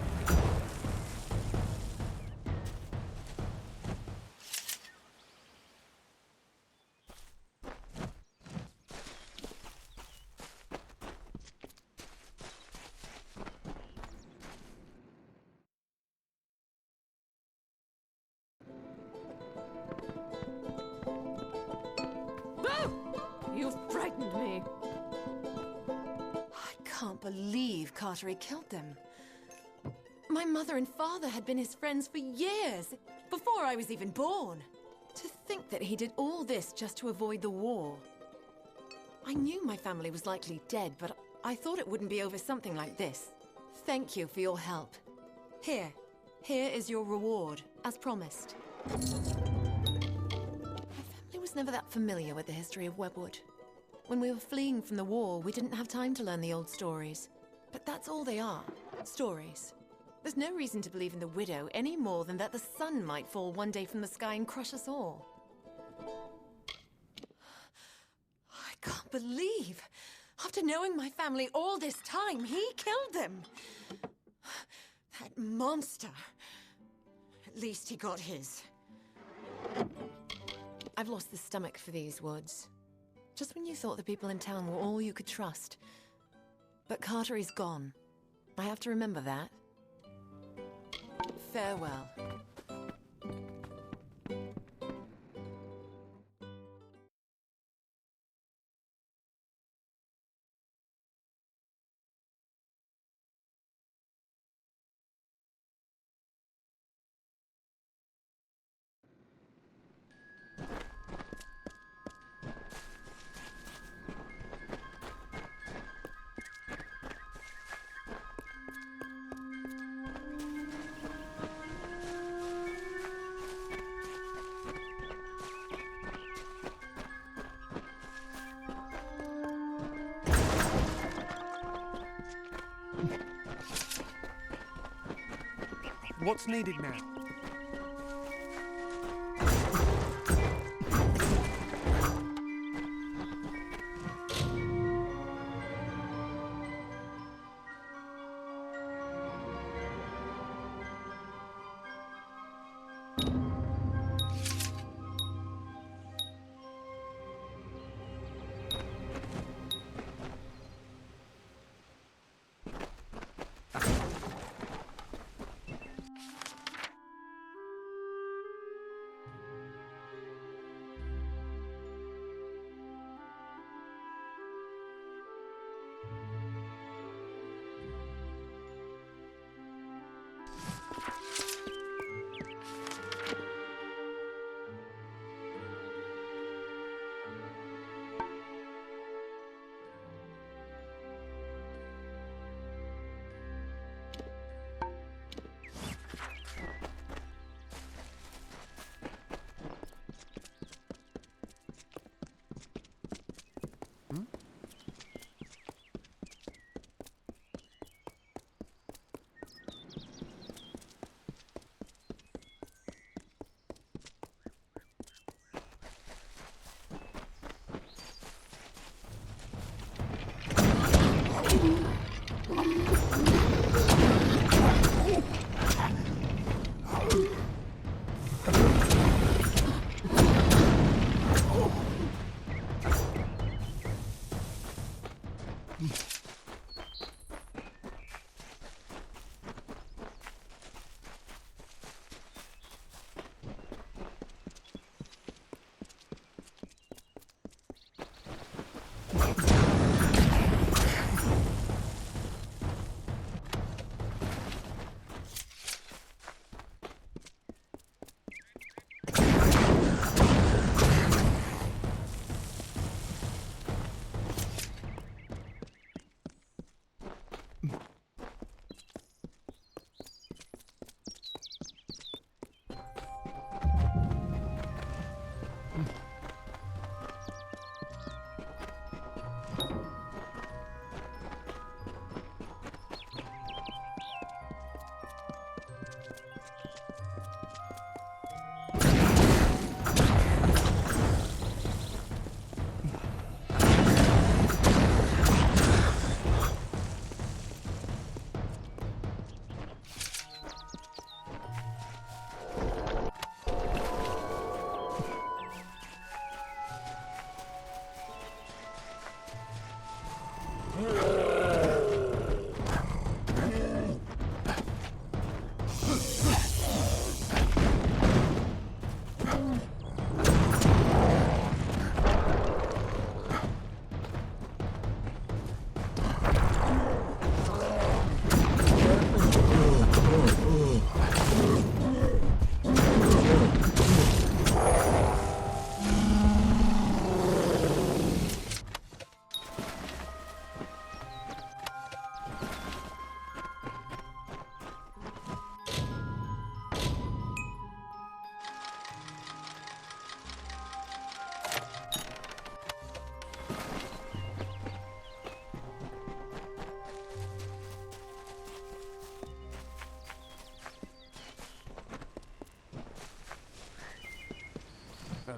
You frightened me. I can't believe Cartery killed them. My mother and father had been his friends for years, before I was even born. To think that he did all this just to avoid the war. I knew my family was likely dead, but I thought it wouldn't be over something like this. Thank you for your help. Here is your reward, as promised. My family was never that familiar with the history of Webwood. When we were fleeing from the war, we didn't have time to learn the old stories. But that's all they are, stories. There's no reason to believe in the widow any more than that the sun might fall one day from the sky and crush us all. I can't believe, after knowing my family all this time, he killed them. That monster. At least he got his. I've lost the stomach for these woods. Just when you thought the people in town were all you could trust. But Cartery's gone. I have to remember that. Farewell. What's needed now?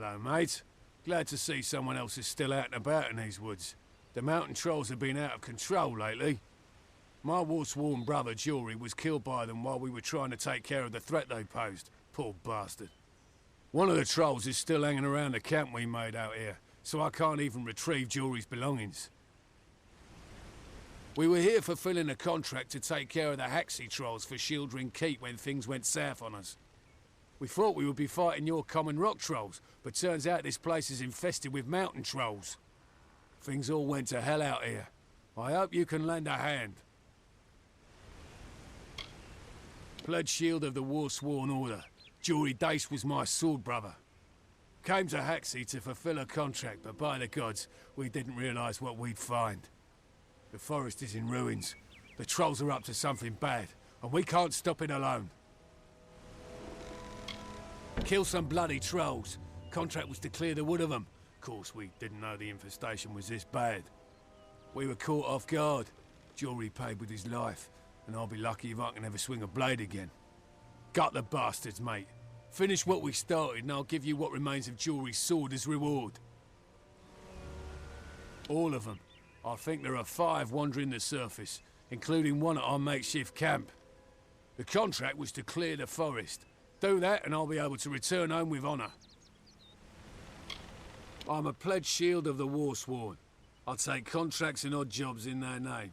Hello, mate. Glad to see someone else is still out and about in these woods. The mountain trolls have been out of control lately. My war-sworn brother, Jory, was killed by them while we were trying to take care of the threat they posed. Poor bastard. One of the trolls is still hanging around the camp we made out here, so I can't even retrieve Jory's belongings. We were here fulfilling a contract to take care of the Haxie trolls for Shieldring Keep when things went south on us. We thought we would be fighting your common rock trolls, but turns out this place is infested with mountain trolls. Things all went to hell out here. I hope you can lend a hand. Pledge Shield of the War-Sworn Order. Jory Dace was my sword brother. Came to Haxie to fulfill a contract, but by the gods, we didn't realise what we'd find. The forest is in ruins. The trolls are up to something bad, and we can't stop it alone. Kill some bloody trolls. Contract was to clear the wood of them. Of course, we didn't know the infestation was this bad. We were caught off guard. Jory paid with his life, and I'll be lucky if I can ever swing a blade again. Gut the bastards, mate. Finish what we started, and I'll give you what remains of Jory's sword as reward. All of them. I think there are 5 wandering the surface, including one at our makeshift camp. The contract was to clear the forest. Do that, and I'll be able to return home with honour. I'm a pledged shield of the War-Sworn. I'll take contracts and odd jobs in their name.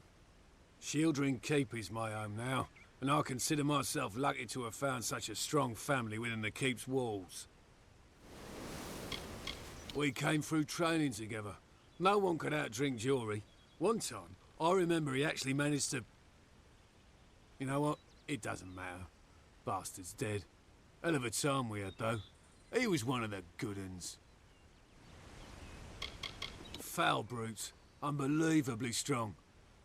Shieldring Keep is my home now, and I consider myself lucky to have found such a strong family within the Keep's walls. We came through training together. No one could outdrink Jory. One time, I remember he actually managed to... You know what? It doesn't matter. Bastard's dead. Hell of a time we had, though. He was one of the good uns. Foul brutes. Unbelievably strong.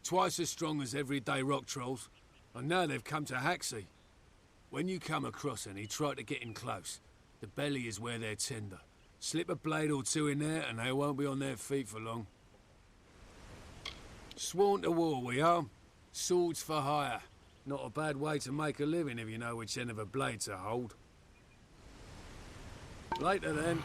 Twice as strong as everyday rock trolls. And now they've come to Haxie. When you come across any, try to get in close. The belly is where they're tender. Slip a blade or two in there and they won't be on their feet for long. Sworn to war we are. Swords for hire. Not a bad way to make a living if you know which end of a blade to hold. Later then.